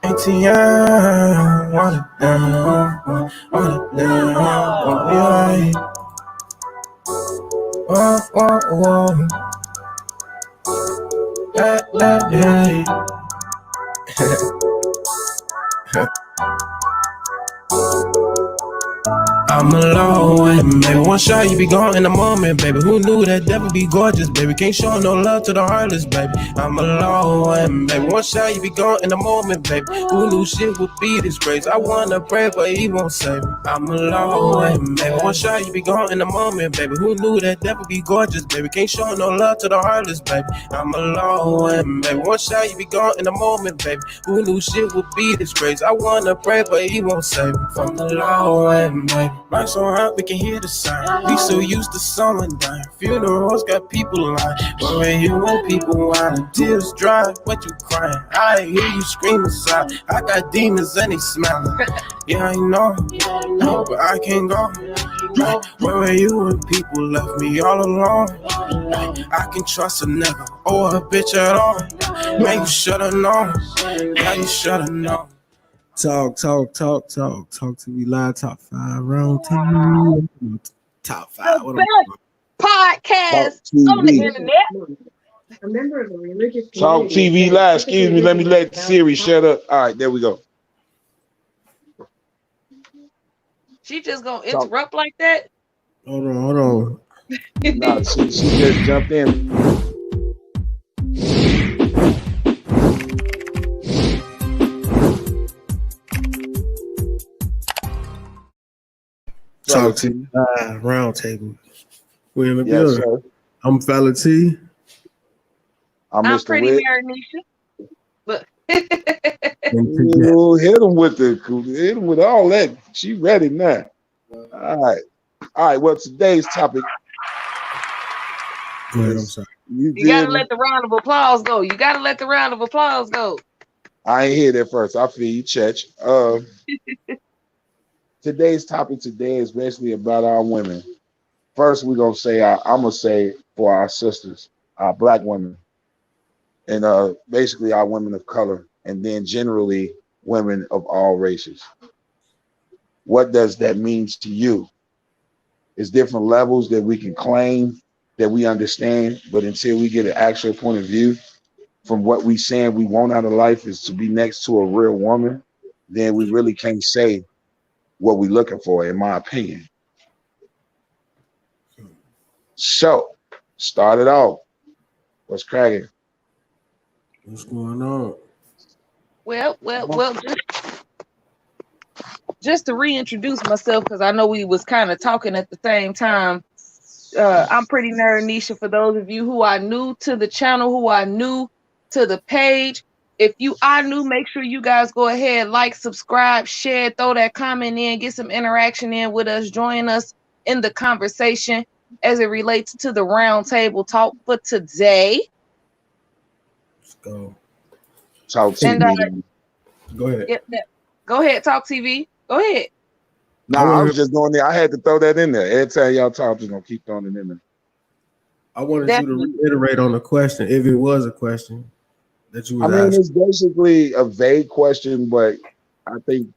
ATM, want it down, want it down, yeah. Whoa, whoa, whoa, yeah. I'm alone, baby. One shot, you be gone in a moment, baby. Who knew that devil be gorgeous, baby? Can't show no love to the heartless, baby. I'm alone, baby. One shot, you be gone in a moment, baby. Who knew shit would be this crazy? I wanna pray, but he won't save me. I'm alone, baby. One shot, you be gone in a moment, baby. Who knew that devil be gorgeous, baby? Can't show no love to the heartless, baby. I'm alone, baby. One shot, you be gone in a moment, baby. Who knew shit would be this crazy? I wanna pray, but he won't save me. From the low end, baby. Lights so hot, we can hear the sound. We so used to someone dying. Funerals got people lying. Where you when people whining? Tears dry, what you crying? I hear you scream inside. I got demons and they smiling. Yeah, I know, but I can't go. Where were you when people left me all alone? I can trust a nigga or a bitch at all. Man, you shoulda known. Yeah, you shoulda known. Talk to me live. Top 5 round TV. Top 5. The best podcast on the internet. A member of a religious Talk TV Live. Excuse me. Let me let Siri shut up. All right, there we go. She just gonna interrupt like that? Hold on. Nah, she just jumped in. Talk to me live. Round table. We in the Yes, building. sir. I'm Fella T. I'm I'm Mr. pretty Red. Mary Nisha. But Ooh, hit him with all that. She ready now. All right. Well, today's topic. Go ahead, I'm sorry. You gotta let the round of applause go. You gotta let the round of applause go. I ain't hear that first. I feel you, Church. Today's topic today is basically about our women. First, we're gonna say I'm gonna say for our sisters, our black women, and basically our women of color, and then generally women of all races. What does that mean to you? It's different levels that we can claim that we understand, but until we get an actual point of view from what we saying we want out of life is to be next to a real woman, then we really can't say what we're looking for, in my opinion. So, start it off. What's cracking? What's going on? Well, just to reintroduce myself, because I know we was kind of talking at the same time. I'm Pretty Nerd Nisha. For those of you who are new to the channel, who are new to the page, if you are new, make sure you guys go ahead, like, subscribe, share, throw that comment in, get some interaction in with us, join us in the conversation as it relates to the round table talk for today. Let's go. Talk TV. Go ahead. Yep. Go ahead, Talk TV. Go ahead. No, I was just going there. I had to throw that in there. Every time y'all talk, I'm just gonna keep throwing it in there. I wanted you to reiterate on the question, if it was a question that you was asking. It's basically a vague question, but I think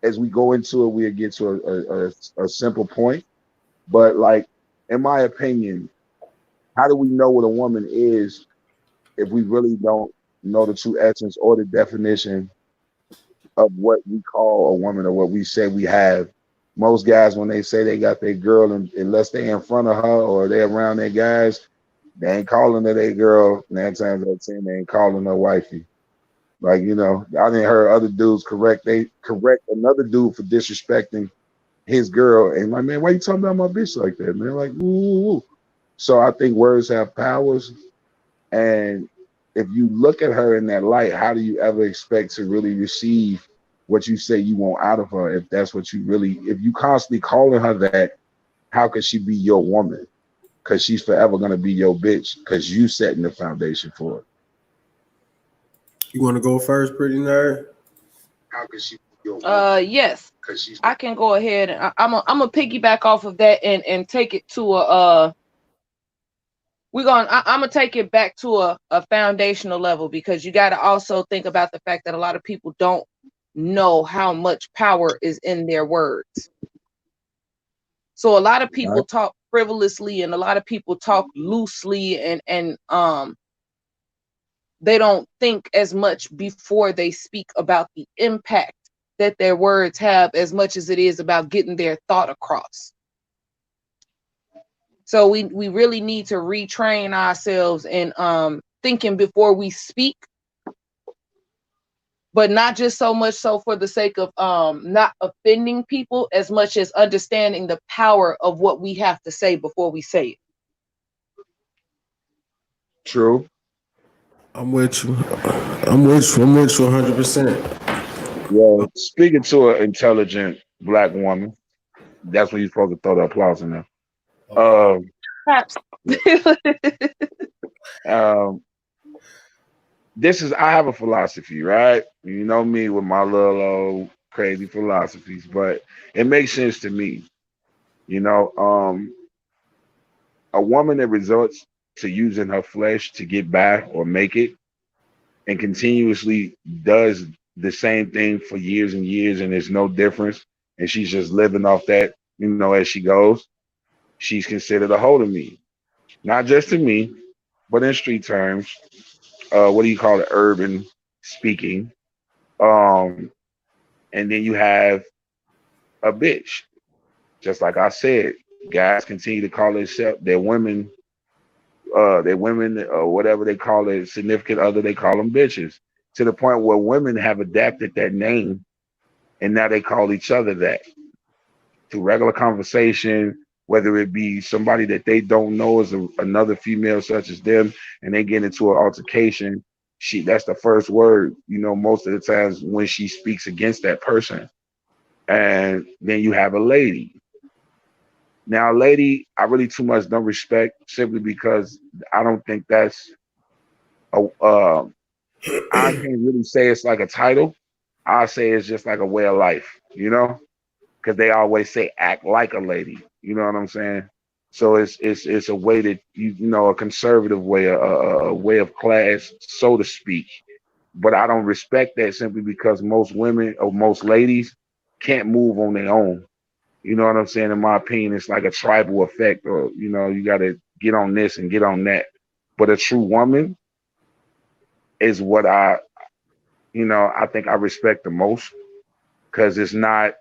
as we go into it, we'll get to a simple point. But like, in my opinion, how do we know what a woman is if we really don't know the true essence or the definition of what we call a woman or what we say we have? Most guys, when they say they got their girl, unless they in front of her or they around their guys, they ain't calling her their girl. 9 times out of 10, they ain't calling her wifey. Like, you know, I didn't hear other dudes correct another dude for disrespecting his girl. And like, man, why you talking about my bitch like that, man? Like, ooh. So I think words have powers. And if you look at her in that light, how do you ever expect to really receive what you say you want out of her? If that's what you really, if you constantly calling her that, how could she be your woman? Because she's forever going to be your bitch because you setting the foundation for it. You want to go first, Pretty Nerd? How could she be your woman? Yes. I can go ahead and I'm a piggyback off of that and take it to I'm gonna take it back to a foundational level, because you got to also think about the fact that a lot of people don't know how much power is in their words. So a lot of people talk frivolously, and a lot of people talk loosely, and they don't think as much before they speak about the impact that their words have, as much as it is about getting their thought across. So we really need to retrain ourselves in thinking before we speak, but not just so much so for the sake of not offending people, as much as understanding the power of what we have to say before we say it. True. I'm with you. I'm with you 100%. Well, speaking to an intelligent black woman, that's when you're supposed to throw the applause in there. This is, I have a philosophy, right? You know me with my little old crazy philosophies, but it makes sense to me. You know, a woman that resorts to using her flesh to get by or make it, and continuously does the same thing for years and years, and there's no difference, and she's just living off that, you know, as she goes, she's considered a hoe to me. Not just to me, but in street terms. What do you call it? Urban speaking. Um, and then you have a bitch. Just like I said, guys continue to call themselves their women, or whatever they call it, significant other, they call them bitches. To the point where women have adapted that name, and now they call each other that through regular conversation, whether it be somebody that they don't know is another female such as them, and they get into an altercation. That's the first word, you know, most of the times when she speaks against that person. And then you have a lady. Now, a lady, I really too much don't respect, simply because I don't think that's a. I can't really say it's like a title. I say it's just like a way of life, you know, because they always say act like a lady. You know what I'm saying? So it's a way that you know, a conservative way, a way of class, so to speak. But I don't respect that, simply because most women or most ladies can't move on their own. You know what I'm saying? In my opinion, it's like a tribal effect, or you know, you got to get on this and get on that. But a true woman is what I think I respect the most, because it's not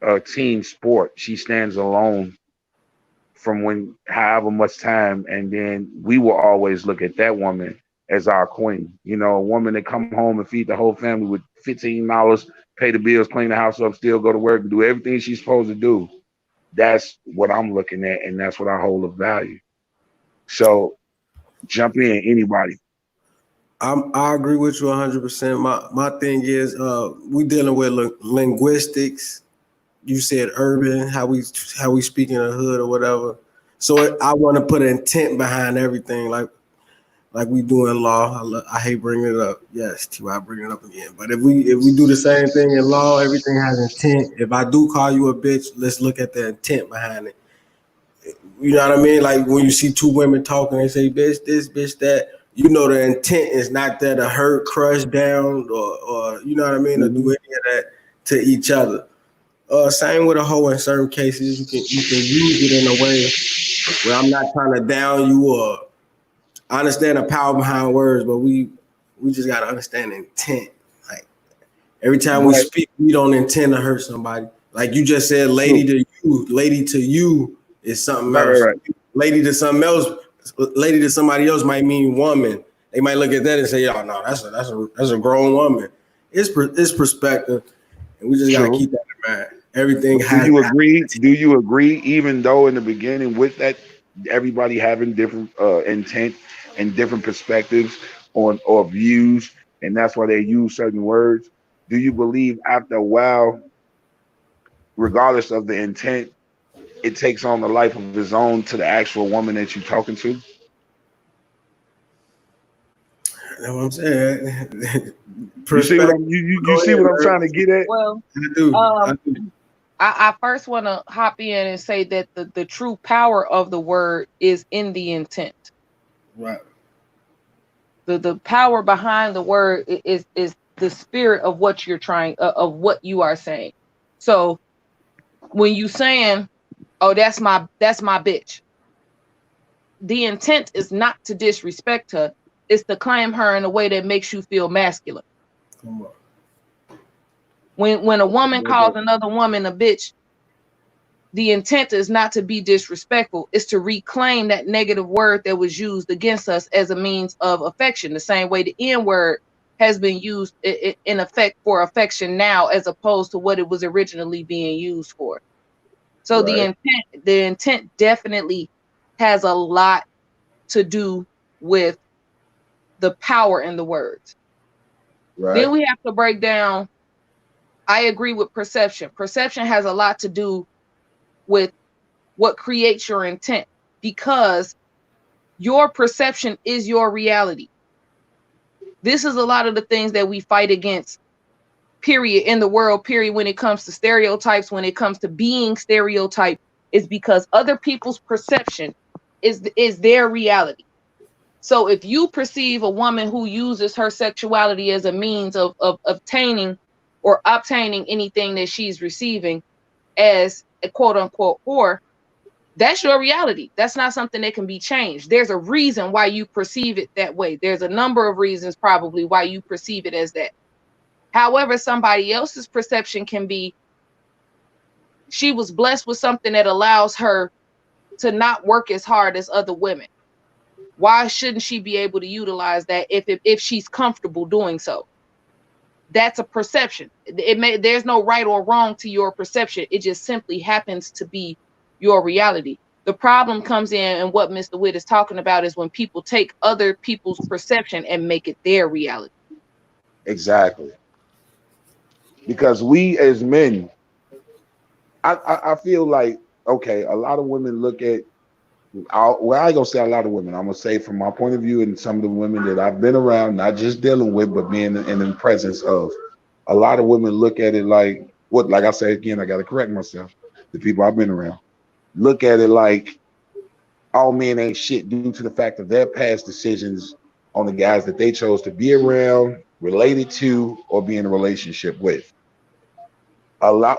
a team sport. She stands alone from when however much time, and then we will always look at that woman as our queen. You know, a woman that come home and feed the whole family with $15, pay the bills, clean the house up, still go to work and do everything she's supposed to do. That's what I'm looking at, and that's what I hold of value. So jump in, anybody. I agree with you 100%. My thing is, we dealing with linguistics. You said urban, how we speak in the hood or whatever. So I want to put intent behind everything, like we do in law. I hate bringing it up. Yes, I bring it up again. But if we do the same thing in law, everything has intent. If I do call you a bitch, let's look at the intent behind it. You know what I mean? Like when you see two women talking, they say bitch this, bitch that. You know the intent is not that to hurt, crush down, or you know what I mean, to do any of that to each other. Same with a hoe in certain cases. You can use it in a way where I'm not trying to down you, or I understand the power behind words, but we just gotta understand the intent. Like every time we speak, we don't intend to hurt somebody. Like you just said, lady to you is something else. Right. Lady to something else, lady to somebody else might mean woman. They might look at that and say, "Oh no, that's a grown woman." It's perspective, and we just gotta keep that in mind. Everything. Do you agree? Do you agree? Even though in the beginning with that, everybody having different intent and different perspectives on or views, and that's why they use certain words. Do you believe after a while, regardless of the intent, it takes on the life of its own to the actual woman that you're talking to? That's what I'm saying. You see what I'm trying to get at? Well, I do. I first want to hop in and say that the true power of the word is in the intent. Right. The power behind the word is the spirit of what you're trying of what you are saying. So when you saying, oh, that's my bitch, the intent is not to disrespect her, it's to claim her in a way that makes you feel masculine. Come on. When a woman calls another woman a bitch, the intent is not to be disrespectful, it's to reclaim that negative word that was used against us as a means of affection, the same way the N word has been used in effect for affection now, as opposed to what it was originally being used for. So Right. the intent definitely has a lot to do with the power in the words. Right. Then we have to break down, I agree with perception. Perception has a lot to do with what creates your intent, because your perception is your reality. This is a lot of the things that we fight against, period, in the world, period, when it comes to stereotypes, when it comes to being stereotyped, is because other people's perception is their reality. So if you perceive a woman who uses her sexuality as a means of obtaining or obtaining anything that she's receiving as a quote unquote whore, that's your reality. That's not something that can be changed. There's a reason why you perceive it that way. There's a number of reasons probably why you perceive it as that. However, somebody else's perception can be, she was blessed with something that allows her to not work as hard as other women. Why shouldn't she be able to utilize that if she's comfortable doing so? That's a perception. There's no right or wrong to your perception. It just simply happens to be your reality. The problem comes in, and what Mr. Witt is talking about is when people take other people's perception and make it their reality. Exactly. Because we as men, I feel like, okay, a lot of women look at, well, I ain't gonna say a lot of women. I'm gonna say from my point of view, and some of the women that I've been around, not just dealing with, but being in the presence of, a lot of women look at it like, what? Like I say again, I gotta correct myself. The people I've been around look at it like all men ain't shit due to the fact of their past decisions on the guys that they chose to be around, related to, or be in a relationship with.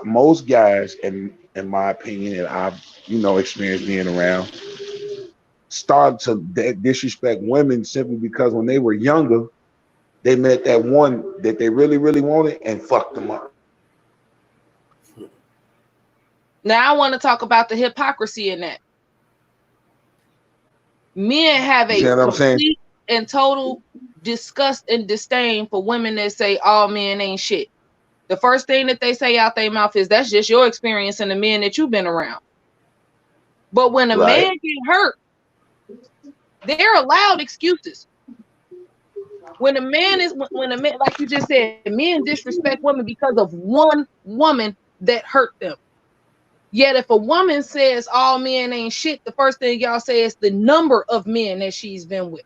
Most guys, in my opinion, and I've experienced being around, started to disrespect women simply because when they were younger, they met that one that they really, really wanted and fucked them up. Now I want to talk about the hypocrisy in that. Men have a complete and total disgust and disdain for women that say all men ain't shit. The first thing that they say out their mouth is, that's just your experience and the men that you've been around. But when a man get hurt, they're allowed excuses. When a man, like you just said, men disrespect women because of one woman that hurt them. Yet if a woman says all men ain't shit, the first thing y'all say is the number of men that she's been with.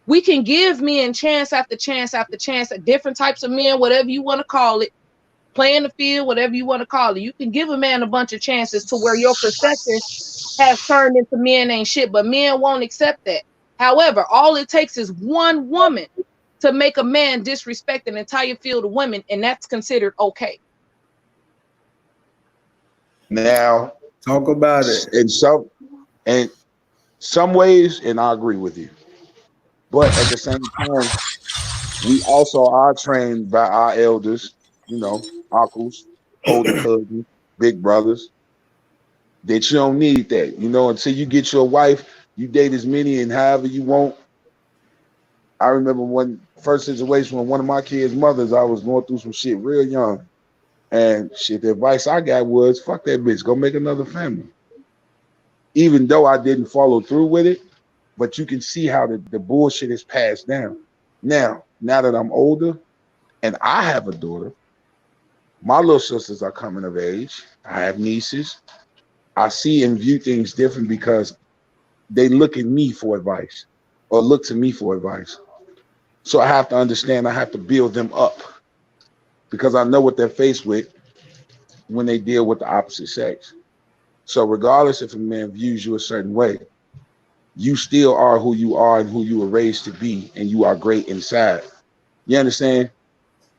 We can give men chance after chance after chance at different types of men, whatever you want to call it, playing the field, whatever you want to call it. You can give a man a bunch of chances to where your perception has turned into men ain't shit, but men won't accept that. However, all it takes is one woman to make a man disrespect an entire field of women, and that's considered okay. Now, talk about it. In some ways, and I agree with you, but at the same time, we also are trained by our elders, uncles, older cousins, big brothers, that you don't need that. Until you get your wife, you date as many and however you want. I remember one first situation with one of my kids' mothers, I was going through some shit real young. And shit, the advice I got was, fuck that bitch, go make another family. Even though I didn't follow through with it, but you can see how the bullshit is passed down. Now that I'm older and I have a daughter, my little sisters are coming of age. I have nieces. I see and view things different because they look at me for advice or look to me for advice. So I have to understand, I have to build them up because I know what they're faced with when they deal with the opposite sex. So regardless if a man views you a certain way, you still are who you are and who you were raised to be, and you are great inside. You understand?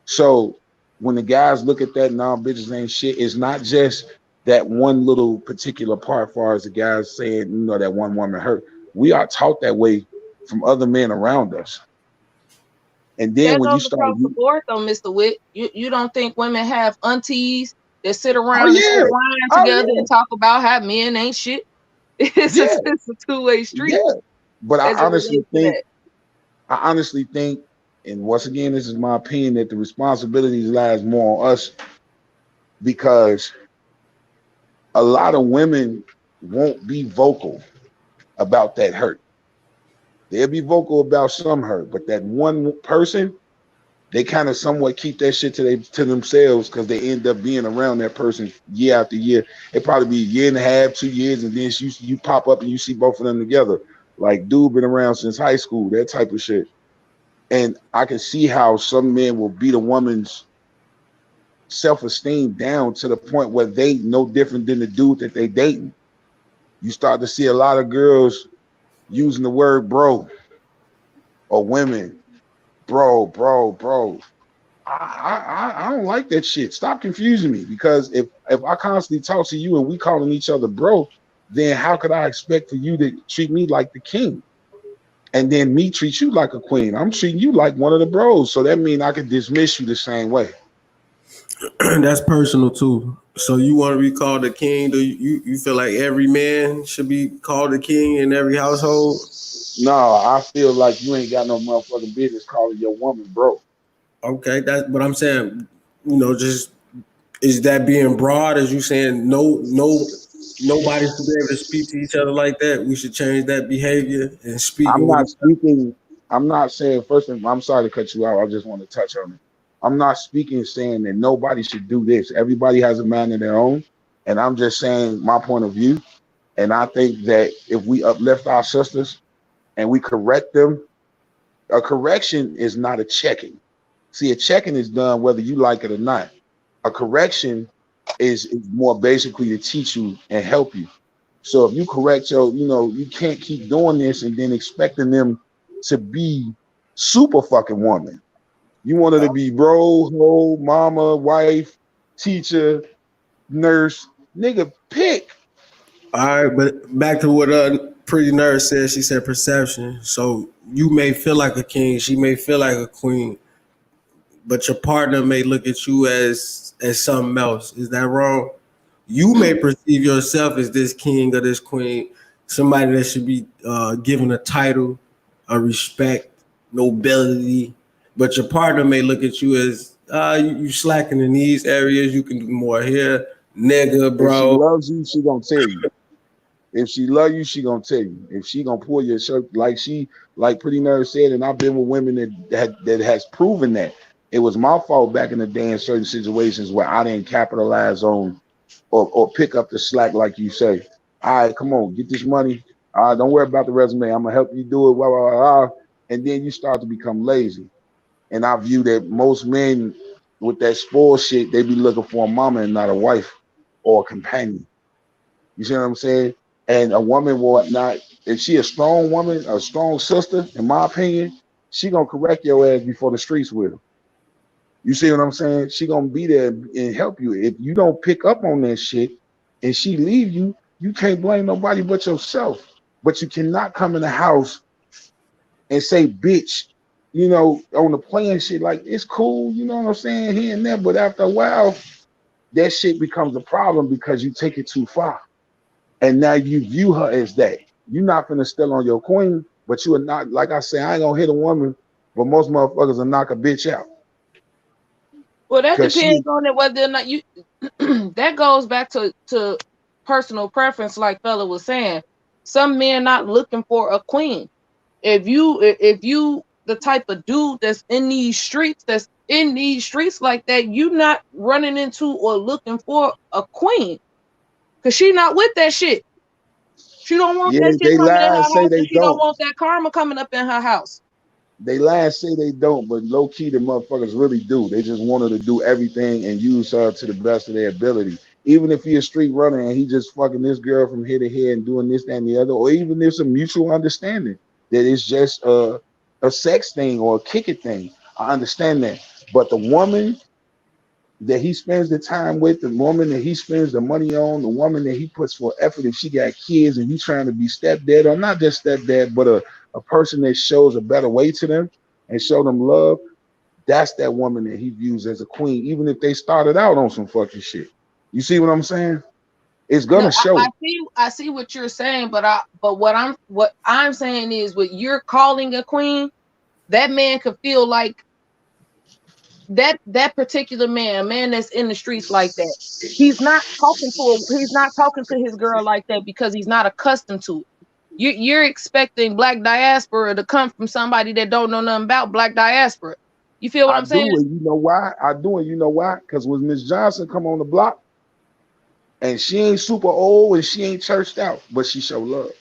So when the guys look at that, nah, bitches ain't shit, it's not just that one little particular part, as far as the guys saying, you know, that one woman hurt. We are taught that way from other men around us. And then That when you goes start, across the board, though, Mr. Witt. You don't think women have aunties that sit oh around and yeah, sip wine oh together yeah, and talk about how men ain't shit? yeah, It's a two-way street yeah. But as it relates to that. I honestly think, and once again, this is my opinion, that the responsibilities lies more on us, because a lot of women won't be vocal about that hurt. They'll be vocal about some hurt, but that one person, they kind of somewhat keep that shit to themselves, because they end up being around that person year after year. It probably be a year and a half, 2 years, and then you pop up and you see both of them together. Like, dude been around since high school, that type of shit. And I can see how some men will beat a woman's self-esteem down to the point where they no different than the dude that they dating. You start to see a lot of girls using the word bro, or women, bro. I don't like that shit. Stop confusing me, because if I constantly talk to you and we calling each other bro, then how could I expect for you to treat me like the king, and then me treat you like a queen? I'm treating you like one of the bros, so that means I could dismiss you the same way. That's personal too. So you want to be called a king? Do you feel like every man should be called a king in every household? No, I feel like you ain't got no motherfucking business calling your woman bro. Okay, that's what I'm saying. You know, just is that being broad? As you saying, nobody should be able to speak to each other like that. We should change that behavior and I'm speaking with not each other. speaking. I'm not saying, first of all, I'm sorry to cut you out. I just want to touch on it. I'm not speaking saying that nobody should do this. Everybody has a mind of their own. And I'm just saying my point of view. And I think that if we uplift our sisters and we correct them, a correction is not a checking. See, a checking is done whether you like it or not. A correction is more basically to teach you and help you. So if you correct your, you can't keep doing this and then expecting them to be super fucking woman. You want her to be bro, hoe, mama, wife, teacher, nurse, nigga, pick. All right, but back to what Pretty Nurse said. She said perception. So you may feel like a king, she may feel like a queen, but your partner may look at you as something else. Is that wrong? You may perceive yourself as this king or this queen, somebody that should be given a title, a respect, nobility, but your partner may look at you as you slacking in these areas. You can do more here, nigga, If she bro. loves you, she gonna tell you. If she love you, she gonna tell you. If she gonna pull your shirt, like Pretty Nurse said, and I've been with women that has proven that it was my fault back in the day in certain situations where I didn't capitalize on or pick up the slack, like you say. All right, come on, get this money. Don't worry about the resume. I'm gonna help you do it. Blah, blah, blah, blah. And then you start to become lazy. And I view that most men with that spoil shit, they be looking for a mama and not a wife or a companion. You see what I'm saying? And a woman will not, if she a strong woman, a strong sister, in my opinion, she gonna correct your ass before the streets will. You see what I'm saying? She gonna be there and help you. If you don't pick up on that shit and she leave you, you can't blame nobody but yourself. But you cannot come in the house and say bitch, on the playing shit. Like, it's cool, you know what I'm saying, here and there, but after a while, that shit becomes a problem because you take it too far. And now you view her as that. You're not gonna steal on your queen, but you are not, like I say, I ain't gonna hit a woman, but most motherfuckers will knock a bitch out. Well, that Cause she depends on it whether or not you. That goes back to personal preference, like fella was saying. Some men not looking for a queen. If you the type of dude that's in these streets like that, you not running into or looking for a queen, cause she not with that shit. She don't want yeah, that shit they coming in lie her and say house, and they she don't don't. want that karma coming up in her house. They lie and say they don't, but low key the motherfuckers really do. They just want her to do everything and use her to the best of their ability. even if he's a street runner and he just fucking this girl from here to here and doing this, that, and the other, or even there's a mutual understanding that it's just a sex thing or a kick it thing. I understand that. But the woman that he spends the time with, the woman that he spends the money on, the woman that he puts for effort, if she got kids and he's trying to be stepdad, or not just stepdad, but a person that shows a better way to them and show them love, that's that woman that he views as a queen, even if they started out on some fucking shit. You see what I'm saying? It's gonna show. I see what you're saying, but what I'm saying is, what you're calling a queen, that man could feel like that particular man, a man that's in the streets like that, he's not talking to his girl like that because he's not accustomed to it. You're expecting black diaspora to come from somebody that don't know nothing about black diaspora. You feel what I'm saying? You know why? I do, and you know why? Because when Miss Johnson come on the block, and she ain't super old and she ain't churched out, but she show love.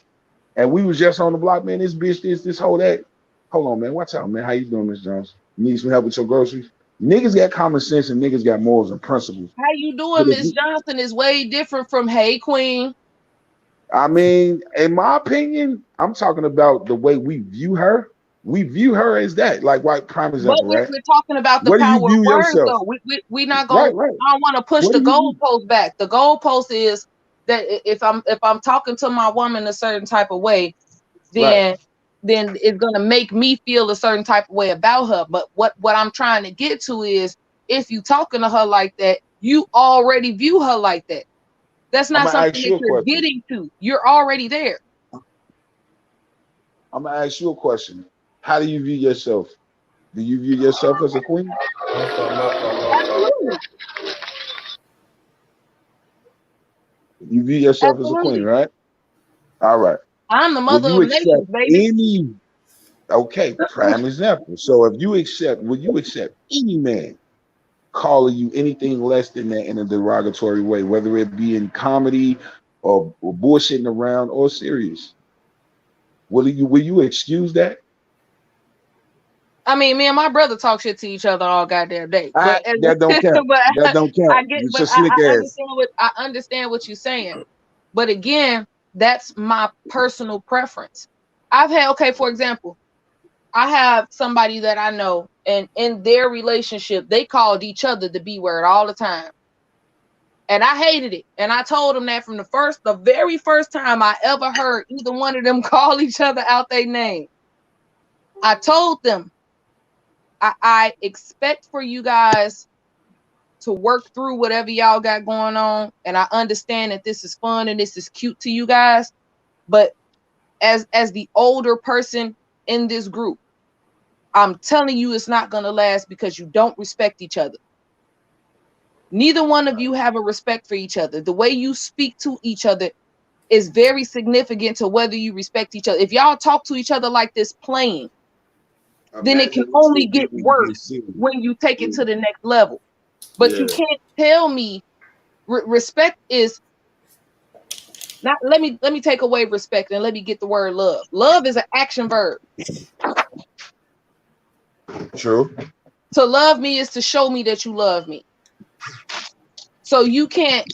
And we was just on the block, man. This bitch, this whole that. Hold on, man. Watch out, man. How you doing, Miss Johnson? You need some help with your groceries? Niggas got common sense and niggas got morals and principles. How you doing, Miss Johnson? Is way different from hey queen. I mean, in my opinion, I'm talking about the way we view her. We view her as that, like white prime example, but right? we're talking about the power of words, though. We not going. Right. I don't want to push the goalpost back. The goalpost is that if I'm talking to my woman a certain type of way, then it's gonna make me feel a certain type of way about her. But what I'm trying to get to is, if you talking to her like that, you already view her like that. That's not something that you're getting to. You're already there. I'm gonna ask you a question. How do you view yourself? Do you view yourself as a queen? Absolutely. You view yourself as a queen, right? All right. I'm the mother of nations, baby. Okay, prime example. So if you accept, would you accept any man calling you anything less than that in a derogatory way, whether it be in comedy or bullshitting around or serious? Will you excuse that? I mean, me and my brother talk shit to each other all goddamn day. That don't count. That don't count. I understand what you're saying. But again, that's my personal preference. For example, I have somebody that I know, and in their relationship, they called each other the B word all the time. And I hated it. And I told them that from the very first time I ever heard either one of them call each other out their name. I told them, I expect for you guys to work through whatever y'all got going on. And I understand that this is fun and this is cute to you guys. But as the older person in this group, I'm telling you, it's not going to last because you don't respect each other. Neither one of you have a respect for each other. The way you speak to each other is very significant to whether you respect each other. If y'all talk to each other like this playing, then it can only get worse when you take it to the next level. But you can't tell me respect is not. Let me take away respect and let me get the word love. Love is an action verb. True. To love me is to show me that you love me. So you can't.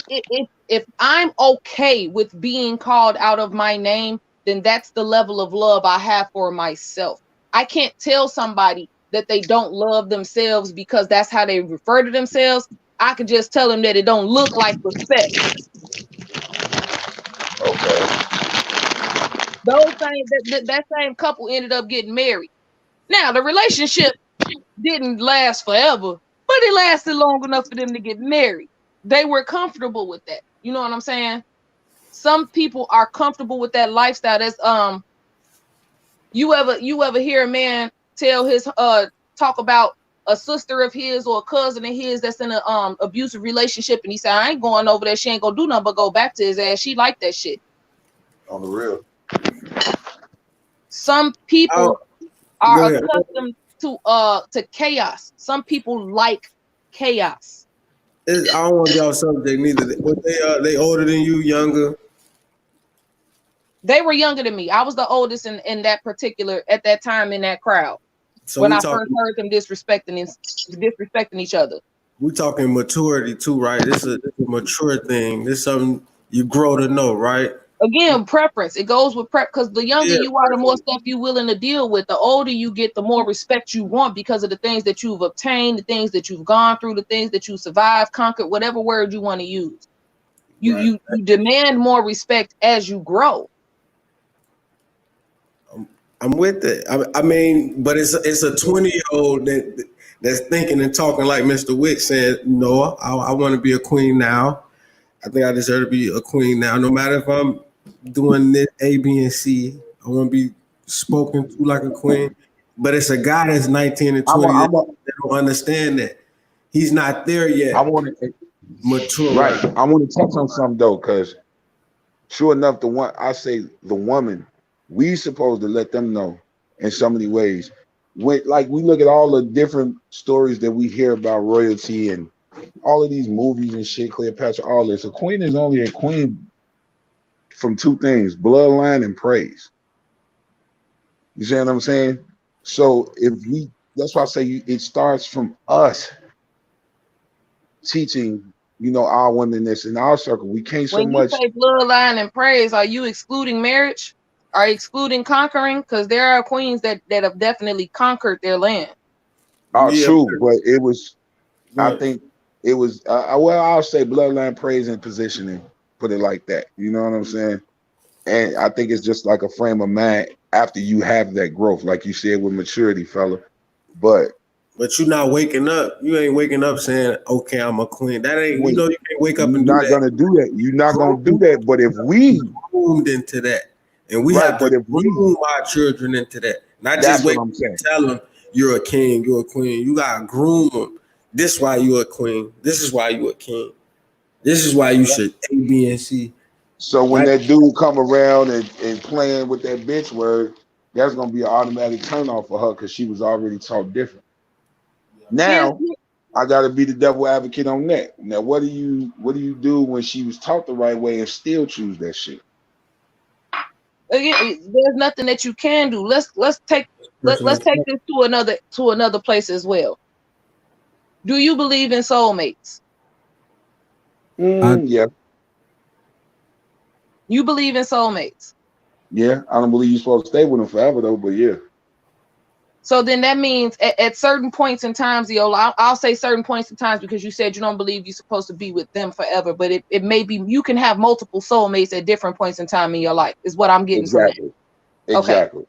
If I'm okay with being called out of my name, then that's the level of love I have for myself. I can't tell somebody that they don't love themselves because that's how they refer to themselves. I can just tell them that it don't look like respect. Okay. That same couple ended up getting married. Now the relationship didn't last forever, but it lasted long enough for them to get married. They were comfortable with that. You know what I'm saying? Some people are comfortable with that lifestyle. That's you ever hear a man tell his talk about a sister of his or a cousin of his that's in an abusive relationship, and he said, I ain't going over there, she ain't gonna do nothing but go back to his ass. She like that shit. On the real. Some people are accustomed to chaos. Some people like chaos. I don't want y'all subject neither. They older than you, younger? They were younger than me. I was the oldest in that particular at that time in that crowd. So when I first heard them disrespecting each other. we talking maturity too, right? This a mature thing. This is something you grow to know, right? Again, preference. It goes with prep because the younger Yeah, you are, the more stuff you're willing to deal with. The older you get, the more respect you want because of the things that you've obtained, the things that you've gone through, the things that you survived, conquered, whatever word you want to use. right. You demand more respect as you grow. I'm with it. I mean, but it's a 20-year-old that's thinking and talking like Mr. Wick saying, no, I want to be a queen now. I think I deserve to be a queen now. No matter if I'm doing this A, B, and C, I want to be spoken to like a queen. But it's a guy that's 19 and 20 that don't understand that. He's not there I yet. want to Mature. right. I want to touch on something though, because sure enough, the woman, we supposed to let them know in so many ways. When like we look at all the different stories that we hear about royalty and all of these movies and shit, Cleopatra, all this. A queen is only a queen from two things: bloodline and praise. You see what I'm saying? So that's why I say it starts from us teaching, our women this in our circle. We can't so When you much. say bloodline and praise, are you excluding marriage? Are you excluding conquering? Because there are queens that have definitely conquered their land. Yeah, True, but it was. I but think it was. Well, I'll say bloodline, praise, and positioning. Put it like that. You know what I'm saying? And I think it's just like a frame of mind after you have that growth, like you said with maturity, fella. But you're not waking up. You ain't waking up saying, okay, I'm a queen. That ain't, when you can't wake up you're and do not that. gonna do that, you're not gonna do that. But if we Groomed into that. And we right, have but to if we groom our children into that. Not just that's what wait I'm saying. and tell them you're a king, you're a queen. You gotta groom them. This is why you're a queen. This is why you're a king. This is why you should A, B, and C. So when Like, that dude come around and playing with that bitch word, that's gonna be an automatic turn off for her because she was already taught different. Here's Now I gotta be the devil advocate on that. Now what do you do when she was taught the right way and still choose that shit? again, there's nothing that you can do. Let's take person let's like take this to another place as well. Do you believe in soulmates? Yeah. You believe in soulmates. Yeah. I don't believe you're supposed to stay with them forever though, but yeah. So then that means at certain points in times, I'll say certain points in times because you said you don't believe you're supposed to be with them forever, but it may be you can have multiple soulmates at different points in time in your life, is what I'm getting from that. Exactly.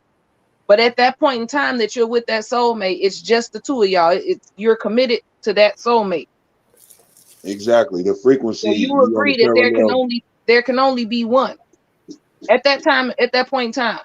But at that point in time that you're with that soulmate, it's just the two of y'all. You're committed to that soulmate. Exactly. The frequency, So you you on the agree that parallel. there can only be one at that time, at that point in time.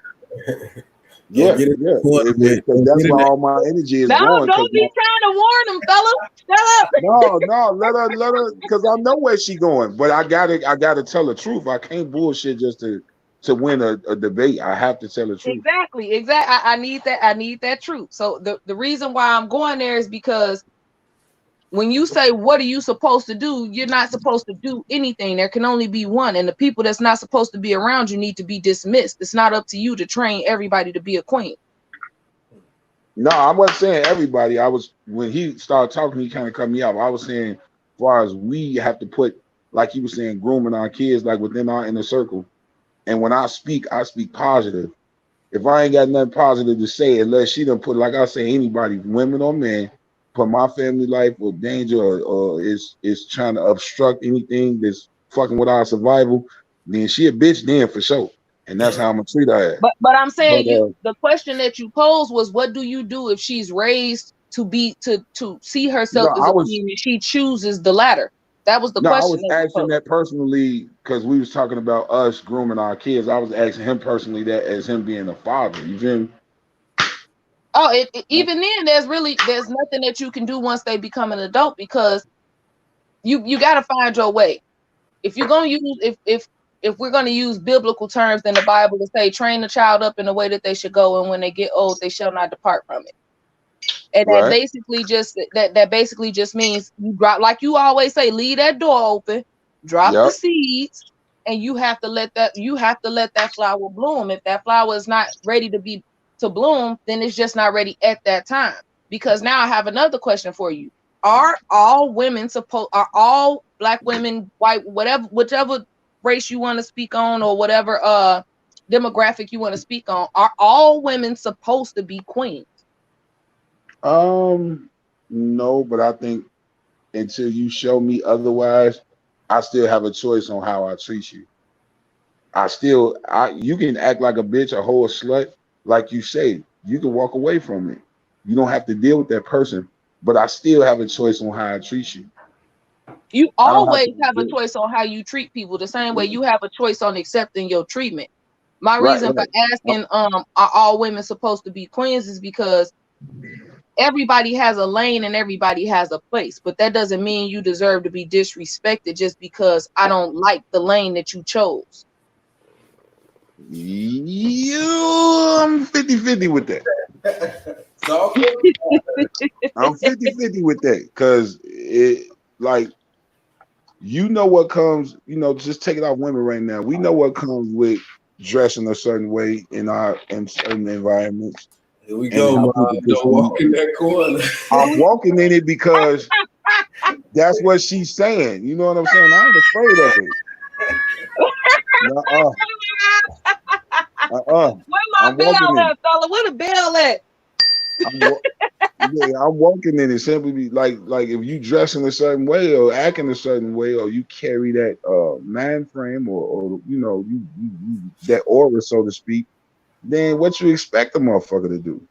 Yeah, get it yeah. Because don't that's get in where that. all my energy is No, going. don't be trying to warn them, fella. Shut up. No, let her, because I know where she going. But I gotta tell the truth. I can't bullshit just to win a debate. I have to tell the truth. Exactly. I need that. I need that truth. So the reason why I'm going there is because when you say what are you supposed to do, you're not supposed to do anything. There can only be one, and the people that's not supposed to be around you need to be dismissed. It's not up to you to train everybody to be a queen. No, I wasn't saying everybody. I was when he started talking, he kind of cut me off. I was saying, as far as we have to put, like he was saying, grooming our kids like within our inner circle. And when I speak positive. If I ain't got nothing positive to say, unless she done put, like I say, anybody, women or men, put my family life or danger or is trying to obstruct anything that's fucking with our survival, then she a bitch then for sure. And that's how I'm gonna treat her as. But I'm But saying the question that you posed was what do you do if she's raised to see no, herself as a queen and she chooses the latter? That was the I question was that you asking posed. that personally because we was talking about us grooming our kids. I was asking him personally that as him being a father. You feel me? Oh, even then, there's nothing that you can do once they become an adult because you got to find your way. If you're gonna use if we're gonna use biblical terms, then the Bible will say, train the child up in the way that they should go, and when they get old, they shall not depart from it. And Right. that basically just means you drop, like you always say, leave that door open, drop the Yep. seeds, and you have to let that flower bloom. If that flower is not ready to bloom, then it's just not ready at that time. Because now I have another question for you. are all women supposed? Are all black women, white, whatever, whichever race you want to speak on, or whatever demographic you want to speak on? Are all women supposed to be queens? No, but I think until you show me otherwise, I still have a choice on how I treat you. You can act like a bitch, a whole slut, like you say. You can walk away from it. You don't have to deal with that person, but I still have a choice on how I treat you. You I don't always to have a do it. choice on how you treat people, the same way you have a choice on accepting your treatment. My Right, reason for right. asking, are all women supposed to be queens, is because everybody has a lane and everybody has a place, but that doesn't mean you deserve to be disrespected just because I don't like the lane that you chose. I'm 50-50 with that. I'm 50-50 with that, because it, like, you know what comes, just take it off women right now. We know what comes with dressing a certain way in certain environments. Here we And go, how Ma. people Don't just walk in that corner. I'm walking in it because that's what she's saying. You know what I'm saying? I ain't afraid of it. Uh-uh. Where my I'm bell walking in. at, fella? Where the bell at? I'm walking in it simply like if you dress in a certain way or act in a certain way, or you carry that man frame, or you that aura, so to speak, then what you expect a motherfucker to do?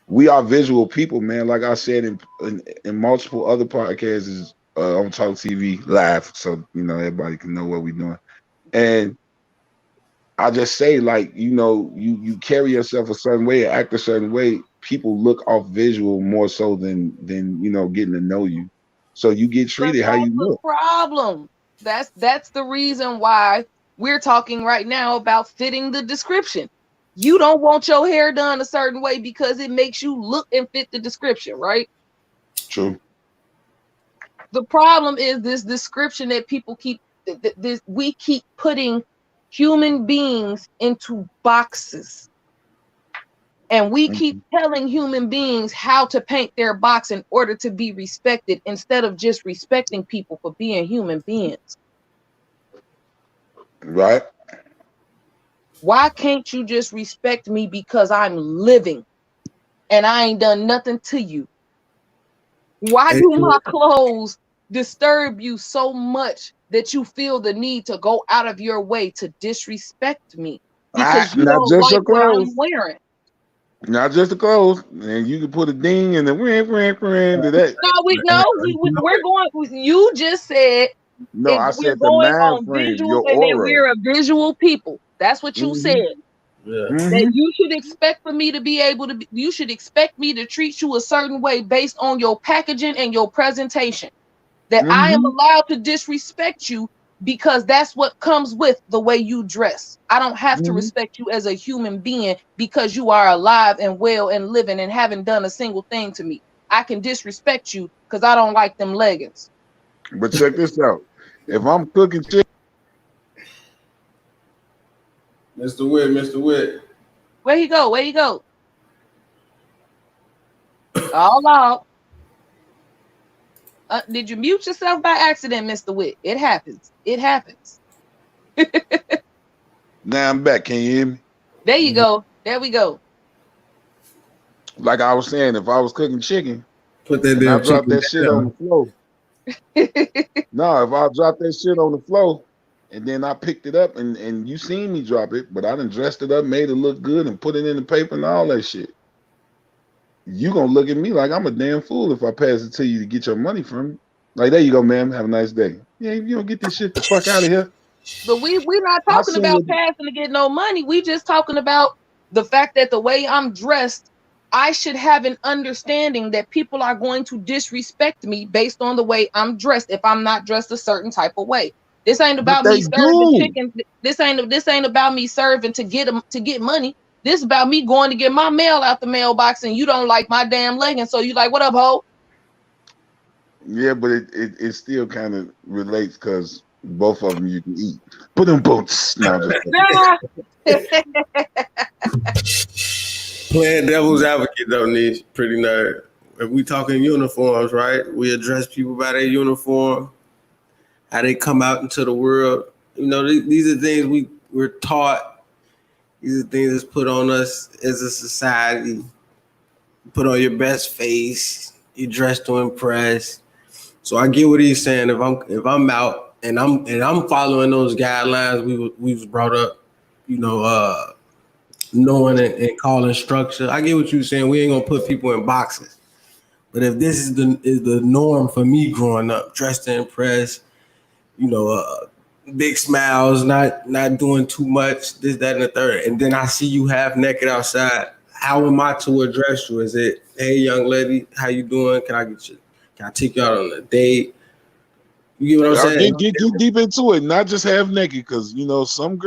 We are visual people, man. Like I said in multiple other podcasts on Talk TV Live, so everybody can know what we're doing. And I just say, like, you carry yourself a certain way, act a certain way. People look off visual more so than getting to know you. So you get But treated how that's you the look. problem. That's the reason why we're talking right now about fitting the description. You don't want your hair done a certain way because it makes you look and fit the description, right? True. The problem is this description that people we keep putting human beings into boxes. And we keep telling human beings how to paint their box in order to be respected, instead of just respecting people for being human beings. Right. Why can't you just respect me because I'm living and I ain't done nothing to you? Why do my clothes disturb you so much that you feel the need to go out of your way to disrespect me because you Not don't just like your what clothes. I'm wearing? Not just the clothes. And you can put a ding and the to that. We're going. You just said. No, I We're said the going mind on frame, visual, your and that aura. we're a visual people. That's what you said. That you should expect for me to be able to. You should expect me to treat you a certain way based on your packaging and your presentation. That I am allowed to disrespect you because that's what comes with the way you dress. I don't have to respect you as a human being because you are alive and well and living and haven't done a single thing to me. I can disrespect you because I don't like them leggings. But check this out. If I'm cooking chicken, Mr. Witt. Where you go? Where you go? All out. Did you mute yourself by accident, Mr. Witt? It happens. It happens. now I'm back. Can you hear me? There you go. There we go. Like I was saying, if I was cooking chicken, Put that and I damn dropped chicken that shit down. on the floor. No, if I dropped that shit on the floor and then I picked it up and you seen me drop it, but I done dressed it up, made it look good, and put it in the paper and all that shit. You gonna look at me like I'm a damn fool if I pass it to you to get your money from me. Like, there you go, man. Have a nice day. Yeah, you don't get this shit the fuck out of here. But we're not I talking seen about it. passing to get no money. We just talking about the fact that the way I'm dressed, I should have an understanding that people are going to disrespect me based on the way I'm dressed if I'm not dressed a certain type of way. This ain't But about they me serving do. chicken. This ain't about me serving to get money. This is about me going to get my mail out the mailbox, and you don't like my damn leggings, so you like, what up, ho? Yeah, but it still kind of relates because both of them you can eat. Put them boots. No, just Playing devil's advocate though, Niche. Pretty nerd. if we talking uniforms, right? We address people by their uniform, how they come out into the world. You know, these are things we're taught. These are things that's put on us as a society. Put on your best face. You dress to impress. So I get what he's saying. If I'm out and I'm following those guidelines we was brought up, you know, knowing and calling structure. I get what you're saying. We ain't gonna put people in boxes. But if this is the norm for me growing up, dressed to impress, you know, big smiles, not doing too much, this, that, and the third, and then I see you half naked outside, how am I to address you? Is it, hey, young lady, how you doing? Can I take you out on a date? You get what I'm saying? Get deep into it, not just half naked, because you know some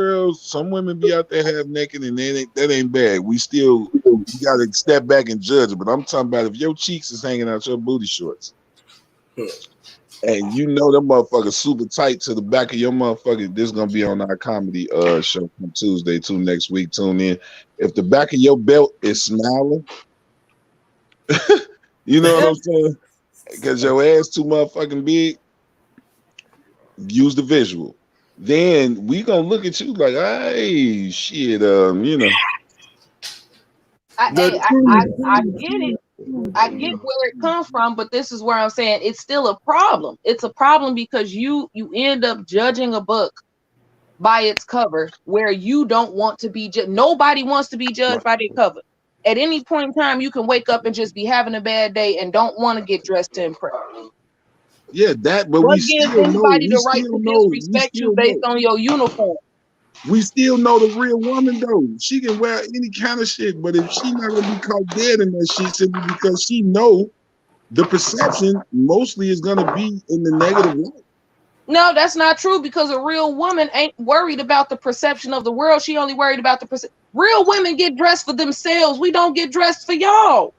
women be out there half naked, and that ain't bad. We got to step back and judge it. But I'm talking about if your cheeks is hanging out your booty shorts, and you know them motherfuckers super tight to the back of your motherfucker. This is gonna be on our comedy show from Tuesday to next week. Tune in. If the back of your belt is smiling, you know what I'm saying? Because your ass too motherfucking big. Use the visual. Then we gonna look at you like, hey, shit, you know. I get it. I get where it comes from, but this is where I'm saying it's still a problem. It's a problem because you end up judging a book by its cover where you don't want to be judged. Nobody wants to be judged by their cover. At any point in time, you can wake up and just be having a bad day and don't want to get dressed to impress. Yeah, that, but what we gives still anybody know, the right to disrespect you based on your uniform? We still know the real woman though. She can wear any kind of shit, but if she not gonna be caught dead in that shit simply because she know the perception mostly is gonna be in the negative light. No, that's not true, because a real woman ain't worried about the perception of the world. She only worried about the perception. Real women get dressed for themselves. We don't get dressed for y'all.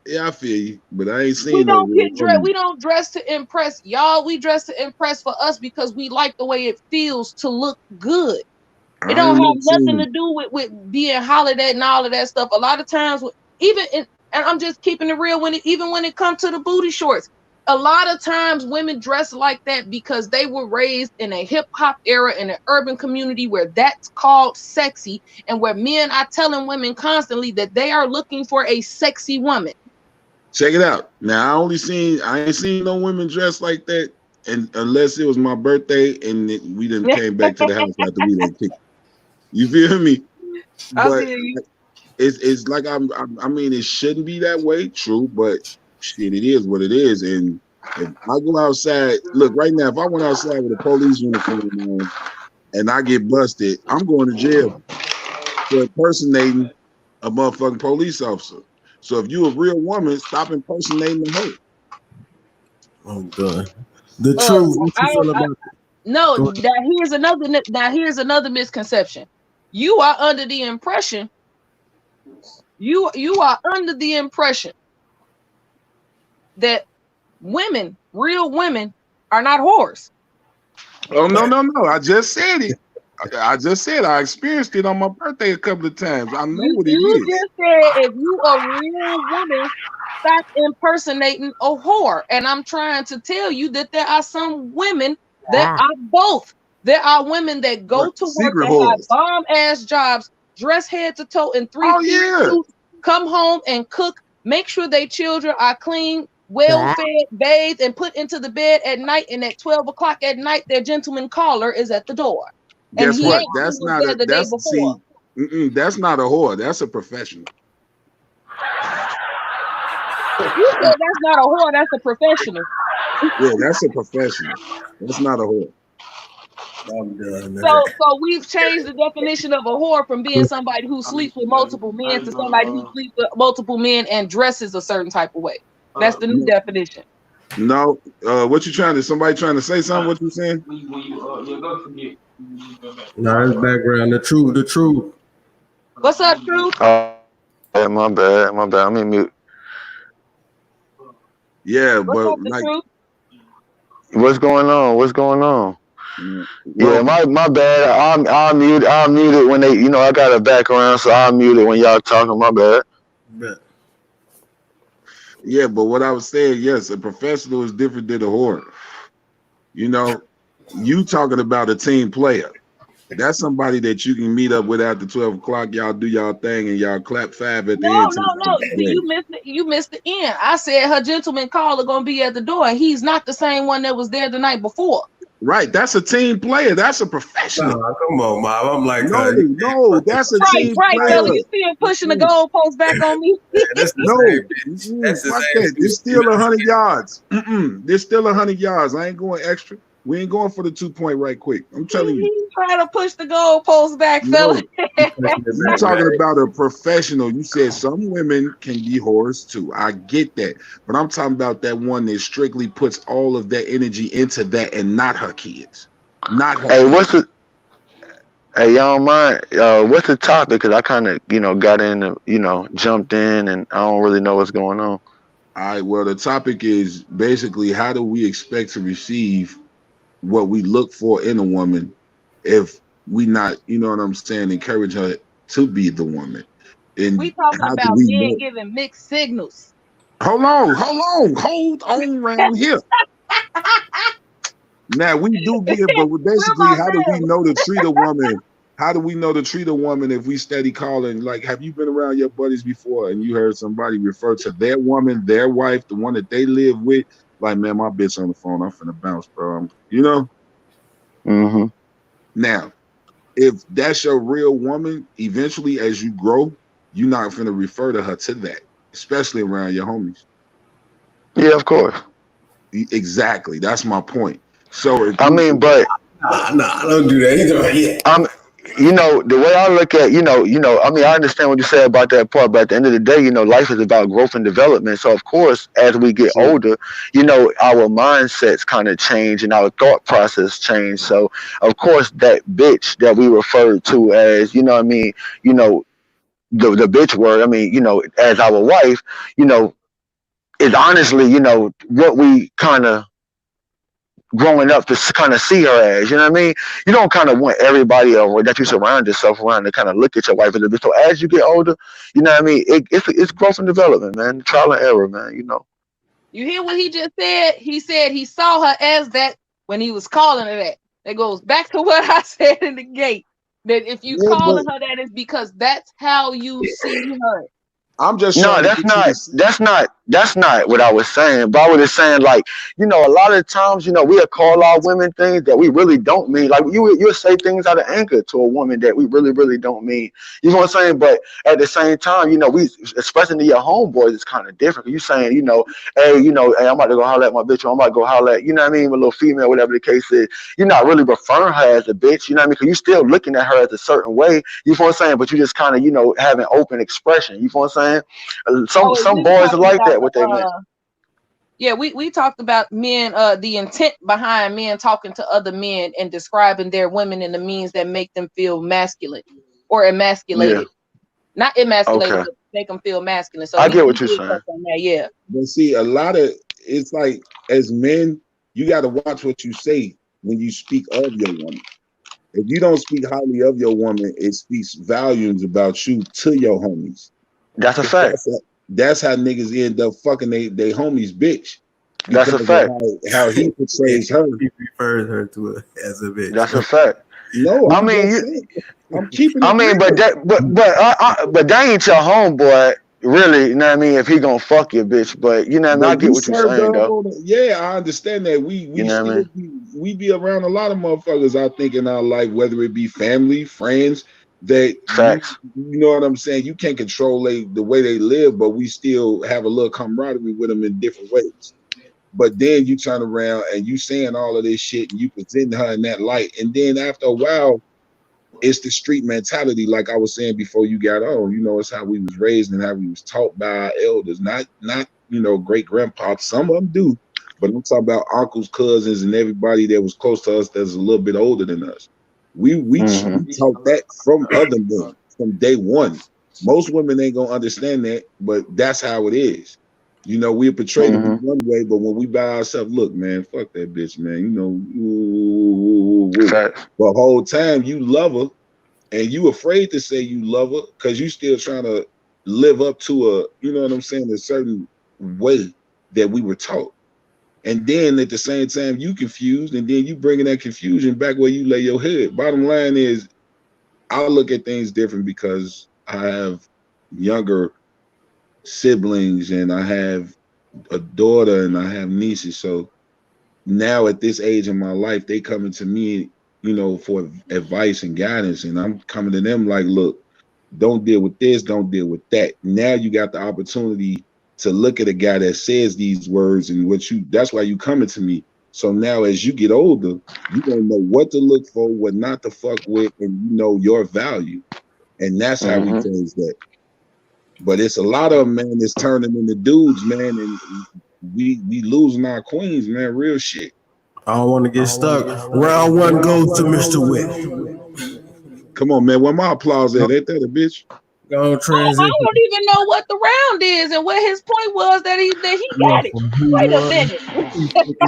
Yeah, I feel you, but I ain't seen We no don't real get dressed. woman. We don't dress to impress y'all. We dress to impress for us because we like the way it feels to look good. It don't have nothing to do with being hollered at and all of that stuff. A lot of times, and I'm just keeping it real even when it comes to the booty shorts. A lot of times women dress like that because they were raised in a hip hop era in an urban community where that's called sexy, and where men are telling women constantly that they are looking for a sexy woman. Check it out. Now I ain't seen no women dressed like that, and unless it was my birthday and we done came back to the house after we done kicked. You feel me? But it's like I mean, it shouldn't be that way, true, but shit, it is what it is. And if I go outside, look, right now, if I went outside with a police uniform on and I get busted, I'm going to jail for impersonating a motherfucking police officer. So if you a real woman, stop impersonating the hoe. Oh god. The truth. What you feel about it? No, here's another misconception. You are under the impression that real women are not whores. Oh no. I just said it. I experienced it on my birthday a couple of times. I know what it is. You just said if you a real woman, stop impersonating a whore. And I'm trying to tell you that there are some women that are both. There are women that go to work that have bomb-ass jobs, dress head to toe in three-piece suits, come home and cook, make sure their children are clean, well-fed, bathed, and put into the bed at night. And at 12 o'clock at night, their gentleman caller is at the door. Guess what? That's not a whore. That's a professional. You said that's not a whore. That's a professional. Yeah, that's a professional. That's not a whore. So we've changed the definition of a whore from being somebody who sleeps with multiple men to somebody who sleeps with multiple men and dresses a certain type of way. That's the new definition. No, what you trying to? Somebody trying to say something? What you saying? No, it's background. The truth. What's up, Truth? Yeah, my bad. I'm in mute. Yeah, but like, what's going on? Yeah, my bad. I'll mute it when they, I got a background, so I'll mute it when y'all talking. My bad. Yeah, but what I was saying, yes, a professional is different than a whore. You know, you talking about a team player. That's somebody that you can meet up with after 12 o'clock. Y'all do y'all thing and y'all clap five at the No, end. no, no. See, you missed the end. I said her gentleman caller gonna be at the door. He's not the same one that was there the night before. Right, that's a team player. That's a professional. Nah, come on, Mom. I'm like, No, that's a team Right, player. Fella. You see him pushing the goalpost back on me. that's the No, same bitch. That's the fuck same that. bitch. There's still 100 yards. There's still 100 yards. I ain't going extra. We ain't going for the 2-point right quick. I'm telling you. He's trying to push the goalpost back, Fella. You're talking about a professional. You said some women can be whores too. I get that. But I'm talking about that one that strictly puts all of that energy into that and not her kids. Not her kids. Hey, y'all don't mind? What's the topic? Because I kind of, got in, jumped in, and I don't really know what's going on. All right. Well, the topic is basically how do we expect to receive what we look for in a woman if we not, you know what I'm saying, encourage her to be the woman. And We talking how do about we men know? giving mixed signals. Hold on around here. Now we do give, but basically, how do we know to treat a woman? How do we know to treat a woman if we steady calling? Like, have you been around your buddies before and you heard somebody refer to their woman, their wife, the one that they live with? Like, man, my bitch on the phone. I'm finna bounce, bro. You know? Mm-hmm. Now, if that's your real woman, eventually as you grow, you're not finna refer to her to that, especially around your homies. Yeah, of course. Exactly. That's my point. So if but Nah, don't do that. the way I look at, I understand what you say about that part, but at the end of the day, life is about growth and development. So of course, as we get older, our mindsets kind of change and our thought process change. So of course, that bitch that we refer to as, the bitch word, as our wife, is honestly, what we kind of growing up to kind of see her as, you know what I mean? You don't kind of want everybody over that you surround yourself around to kind of look at your wife as a bitch. So as you get older, you know what I mean? It's growth and development, man. Trial and error, man. You hear what he just said? He said he saw her as that when he was calling her that. That goes back to what I said in the gate. That if you calling her that is because that's how you see her. I'm just no, that's not what I was saying. But I was just saying, like, a lot of times, we'll call our women things that we really don't mean. Like you'll say things out of anger to a woman that we really, really don't mean. You know what I'm saying? But at the same time, we, especially to your homeboys, it's kind of different. You saying, hey, hey, I'm about to go holler at my bitch, or I'm about to go holler at, you know what I mean, a little female, whatever the case is. You're not really referring her as a bitch, you know what I mean? Because you're still looking at her as a certain way. You know what I'm saying? But you just kind of, having open expression. You know what I'm saying? Some boys are like that. What they meant. Yeah, we talked about men, the intent behind men talking to other men and describing their women in the means that make them feel masculine or emasculated. Yeah. Not emasculated, but make them feel masculine. So I get what you're saying. Yeah. But see, a lot of it's like as men, you got to watch what you say when you speak of your woman. If you don't speak highly of your woman, it speaks volumes about you to your homies. That's a fact. That's how niggas end up fucking they homies bitch. That's a fact. How he portrays her. He refers her to as a bitch. That's a fact. No, I mean, I'm keeping. I mean, but that ain't your homeboy, really. You know what I mean? If he gonna fuck your bitch, but you know, what I mean? I get what you're saying, though. Yeah, I understand that. We be around a lot of motherfuckers. I think in our life, whether it be family, friends. That facts. You know what I'm saying? You can't control the way they live, but we still have a little camaraderie with them in different ways. But then you turn around and you saying all of this shit and you present her in that light. And then after a while, it's the street mentality, like I was saying before you got on. It's how we was raised and how we was taught by our elders, not great grandpa. Some of them do, but I'm talking about uncles, cousins, and everybody that was close to us that's a little bit older than us. We taught that from other men from day one. Most women ain't gonna understand that, but that's how it is. We portray it one way, but when we by ourselves, look, man, fuck that bitch, man. The whole time you love her, and you afraid to say you love her because you still trying to live up to a, you know what I'm saying, a certain way that we were taught. And then at the same time, you confused, and then you bringing that confusion back where you lay your head. Bottom line is, I look at things different because I have younger siblings and I have a daughter and I have nieces. So now at this age in my life, they coming to me, for advice and guidance, and I'm coming to them like, look, don't deal with this, don't deal with that. Now you got the opportunity to look at a guy that says these words, and that's why you coming to me. So now as you get older, you gonna know what to look for, what not to fuck with, and you know your value. And that's how we change that. But it's a lot of them, man, that's turning into dudes, man, and we losing our queens, man. Real shit. I don't want to get stuck. Round one goes to Mr. Witt. Come on, man. Where my applause at? Ain't that a bitch? Go I transition. don't even know what the round is and what his point was that he got it. Wait a minute.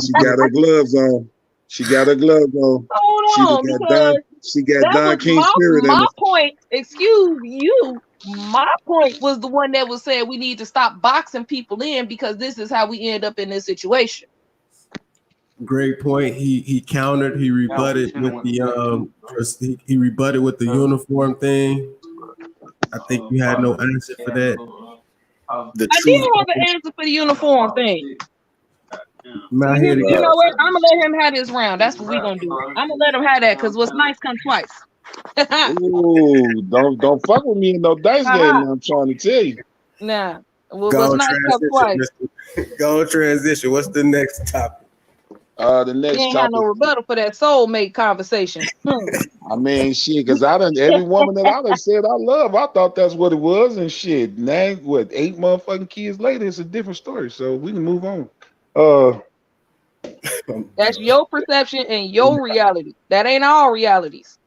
She got her gloves on. She got her gloves on. Hold on, because she got Don that King was spirit in my her. point. Excuse you. My point was the one that was saying we need to stop boxing people in because this is how we end up in this situation. Great point. He countered. He rebutted with the he rebutted with the uniform thing. I think you had no answer for that. I did have an answer for the uniform thing. You know what? I'm gonna let him have this round. That's what we're gonna do. I'm gonna let him have that because what's nice comes twice. Ooh, don't fuck with me in no dice game. I'm trying to tell you. Nah, what's nice comes twice. Go transition. What's the next topic? The next You ain't topic. got no rebuttal for that soulmate conversation. I mean, shit, because every woman that I done said I love, I thought that's what it was, and shit. Now, 8 motherfucking kids later, it's a different story. So we can move on. That's your perception and your reality. That ain't all realities.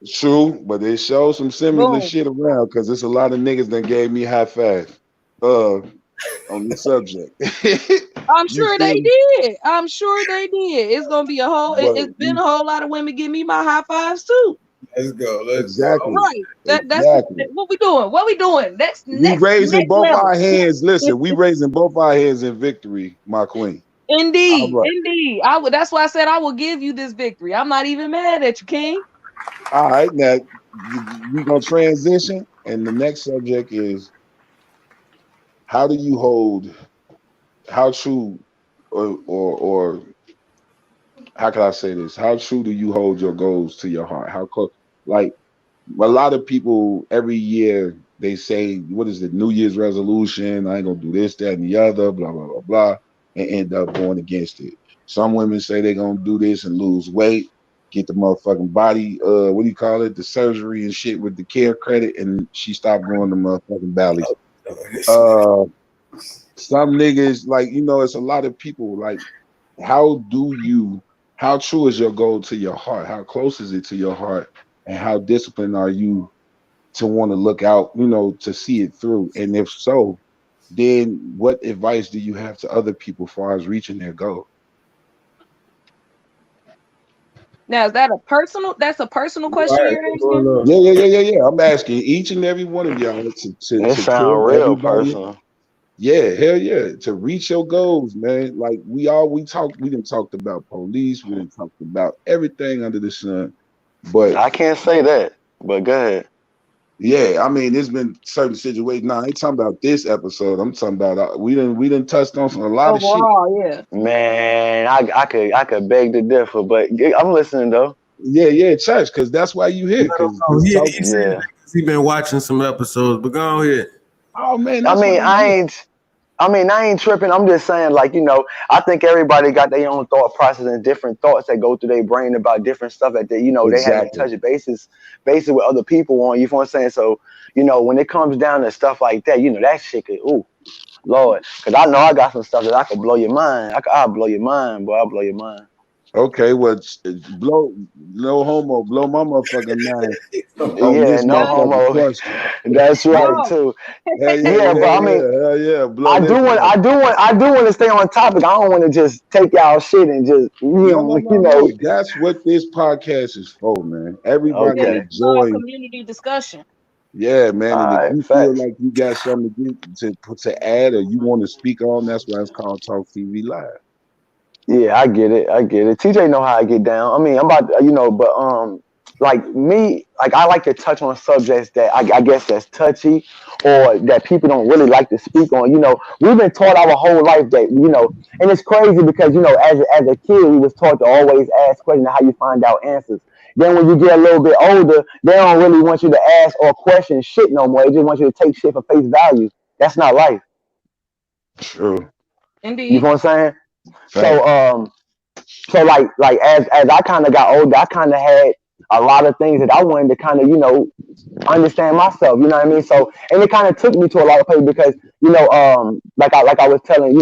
True, but it shows some similar shit around because there's a lot of niggas that gave me high five on the subject. I'm sure they did. I'm sure they did. It's gonna be a whole. It's been a whole lot of women give me my high fives too. Let's go. Exactly. Right. That's what we doing. What we doing? We raising both our hands. Listen, we raising both our hands in victory, my queen. Indeed, indeed. That's why I said I will give you this victory. I'm not even mad at you, King. All right, now we're gonna transition, and the next subject is how do you hold, how true, or how can I say this? How true do you hold your goals to your heart? How close? Like a lot of people every year they say, "What is the New Year's resolution? I ain't gonna do this, that, and the other." Blah blah blah blah, and end up going against it. Some women say they're gonna do this and lose weight, get the motherfucking body, what do you call it? The surgery and shit with the care credit, and she stopped growing the motherfucking bellies. Some niggas, like, it's a lot of people, like, how true is your goal to your heart? How close is it to your heart? And how disciplined are you to want to look out, to see it through? And if so, then what advice do you have to other people as far as reaching their goal? Now, is that a personal question you're asking? Yeah. I'm asking each and every one of y'all to sound real personal. Yeah, hell yeah. To reach your goals, man. Like we didn't talk about police, we didn't talk about everything under the sun. But I can't say that, but go ahead. Yeah, I mean, there's been certain situations. Nah, I ain't talking about this episode. I'm talking about we didn't touched on a lot of shit. Yeah. Man, I could beg to differ, but I'm listening though. Yeah, Church, because that's why you here. He been watching some episodes, but go ahead. Oh man, I ain't tripping. I'm just saying, like, I think everybody got their own thought process and different thoughts that go through their brain about different stuff that they haven't touched bases with other people on. You know what I'm saying? So, when it comes down to stuff like that, that shit could, Lord, because I know I got some stuff that I could blow your mind. I'll blow your mind, boy. I'll blow your mind. Okay, well, no homo, blow my motherfucking mind. Yeah, no homo. Question. That's right too. But I mean, I do want to stay on topic. I don't want to just take y'all shit and just no. That's what this podcast is for, man. Everybody enjoy community discussion. Yeah, man. All And if right, you feel facts. like you got something to add or you want to speak on, that's why it's called Talk TV Live. Yeah, I get it. I get it. TJ know how I get down. I mean, I'm about but like me, like I like to touch on subjects that I guess that's touchy or that people don't really like to speak on. We've been taught our whole life that and it's crazy because as a kid we was taught to always ask questions how you find out answers. Then when you get a little bit older, they don't really want you to ask or question shit no more. They just want you to take shit for face value. That's not life. True. You Indeed. know what I'm saying? Fact. So like as I kind of got older, I kind of had a lot of things that I wanted to kind of understand myself. You know what I mean? So and it kind of took me to a lot of places because like I was telling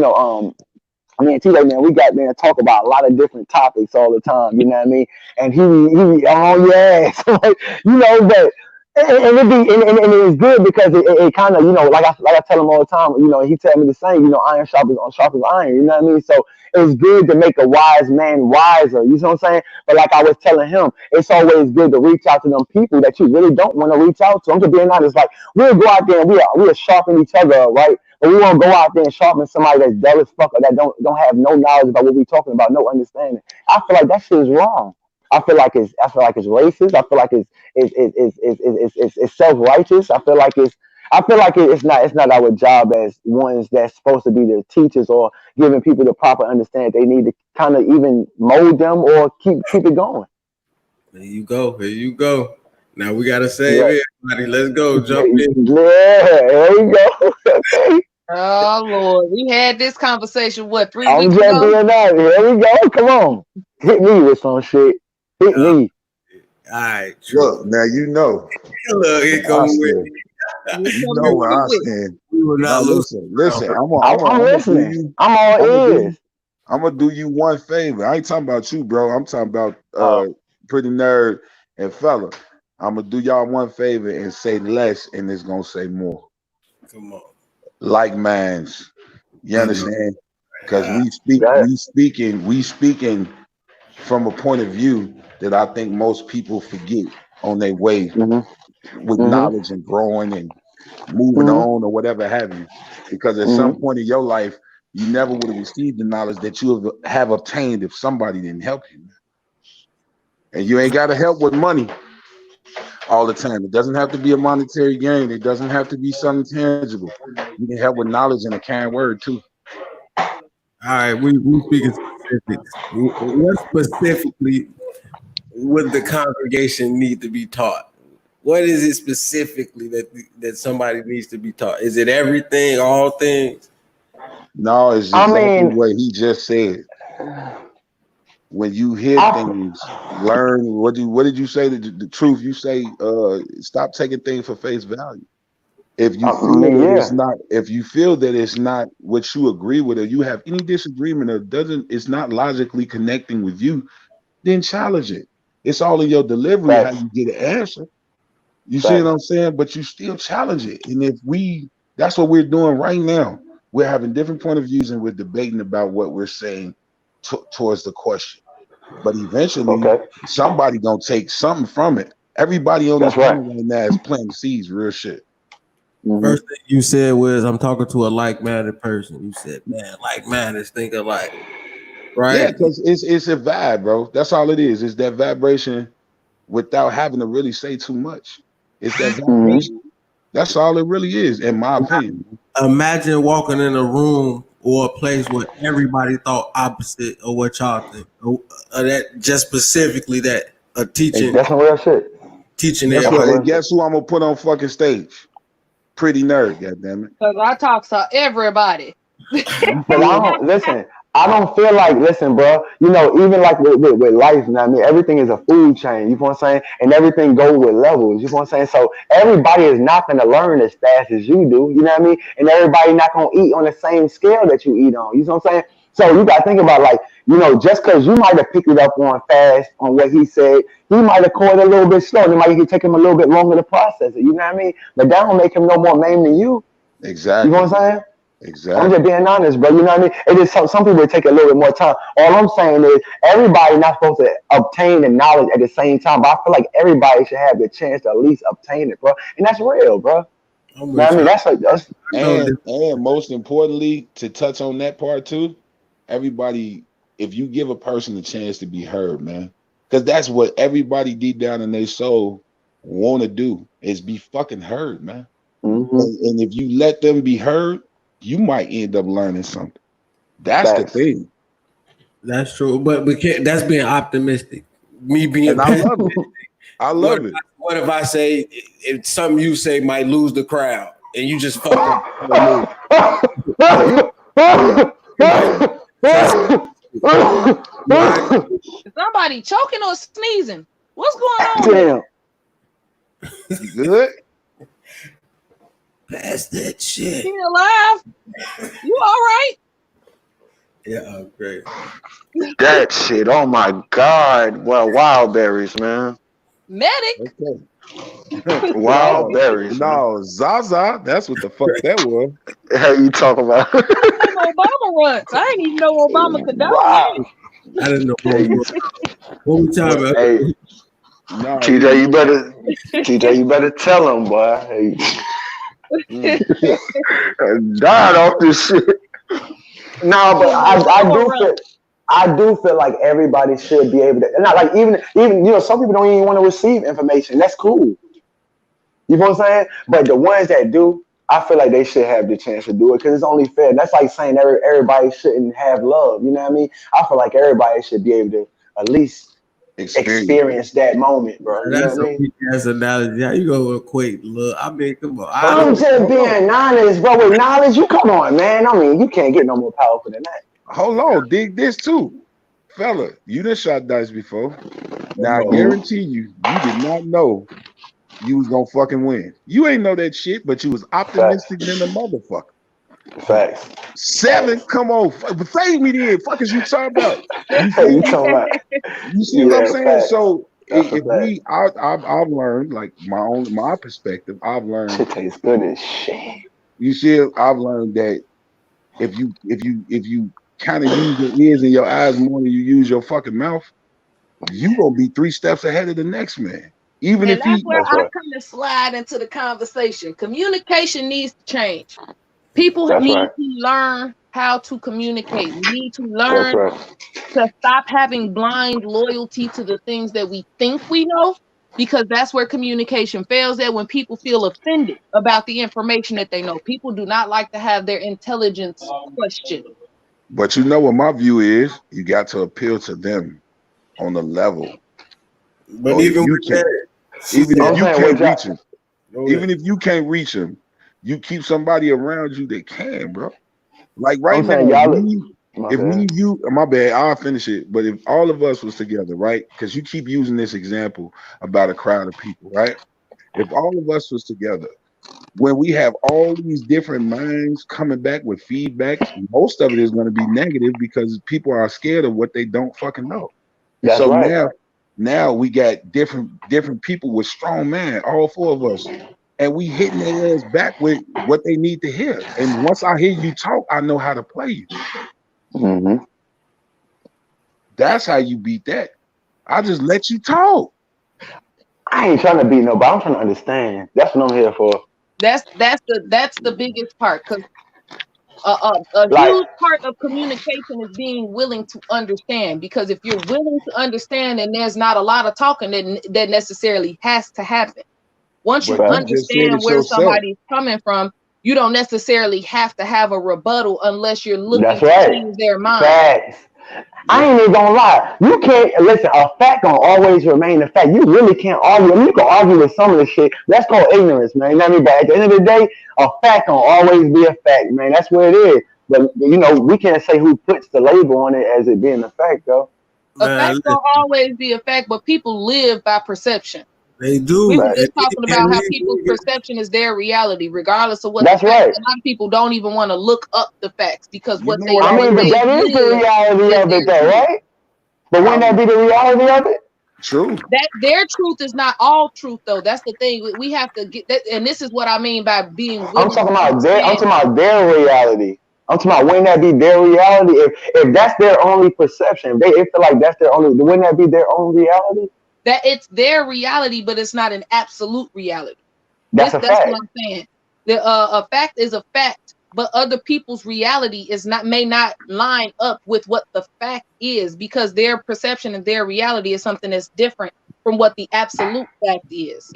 I mean, TJ, man, we got man talk about a lot of different topics all the time. You know what I mean? And he be on your ass, like, but. And it be and it's good because it kind of like I tell him all the time, he tell me the same, iron sharp as iron, you know what I mean? So it's good to make a wise man wiser, you know what I'm saying? But like I was telling him, it's always good to reach out to them people that you really don't want to reach out to. I'm just being honest, like we'll go out there and we'll sharpen each other up, right? But we won't go out there and sharpen somebody that's dull as fuck or that don't have no knowledge about what we're talking about, no understanding. I feel like that shit is wrong. I feel like it's racist. I feel like it's self righteous. I feel like it's not our job as ones that's supposed to be the teachers or giving people the proper understanding they need to kind of even mold them or keep it going. There you go. Here you go. Now we gotta save Yeah. everybody. Let's go. Jump in. Yeah, there we go. Okay. Oh Lord, we had this conversation 3 I'm weeks just ago? being honest. Here we go. Come on. Hit me with some shit. Hit me. All right, true. Look, now you know. Look, here I come stand. You You coming know in where I quick. stand. we will Now not lose. listen. I'm listening. I'm all ears. I'm gonna do you one favor. I ain't talking about you, bro. I'm talking about Oh. Pretty Nerd and Fella. I'm gonna do y'all one favor and say less, and it's gonna say more. Come on. Like minds. You understand? Because we speaking from a point of view that I think most people forget on their way with knowledge and growing and moving on or whatever have you. Because at some point in your life, you never would have received the knowledge that you have obtained if somebody didn't help you. And you ain't got to help with money all the time. It doesn't have to be a monetary gain. It doesn't have to be something tangible. You can help with knowledge and a kind word too. All right, we speaking specifics. What specifically would the congregation need to be taught? What is it specifically that somebody needs to be taught? Is it everything, all things? No, it's exactly what he just said. When you hear things, learn. What did you say? The truth. You say, stop taking things for face value. If you feel that it's not, if you feel that it's not what you agree with, or you have any disagreement, or it's not logically connecting with you, then challenge it. It's all in your delivery how you get an answer. You see what I'm saying? But you still challenge it. And that's what we're doing right now. We're having different point of views and we're debating about what we're saying towards the question. But eventually, somebody gonna take something from it. Everybody on this panel right now is planting seeds, real shit. First thing you said was, "I'm talking to a like-minded person." You said, "Man, like-minded think alike." Right? Yeah, because it's a vibe, bro. That's all it is. It's that vibration without having to really say too much. It's that vibration. That's all it really is, in my opinion. Imagine walking in a room or a place where everybody thought opposite of what y'all think. That just specifically that a teaching. That's some real shit. Teaching guess who I'm gonna put on fucking stage? Pretty Nerd, goddammit. Because I talk to everybody. But I don't feel like, listen, bro, even like with life, you know what I mean? Everything is a food chain, you know what I'm saying? And everything goes with levels, you know what I'm saying? So everybody is not going to learn as fast as you do, you know what I mean? And everybody not going to eat on the same scale that you eat on, you know what I'm saying? So you got to think about, like, just because you might have picked it up on fast on what he said, he might have caught it a little bit slow. It might take him a little bit longer to process it, you know what I mean? But that don't make him no more lame than you. Exactly. You know what I'm saying? I'm Exactly. just being honest, bro. You know what I mean? It is some people take a little bit more time. All I'm saying is everybody not supposed to obtain the knowledge at the same time, but I feel like everybody should have the chance to at least obtain it, bro. And that's real, bro. I'm You know what with I mean? you. That's like that's I know that. And most importantly, to touch on that part too, everybody, if you give a person a chance to be heard, man, because that's what everybody deep down in their soul want to do is be fucking heard, man. mm-hmm. And if you let them be heard, you might end up learning something. That's the Facts. thing. That's true, but we can't. That's being optimistic. Me being And I love it. I what love if, it. what if I say if something you say might lose the crowd and you just fucking Is somebody choking or sneezing? What's going on? Damn. You good? pass that shit. You alive? You all right? Yeah, great. That shit. Oh my God. Well, wild berries, man. Medic? Okay. Wild berries. Man. No, Zaza. That's what the fuck that was. How you talk about? Obama runs. I didn't even know Obama could die. Wow. I didn't know what was what we talking about. Hey, No, TJ, you better tell him, boy. Hey. Died off this shit. No, but I do feel like everybody should be able to, not like even you know, some people don't even want to receive information. That's cool. You know what I'm saying? But the ones that do, I feel like they should have the chance to do it because it's only fair. That's like saying everybody shouldn't have love. You know what I mean? I feel like everybody should be able to at least experience that moment, bro. You know That's what I mean? That's analogy. How you gonna equate love? I mean, come on. I'm just being honest, bro. With knowledge, you come on, man. I mean, you can't get no more powerful than that. Hold on, dig this too. Fella, you done shot dice before. Now I guarantee you did not know you was gonna fucking win. You ain't know that shit, but you was optimistic than a motherfucker. Facts. 7, come on, fade me then. Fuck is you talking about? You talking about? You see what I'm saying? facts. So That's a if we, I've learned, like my perspective, I've learned. Shit tastes good as shit. You see, I've learned that if you kind of use your ears and your eyes more than you use your fucking mouth, you gonna be 3 steps ahead of the next man. Even And if that's he, where I kind of slide into the conversation. Communication needs to change. People need to learn how to communicate. We need to learn to stop having blind loyalty to the things that we think we know, because that's where communication fails at, when people feel offended about the information that they know. People do not like to have their intelligence questioned. but you know what my view is, you got to appeal to them on the level. But Or even you with can't- that, Even if you can't what reach them, even if you can't reach them, you keep somebody around you that can, bro. Like right I'm now, saying, y'all my bad, I'll finish it. But if all of us was together, right? Because you keep using this example about a crowd of people, right? If all of us was together, when we have all these different minds coming back with feedback, most of it is going to be negative because people are scared of what they don't fucking know. That's so right. now we got different people with strong man, all 4 of us. And we hitting their ass back with what they need to hear. And once I hear you talk, I know how to play you. Mm-hmm. That's how you beat that. I just let you talk. I ain't trying to beat nobody. I'm trying to understand. That's what I'm here for. That's the biggest part, because a huge part of communication is being willing to understand. Because if you're willing to understand, and there's not a lot of talking that necessarily has to happen. Once you understand where somebody's coming from, you don't necessarily have to have a rebuttal unless you're looking to change their mind. Facts. I ain't even gonna lie. You can't listen. A fact gonna always remain a fact. You really can't argue. I mean, you can argue with some of this shit. That's called ignorance, man. You know what I mean? But at the end of the day, a fact gonna always be a fact, man. That's what it is. But you know, we can't say who puts the label on it as it being a fact, though. A fact gonna always be a fact, but people live by perception. They do. We were just talking about how people's perception is their reality, regardless of what. That's right. A lot of people don't even want to look up the facts because what they. I mean, but that is the reality of it, though, right? But wouldn't that be the reality of it? True. That their truth is not all truth, though. That's the thing. We have to get that, and this is what I mean by being willing. I'm talking to about their. I'm understand. talking about their reality. I'm talking about wouldn't that be their reality? If that's their only perception, they feel like that's their only. Wouldn't that be their own reality? That it's their reality, but it's not an absolute reality. That's a That's fact. what I'm saying. A fact is a fact, but other people's reality may not line up with what the fact is, because their perception and their reality is something that's different from what the absolute fact is.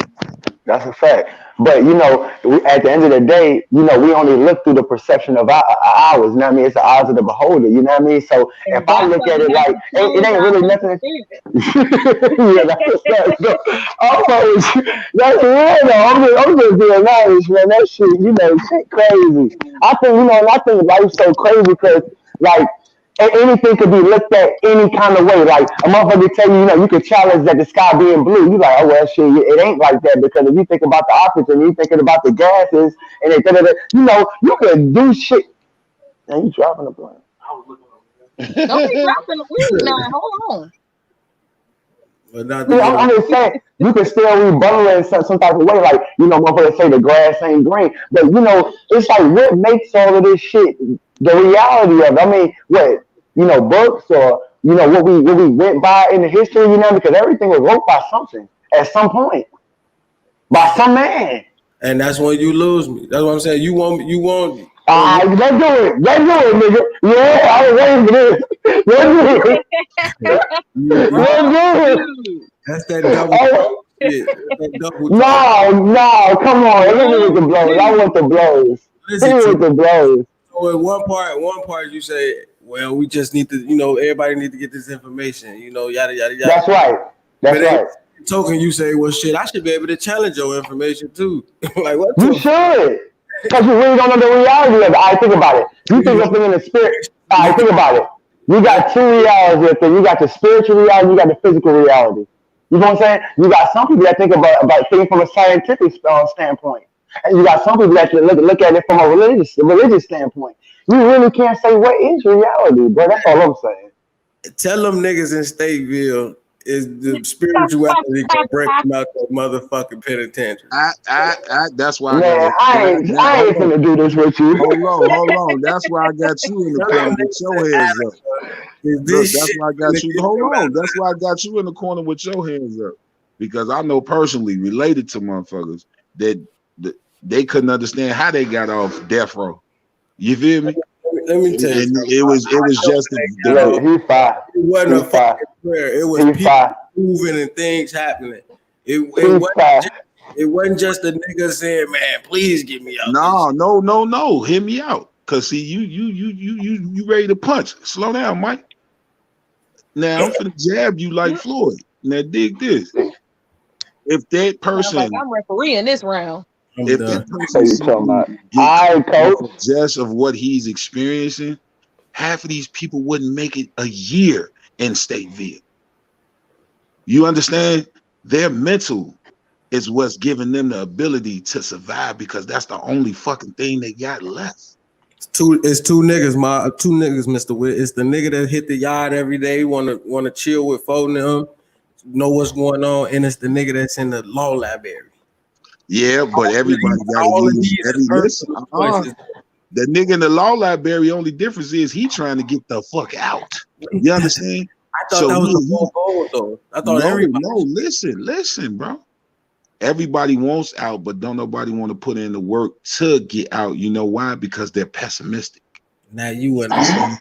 That's a fact. But at the end of the day, we only look through the perception of ours. You know what I mean? It's the eyes of the beholder. You know what I mean? So And if I that's look why at we it have like to close it ain't our really nothing. understanding. Yeah, that's real though. I'm just being honest, man. That shit crazy. I think, and I think life's so crazy because, like, anything could be looked at any kind of way. Like, a motherfucker tell you, you could challenge that the sky being blue. You like, oh, well, shit, it ain't like that, because if you think about the opposite and you thinking about the gases and you could do shit. And you dropping the blunt. Don't be dropping the weed now. Hold on. But not to Yeah, I'm get just saying, you can still rebuttal it in some type of way. Like, motherfuckers say the grass ain't green. But, it's like, what makes all of this shit the reality of it? I mean, what, books or, what we went by in the history, because everything was wrote by something at some point. By some man. and that's when you lose me. That's what I'm saying. You want. Let's do it, nigga. Yeah, I was waiting for this. Let's do it. Let's do it. That's that double shit. That's that double talk. No, come on. Hit me with the blows. I want the blows. Hit me with the blows. So in one part you say, well, we just need to, everybody need to get this information, yada yada yada. That's right. That's right. Token, you say, well, shit, I should be able to challenge your information too. Like, what? You should, because you really don't know the reality of it. I think about it. You think of in the spirit. I think about it. You got two realities. You got the spiritual reality. You got the physical reality. You know what I'm saying? You got some people that think about things from a scientific standpoint, and you got some people that look at it from a religious standpoint. You really can't say what is reality, bro. That's all I'm saying. Tell them niggas in Stateville is the spirituality gonna break them out the motherfucking penitentiary. That's why Man, I ain't gonna do this with you. Hold on. That's why I got you in the corner with your hands up. Look, that's why I got you. Hold on. That's why I got you in the corner with your hands up. Because I know personally, related to motherfuckers, that they couldn't understand how they got off death row. You feel me? Let me tell you, it was just He fine. it wasn't a fucking prayer. It was people moving and things happening. It wasn't just a nigga saying, "Man, please get me out." No. Hear me out, cause see, you ready to punch? Slow down, Mike. Now I'm finna jab you like Floyd. Now dig this. If that person, like I'm refereeing this round. If that person just of what he's experiencing, half of these people wouldn't make it a year in Stateville. You understand? Their mental is what's giving them the ability to survive, because that's the only fucking thing they got left. It's two niggas, Mr. Witt. It's the nigga that hit the yard every day, wanna chill with folk them, know what's going on, and it's the nigga that's in the law library. Yeah, but everybody got to use the nigga in the law library. Only difference is he trying to get the fuck out. You understand? I thought that was the whole goal, though. I thought everybody. No, listen, bro. Everybody wants out, but don't nobody want to put in the work to get out. You know why? Because they're pessimistic. Now you understand.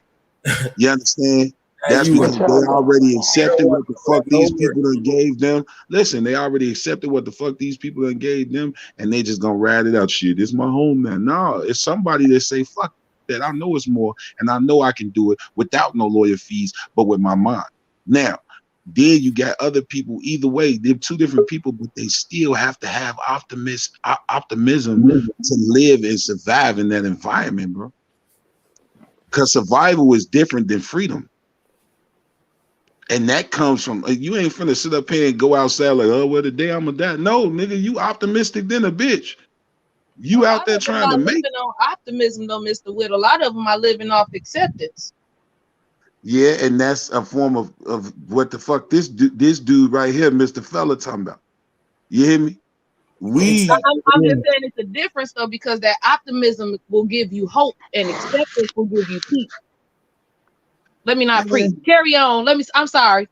You understand? That's because they already accepted what the fuck these people done gave them. Listen, they already accepted what the fuck these people done gave them, and they just gonna ride it out. Shit, this is my home now. No, it's somebody that say, fuck that. I know it's more, and I know I can do it without no lawyer fees, but with my mind. Now, then you got other people. Either way, they're two different people, but they still have to have optimism to live and survive in that environment, bro. Because survival is different than freedom. And that comes from, you ain't finna sit up here and go outside like, oh, well, today I'm gonna die. No, nigga, you optimistic than a bitch. You out there trying to make on optimism, though, Mr. Witt. A lot of them are living off acceptance. Yeah, and that's a form of what the fuck this dude right here, Mr. Fella, talking about. You hear me? I'm just saying it's a difference though, because that optimism will give you hope and acceptance will give you peace. Let me not preach. Carry on. I'm sorry.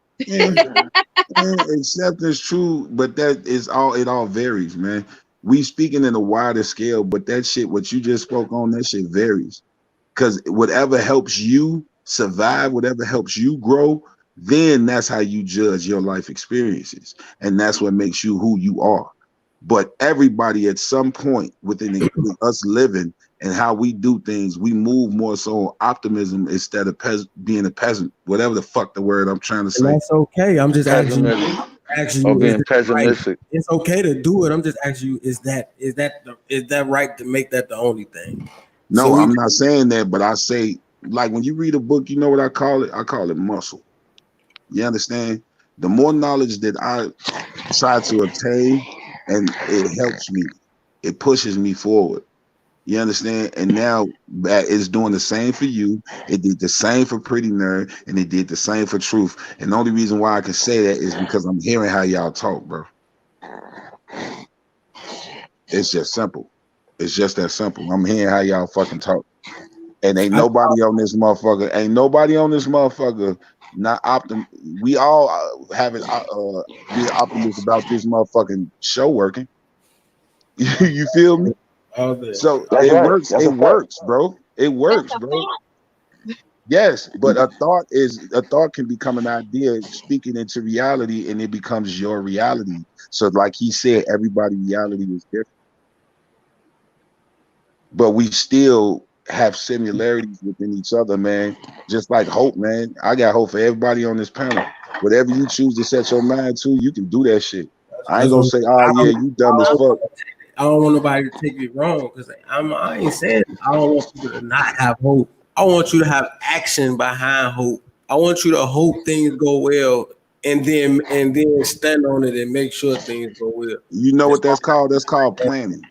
Acceptance true, but that is all. It all varies, man. We speaking in a wider scale, but that shit, what you just spoke on, that shit varies. Because whatever helps you survive, whatever helps you grow, then that's how you judge your life experiences, and that's what makes you who you are. But everybody at some point within us living and how we do things, we move more so on optimism instead of being a peasant, whatever the fuck the word I'm trying to say. And that's okay. I'm just asking you, being right? pessimistic. It's okay to do it. I'm just asking you, is that right to make that the only thing? No, So I'm not saying that, but I say, like, when you read a book, you know what I call it? I call it muscle. You understand? The more knowledge that I try to obtain, and it helps me, it pushes me forward. You understand? And now that it's doing the same for you. It did the same for Pretty Nerd, and it did the same for Truth. And the only reason why I can say that is because I'm hearing how y'all talk, bro. It's just simple. It's just that simple. I'm hearing how y'all fucking talk. And ain't nobody on this motherfucker. Not we all having be optimistic about this motherfucking show working. You feel me? So That's it right. works. That's It a fact. works, bro. It works, bro. Yes, but a thought can become an idea speaking into reality, and it becomes your reality. So, like he said, everybody's reality is different, but we still have similarities within each other, man. Just like hope, man. I got hope for everybody on this panel. Whatever you choose to set your mind to, you can do that shit. I ain't gonna say, oh yeah, you dumb as fuck. I don't want nobody to take it wrong, because I ain't saying I don't want people to not have hope. I want you to have action behind hope. I want you to hope things go well, and then stand on it and make sure things go well. You know what that's called? That's called planning.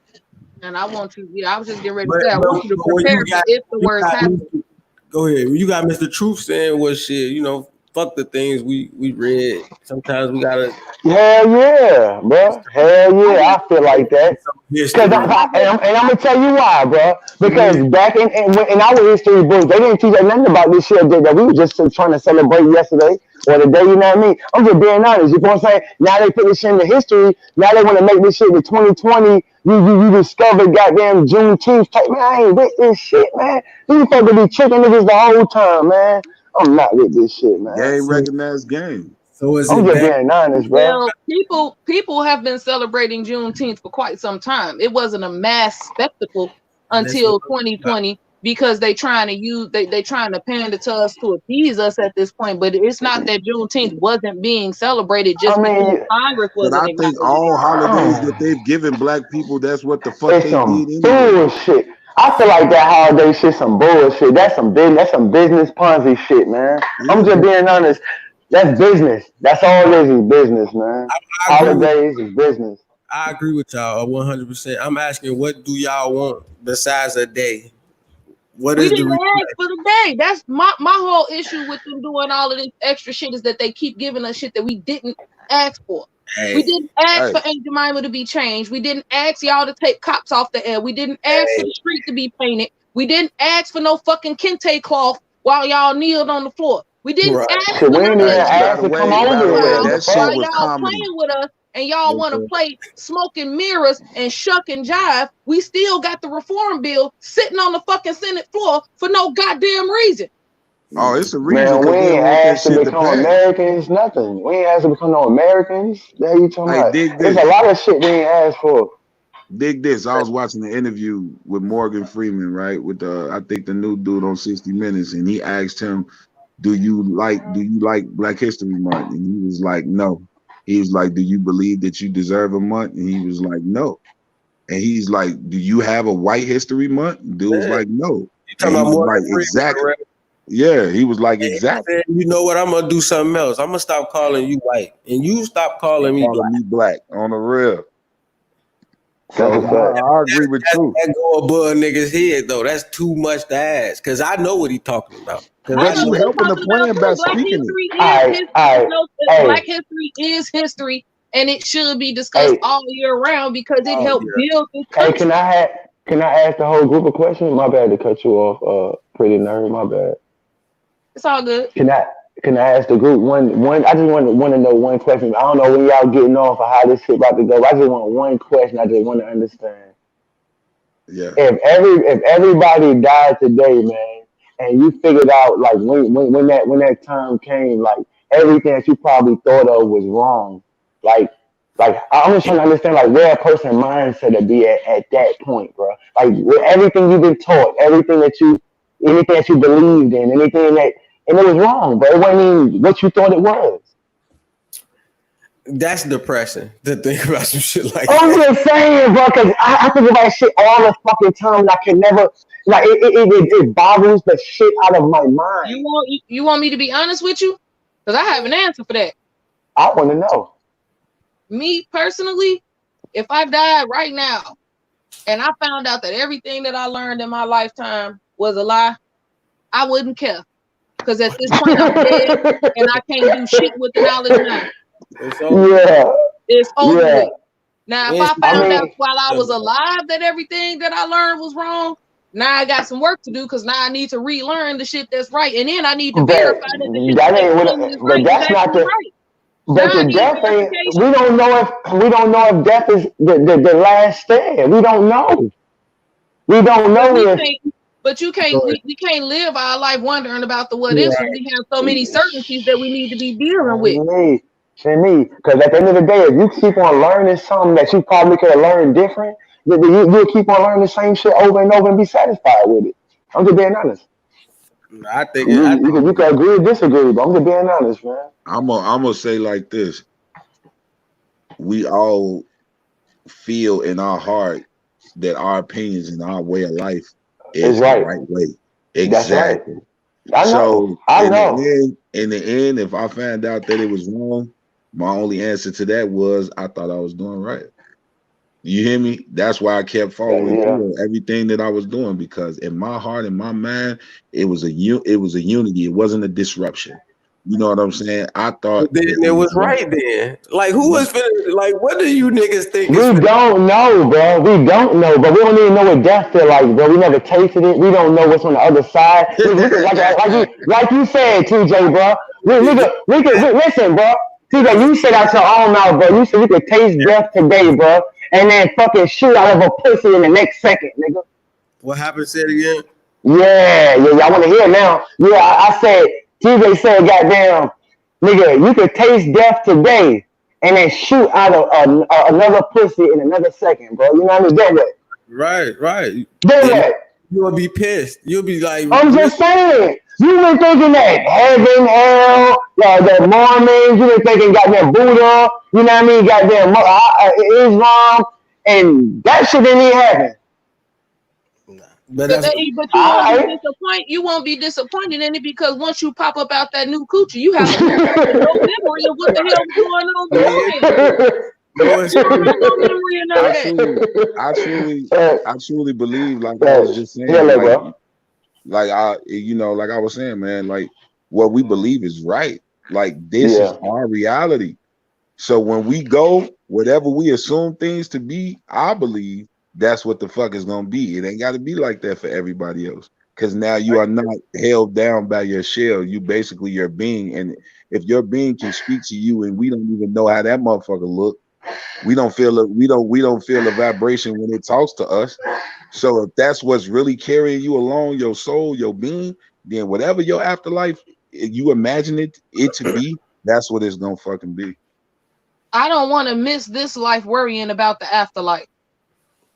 And I want you, I was just getting ready to say, I want you to prepare for if the worst happens. Go ahead. You got Mr. Truth saying what shit, fuck the things we read. Sometimes we gotta. Hell yeah, bro. Hell yeah, I feel like that. And I'm gonna tell you why, bro. Because back in our history books, they didn't teach us nothing about this shit that we were just trying to celebrate yesterday or the day. You know what I mean? I'm just being honest. You know what I'm saying? Now they put this shit in the history. Now they want to make this shit with 2020. You discovered goddamn Juneteenth. Man, I ain't with this shit, man. These folks be tricking niggas the whole time, man. I'm not with this shit, man. Game recognized game. So is I'm just being honest, bro. Well, people have been celebrating Juneteenth for quite some time. It wasn't a mass spectacle until 2020 because they trying to pander to us to appease us at this point. But it's not that Juneteenth wasn't being celebrated just because Congress wasn't. But I think all holidays that they've given black people, that's what the fuck it's they some did bullshit. I feel like that holiday shit some bullshit. That's some business Ponzi shit, man. I'm just being honest. That's business. That's all it is business, man. Holidays is business. I agree with y'all 100%. I'm asking, what do y'all want besides a day? What we is didn't ask for the day. That's my whole issue with them doing all of this extra shit, is that they keep giving us shit that we didn't ask for. Hey. We didn't ask for Aunt Jemima to be changed. We didn't ask y'all to take cops off the air. We didn't ask for the street to be painted. We didn't ask for no fucking kente cloth while y'all kneeled on the floor. We didn't ask for none of that. By the way, that shit was y'all comedy. playing with us, and y'all want to play smoke and mirrors and shuck and jive. We still got the reform bill sitting on the fucking Senate floor for no goddamn reason. Oh, it's a reason. Man, we ain't asked to become Americans, nothing. We ain't asked to become no Americans. That you talking about? There's a lot of shit we ain't asked for. Dig this. I was watching an interview with Morgan Freeman, right? With I think the new dude on 60 Minutes, and he asked him, do you like Black History Month? And he was like, no. He was like, do you believe that you deserve a month? And he was like, no. And he's like, do you have a White History Month? And dude was like, no. And he was like, exactly. Yeah, he was like, exactly. You know what? I'm gonna do something else. I'm gonna stop calling you white, and you stop calling me black. On the real. So That's a fact. I agree with you. That go above niggas' head though. That's too much to ask. Cause I know what he talking about. Cause I But know you what I he's helping the talking about plan by too. Black speaking it. history All is right, history. all right. No, Hey, Black history is history, and it should be discussed hey, all year round because it oh helped yeah. build this hey, country. can I ask the whole group a question? My bad to cut you off, pretty nerd. My bad. It's all good. Can I can I ask the group one? I just want to know one question. I don't know when y'all getting off or how this shit about to go. I just want one question. I just want to understand. Yeah. If everybody died today, man, and you figured out like when that time came, like everything that you probably thought of was wrong, like I'm just trying to understand like where a person's mindset to be at that point, bro. Like with everything you've been taught, anything that you believed in, and it was wrong, but it wasn't even what you thought it was. That's depressing to think about some shit like I'm that. just saying, bro, because I think about that shit all the fucking time, and I can never, like, it boggles the shit out of my mind. You want me to be honest with you? Because I have an answer for that. I want to know. Me personally, if I died right now and I found out that everything that I learned in my lifetime was a lie, I wouldn't care. Because at this point I'm dead and I can't do shit with the knowledge now. Yeah, It's over yeah. with. Now, if I I found out mean, while I was alive that everything that I learned was wrong, now I got some work to do because now I need to relearn the shit that's right. And then I need to but verify that the shit that that ain't they what. tell me is But right is that's not actually the. right. But Now I the need death ain't. verification. We don't know if death is the last stand. We don't know. We don't But know we if. can't. But you can't. We can't live our life wondering about the what ifs when Right. we have so many certainties that we need to be dealing with. Me, because at the end of the day, if you keep on learning something that you probably could have learned different, you'll keep on learning the same shit over and over and be satisfied with it. I'm just being honest. I think You can agree or disagree, but I'm just being honest, man. I'm gonna say like this: we all feel in our heart that our opinions and our way of life It's is the right. right way. That's right. Exactly. I know. So I know. in the end, if I found out that it was wrong, my only answer to that was I thought I was doing right. You hear me? That's why I kept following Yeah. through on everything that I was doing, because in my heart and my mind, it was a unity. It wasn't a disruption. You know what I'm saying? I thought then that it it was was right. right then. Like who Yeah. is finna, like what do you niggas think is We finna don't know, bro. We don't know, but we don't even know what death feel like, bro. We never tasted it. We don't know what's on the other side. We could, like you said, TJ, bro. We could listen, bro. TJ, you said out your own mouth, bro. You said you could taste death today, bro, and then fucking shoot out of a pussy in the next second, nigga. What happened? Say it again. Yeah, I want to hear it now. Yeah, I said, TJ said, goddamn, nigga, you could taste death today and then shoot out of another pussy in another second, bro. You know what I mean? Then what? Right. Then And what? you'll be pissed. You'll be like, I'm just saying. You been thinking that heaven, hell, the Mormons, you been thinking goddamn Buddha, you know what I mean? Goddamn Islam, and that shit didn't even happen. but But that's you won't Alright. be disappointed. You won't be disappointed in it because once you pop up out that new coochie, you have no memory of what the hell was going on beforehand. You don't have no memory of none of that. I truly believe, like I was just saying, like I was saying, man, like what we believe is right. Like this is our reality. So when we go, whatever we assume things to be, I believe that's what the fuck is gonna be. It ain't got to be like that for everybody else. Because now you are not held down by your shell. You basically your being, and if your being can speak to you, and we don't even know how that motherfucker look, we don't feel it. We don't feel the vibration when it talks to us. So if that's what's really carrying you along, your soul, your being, then whatever your afterlife you imagine it to be, that's what it's gonna fucking be. I don't want to miss this life worrying about the afterlife.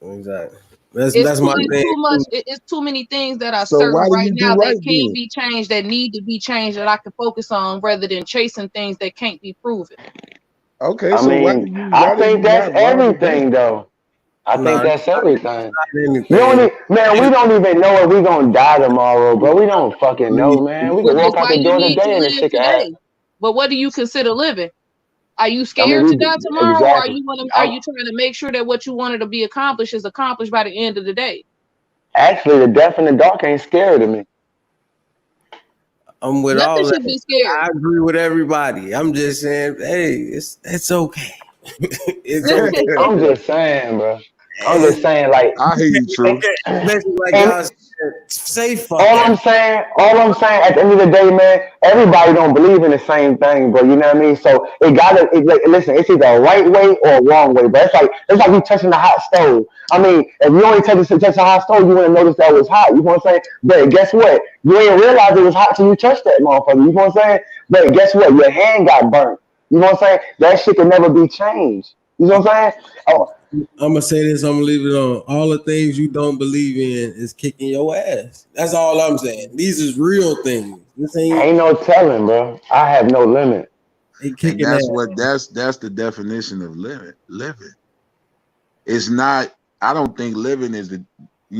exactly. That's my thing. Too much. It's too many things that are So certain why do right you do now right that can't then? be changed, that need to be changed, that I can focus on rather than chasing things that can't be proven. Okay, I so mean, I think that's everything, though. I think that's everything. We don't even know if we're gonna die tomorrow, bro. We don't fucking know, man. We can Which is walk out why the you door need to today and this live shit can happen. today. But what do you consider living? Are you scared to die tomorrow, or are exactly. are you trying to make sure that what you wanted to be accomplished is accomplished by the end of the day? Actually, the death in the dark ain't scary to me. I'm with Nothing all that. should be scary. I agree with everybody. I'm just saying, hey, it's okay. It's okay. I'm just saying, bro. I'm just saying, like, I hear you, True. Okay. Especially like And- y'all said, say fuck all it. I'm saying, at the end of the day, man, everybody don't believe in the same thing, bro. You know what I mean? So listen, it's either a right way or a wrong way, but it's like you touching a hot stove. I mean, if you only touch a hot stove, you wouldn't notice that it was hot. You know what I'm saying? But guess what? You ain't realize it was hot till you touched that motherfucker. You know what I'm saying? But guess what? Your hand got burnt. You know what I'm saying? That shit can never be changed. You know what I'm saying? Oh, I'm gonna say this. I'm gonna leave it on. All the things you don't believe in is kicking your ass. That's all I'm saying. These is real things. This ain't no telling, bro. I have no limit. They And kicking that's ass. what that's the definition of living. It's not, I don't think living is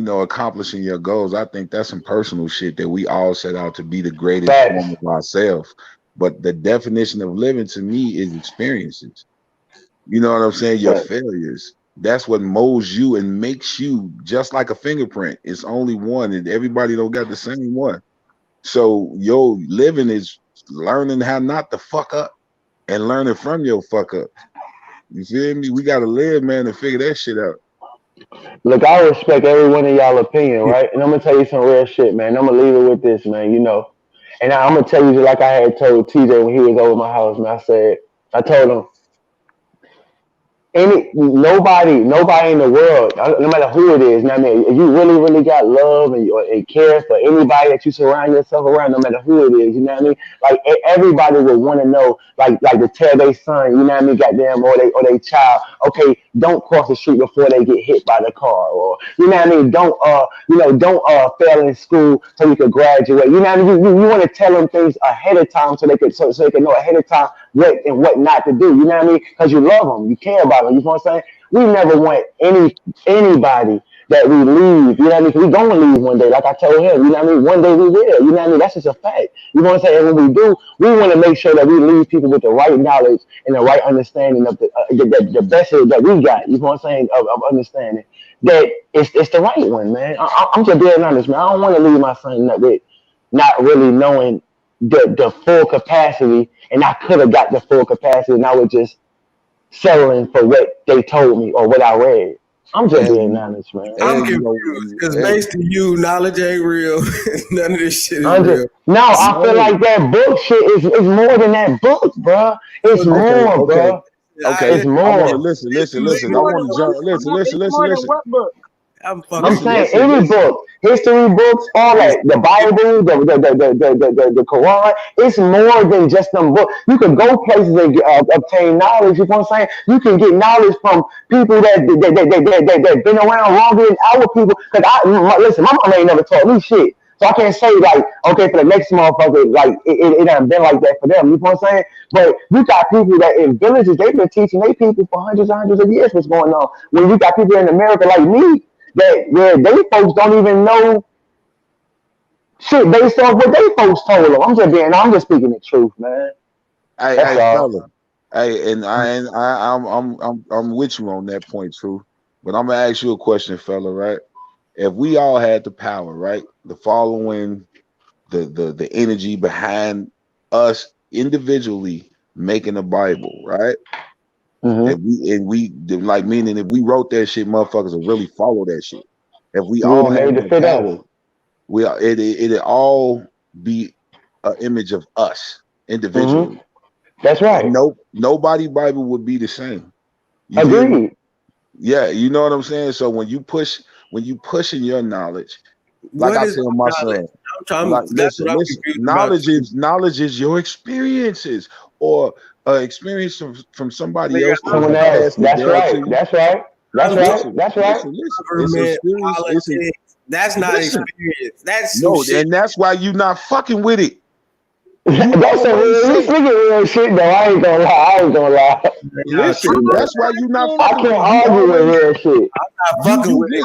accomplishing your goals. I think that's some personal shit that we all set out to be the greatest form of ourselves. But the definition of living to me is experiences. You know what I'm saying? Your failures. That's what molds you and makes you just like a fingerprint. It's only one, and everybody don't got the same one. So your living is learning how not to fuck up and learning from your fuck up. You feel me? We gotta live, man, and figure that shit out. Look, I respect every one of y'all opinion, right? And I'm gonna tell you some real shit, man. I'm gonna leave it with this, man. You know, and I'm gonna tell you like I had told TJ when he was over my house, man. I told him, nobody in the world, no matter who it is, I mean, if you really, really got love and care for anybody that you surround yourself around, no matter who it is, you know what I mean? Like everybody would want to know, like to tell their son, you know what I mean, goddamn, or they child, okay, don't cross the street before they get hit by the car, or you know what I mean, don't fail in school so you can graduate. You know what I mean? You want to tell them things ahead of time so they can know ahead of time what and what not to do. You know what I mean? Because you love them, you care about them. You know what I'm saying? We never want anybody that we leave. You know what I mean? We gonna leave one day, like I told him. You know what I mean? One day we will. You know what I mean? That's just a fact. You know what I'm saying? And when we do, we want to make sure that we leave people with the right knowledge and the right understanding of the best that we got. You know what I'm saying? Of understanding that it's the right one, man. I'm just being honest, man. I don't want to leave my son with not really knowing the full capacity, and I could have got the full capacity, and I was just settling for what they told me or what I read. I'm just being honest, man. I'm confused because based on you, knowledge ain't real. None of this shit is real. I feel like that book shit is more than that book, bro. It's more, bro. Okay, it's more. Listen. I want to jump. Listen. What book? I'm saying any book, history books, all that, the Bible, the Quran. It's more than just them books. You can go places and obtain knowledge. You know what I'm saying? You can get knowledge from people that been around longer than our people. Because listen, my mama ain't never taught me shit. So I can't say like, okay, for the next motherfucker, like it hasn't been like that for them. You know what I'm saying? But you got people that in villages, they've been teaching their people for hundreds and hundreds of years what's going on. When you got people in America like me, where they folks don't even know shit based off what they folks told them. I'm just speaking the truth, man. Hey, fella. Hey, and I'm with you on that point, True. But I'm gonna ask you a question, fella, right? If we all had the power, right, the following the energy behind us individually making a Bible, right? Mm-hmm. If we like, meaning if we wrote that shit, motherfuckers would really follow that shit. If we all had the power, it'd all be an image of us individually. Mm-hmm. That's right. Nobody Bible would be the same. Agreed. Yeah, you know what I'm saying? So when you pushing your knowledge, like I tell my son, knowledge is your experiences or experience from somebody else. That's right. That's not experience. That's and that's why you're not fucking with it. That's a real shit, though. I ain't gonna lie. Listen, that's why you not. I can't argue with real shit. I'm not fucking with it.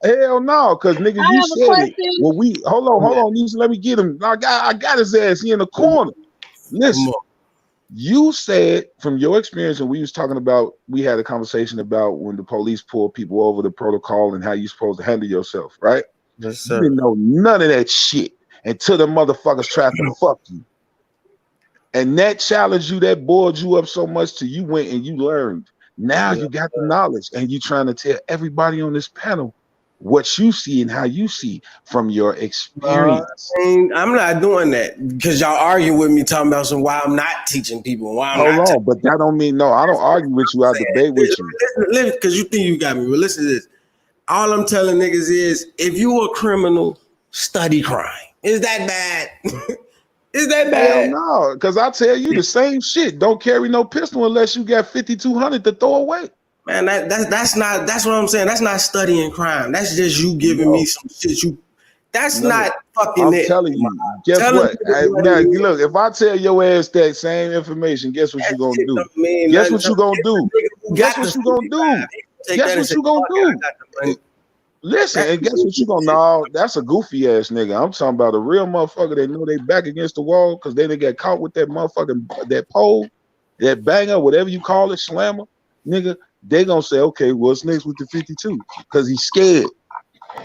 Hell no, because nigga, you said it. Well, hold on, Nisha, let me get him. I got his ass. He in the corner. Listen, on. you said from your experience, and we was talking about, we had a conversation about when the police pull people over, the protocol and how you supposed to handle yourself, right? Yes, You sir. didn't know none of that shit until the motherfuckers tried to fuck you. And that challenged you, that bored you up so much till you went and you learned. Now you got the knowledge and you trying to tell everybody on this panel what you see and how you see from your experience. I'm not doing that because y'all argue with me talking about why I'm not teaching people. Why I'm Hold not on, but that don't mean no. I don't argue with you. I debate with you. Listen, because you think you got me. But listen to this. All I'm telling niggas is, if you a criminal, study crime. Is that bad? Is that Hell bad? no, because I tell you the same shit. Don't carry no pistol unless you got 5,200 to throw away. Man, that's what I'm saying. That's not studying crime. That's just you giving me some shit. That's not fucking I'm it. telling you. Guess what? Now, look, if I tell your ass that same information, guess what you gonna do? Guess what you gonna do? Guess what you gonna do? Guess what you gonna do? Listen, and guess what you gonna know? That's a goofy ass nigga. I'm talking about a real motherfucker that know they back against the wall because they get caught with that motherfucking that pole, that banger, whatever you call it, slammer, nigga. They gonna say, okay, what's next with the 52? Because he's scared.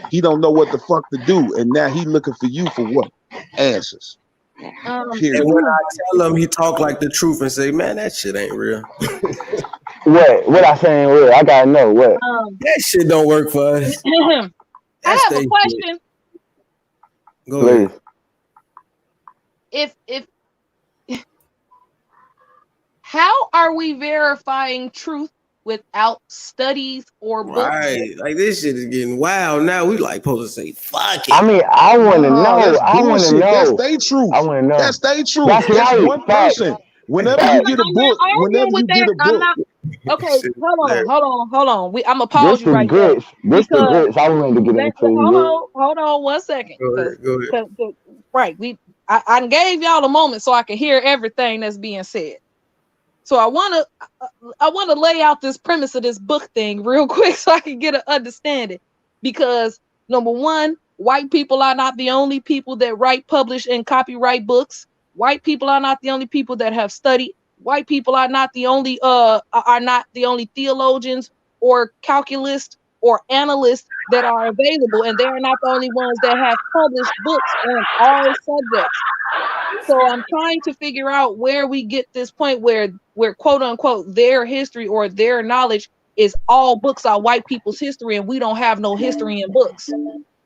He don't know what the fuck to do, and now he looking for you for what? Answers. And when I tell him, he talk like the truth and say, man, that shit ain't real. What I saying real? I gotta know what. That shit don't work for us. I have a question. Go ahead. If how are we verifying truth without studies or books? Right, like this shit is getting wild now. We like supposed to say fuck it. I mean, I want to know. I want to know. That's they truth. I want to know. That's they truth. That's right. One person. Whenever you get a book, Okay, hold on. I'm gonna pause you right there. This the grits I wanted to get into. Hold on 1 second. Go ahead. Right, I gave y'all a moment so I can hear everything that's being said. So I wanna lay out this premise of this book thing real quick so I can get an understanding. Because number one, white people are not the only people that write, publish, and copyright books. White people are not the only people that have studied. White people are not the only theologians or calculists or analysts that are available, and they are not the only ones that have published books on all subjects. So I'm trying to figure out where we get this point where quote unquote their history or their knowledge is all books are white people's history, and we don't have no history in books.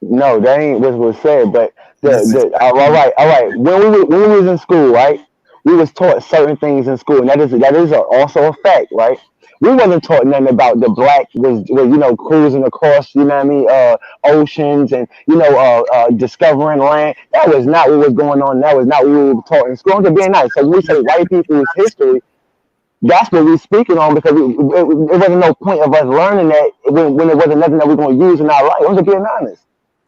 No, that ain't what was said. But all right. When we was in school, right, we was taught certain things in school, and that is also a fact, right? We wasn't taught nothing about the black was cruising across, oceans and discovering land. That was not what was going on. That was not what we were taught in school. I'm just being nice. So when we say white people's history, that's what we're speaking on, because it wasn't no point of us learning that when it wasn't nothing that we're going to use in our life. I'm just being honest.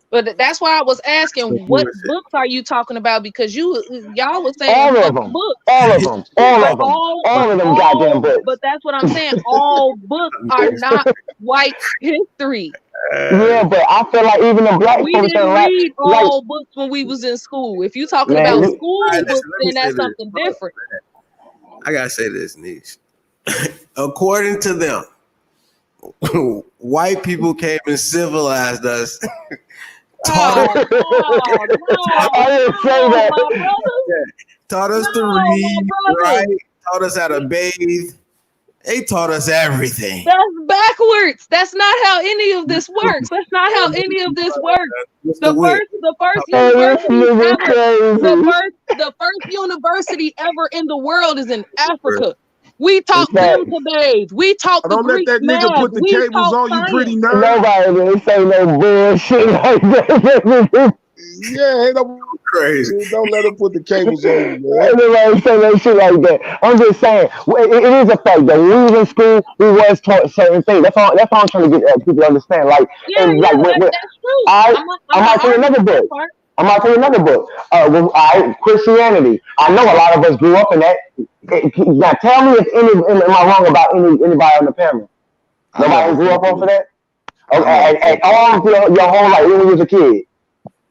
But that's why I was asking, what books are you talking about? Because y'all was saying all of them, books. all of them goddamn books. But that's what I'm saying. All books are not white history. Yeah, but I feel like even the black we folks didn't read all books when we was in school. If you're talking about school books, then that's something different. I gotta say this, Niche. According to them, white people came and civilized us. Taught us to read, right? Taught us how to bathe. They taught us everything. That's backwards. That's not how any of this works. That's not how any of this works. The first university ever in the world is in Africa. We taught them to bathe. We taught the Greek Don't let that nigga put the cables on you, pretty nerd. Nobody really say no bullshit like that. Yeah, ain't no crazy. Don't let him put the cables on you, man. Nobody say no shit like that. I'm just saying, it is a fact that when we was in school, we was taught certain things. That's all I'm trying to get people to understand. Like, that's true. I might tell you another book. Christianity. I know a lot of us grew up in that. Now tell me if am I wrong about anybody on the panel? Nobody grew up off of that? Okay, and all your whole life when you was a kid.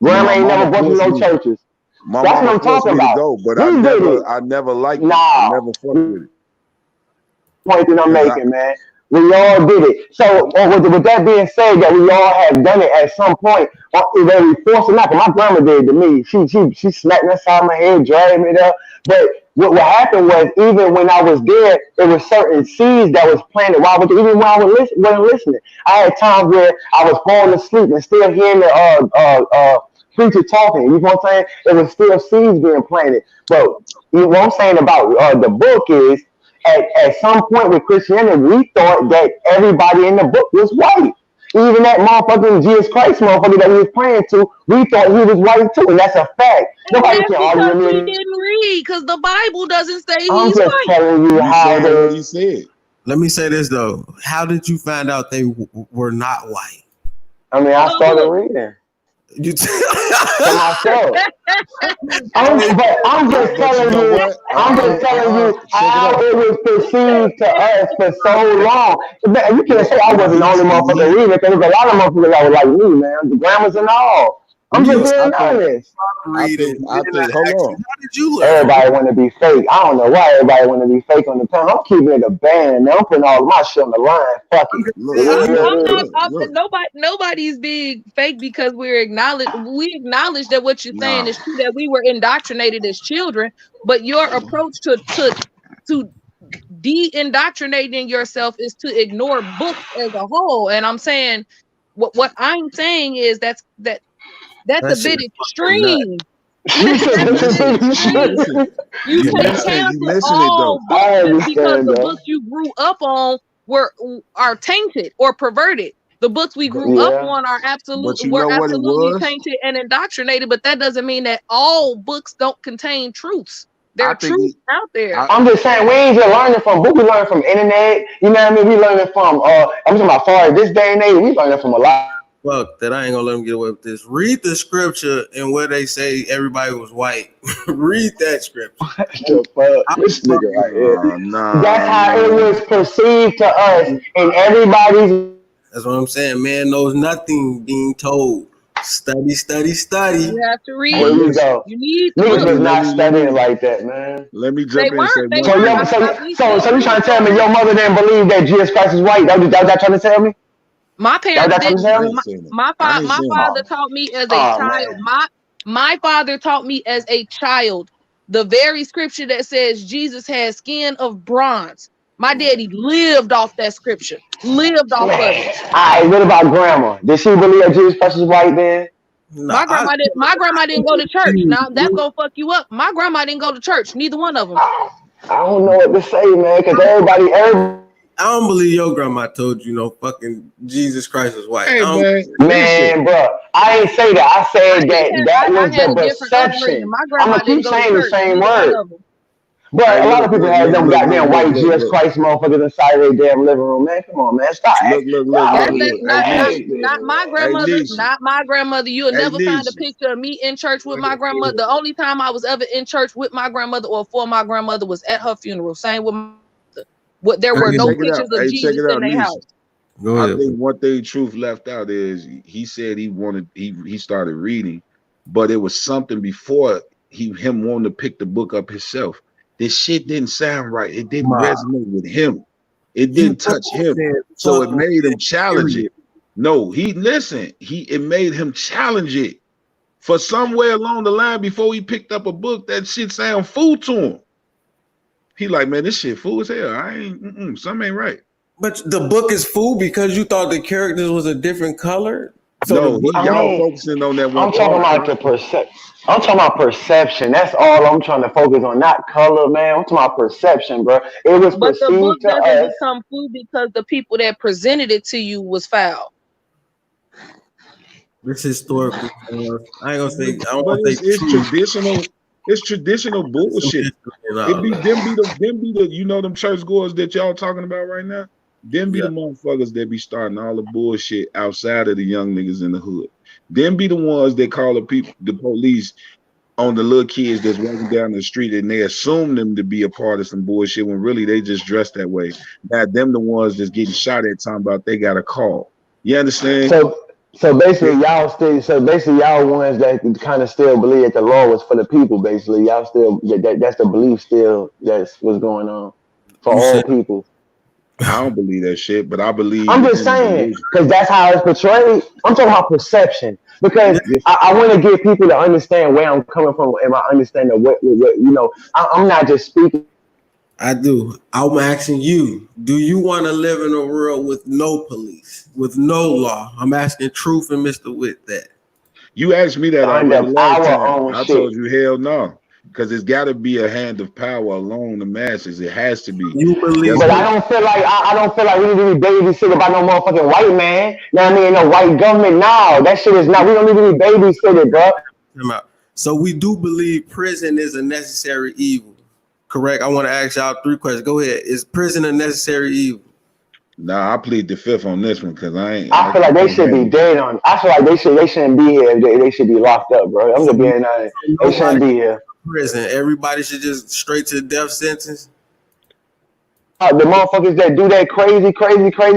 Grandma ain't never brought you no churches. My That's what mama I'm forced talking me to about. go, but We did it. I never liked it. I Nah. never fucked with it. Point that I'm 'Cause making, man. We all did it. So, with that being said, that we all have done it at some point, whether we forced it or not. 'Cause my grandma did it to me. She smacked me inside my head, dragged me there. But what happened was, even when I was there, there were certain seeds that was planted while I was, even when I wasn't listening. I had times where I was falling asleep and still hearing the preacher talking. You know what I'm saying? There was still seeds being planted. But you know what I'm saying about the book is, at some point with Christianity, we thought that everybody in the book was white. Even that motherfucking Jesus Christ motherfucker that we was praying to, we thought he was white too, and that's a fact. And Nobody that's can argue because with we me. didn't read, because the Bible doesn't say I'm he's just white. telling you You how said what they. he said. Let me say this though. How did you find out they were not white? I mean, I started reading You for myself. I'm just But you telling know you. what? I'm just telling you Check it how out. it was perceived to us for so long. Man, you can't say I wasn't the only motherfucker reading it. There's a lot of motherfuckers that were like me, man. The grammars and all. I'm just being honest. reading. I think, hold on. How did you learn? Everybody want to be fake. I don't know why everybody want to be fake on the pen. I'm keeping it a band, man. I'm putting all of my shit on the line. Fuck it. Look, It is what it is. Nobody's being fake because we acknowledge that what you're saying Nah. is true, that we were indoctrinated as children, but your approach to de-indoctrinating yourself is to ignore books as a whole. And I'm saying what I'm saying is that's a bit extreme. Listen, You you can't missing it cancel though. all I books just because understand the that. books you grew up on are tainted or perverted. The books we grew up Yeah. on are But you were know what it absolutely was? tainted and indoctrinated, but that doesn't mean that all books don't contain truths. There I are think truths out there. I'm just saying, we ain't just learning from book. We learning from internet. You know what I mean? We learning from, I'm talking about far as this day and age, we learning from a lot. Fuck that, I ain't gonna let them get away with this. Read the scripture and where they say everybody was white. Read that scripture. This nigga right here. Nah. That's how it was perceived to us. And everybody's. That's what I'm saying. Man knows nothing being told. Study, study, study. You have to read. There you go. You need the Niggas was book. not studying like that, man. Let me They jump in and say weren't. They one weren't. thing. So you trying to tell me your mother didn't believe that Jesus Christ is white? That was trying to tell me? My parents That's what didn't. I'm saying? My father taught me as a child. My father taught me as a child the very scripture that says Jesus has skin of bronze. My daddy lived off that scripture. Lived off of it. All right, what about grandma? Did she believe that Jesus Christ was white then? My grandma didn't go to church. Now that's gonna fuck you up. My grandma didn't go to church. Neither one of them. I don't know what to say, man, because everybody. I don't believe your grandma told you no fucking Jesus Christ was white. Hey, man, bro, I ain't say that. I said that was the perception. I'm gonna keep saying the same word. But a lot of people have them goddamn white Jesus Christ motherfuckers inside their damn living room, man. Come on, man, stop. Not my grandmother. Not my grandmother. You'll never find a picture of me in church with my grandmother. The only time I was ever in church with my grandmother or for my grandmother was at her funeral. Same with my mother. There were no pictures of Jesus in their house. I think one thing Truth left out is he said he started reading, but it was something before him wanting to pick the book up himself. This shit didn't sound right. It didn't resonate with him. It didn't touch him. So it made him challenge it. No, it made him challenge it. For somewhere along the line before he picked up a book, that shit sound fool to him. He like, man, this shit fool as hell. Something ain't right. But the book is fool because you thought the characters was a different color? So y'all focusing on that one. I'm talking about the perception. I'm talking about perception. That's all I'm trying to focus on, not color, man. I'm talking about perception, bro. It was but the book perceived to doesn't us. become food because the people that presented it to you was foul. It's historical. I ain't gonna say. I don't But want to say it's traditional. It's traditional bullshit. It be them be the you know them church goers that y'all talking about right now. Them be the motherfuckers that be starting all the bullshit outside of the young niggas in the hood. Them be the ones that call the police on the little kids that's walking down the street and they assume them to be a part of some bullshit when really they just dressed that way. Now them the ones that's getting shot at talking about they got a call. You understand? So basically, y'all ones that kind of still believe that the law was for the people. Basically, y'all still that's the belief still. That's what's going on for You all said people. I don't believe that shit, but I believe I'm in just saying delusion. because that's how it's portrayed. I'm talking about perception because Yes. I want to get people to understand where I'm coming from and my understanding of what you know. I'm not just speaking. I do. I'm asking you, do you want to live in a world with no police, with no law? I'm asking Truth and Mr. Witt that. You asked me that Under already last our time. own I shit. told you hell no. Because it's got to be a hand of power alone, the masses. It has to be. You believe But That's I what, don't feel like I don't feel like we need to be babysitted by no motherfucking white man. You know what I mean? No white government. No, that shit is not. We don't need to be babysitted, bro. him out. So we do believe prison is a necessary evil. Correct? I want to ask y'all 3 questions. Go ahead. Is prison a necessary evil? nah, I plead the fifth on this one because I feel like they should be dead on. I feel like they shouldn't be here. They should be locked up, bro. I'm just being honest. They shouldn't be here. Prison. Everybody should just straight to death sentence. The motherfuckers that do that crazy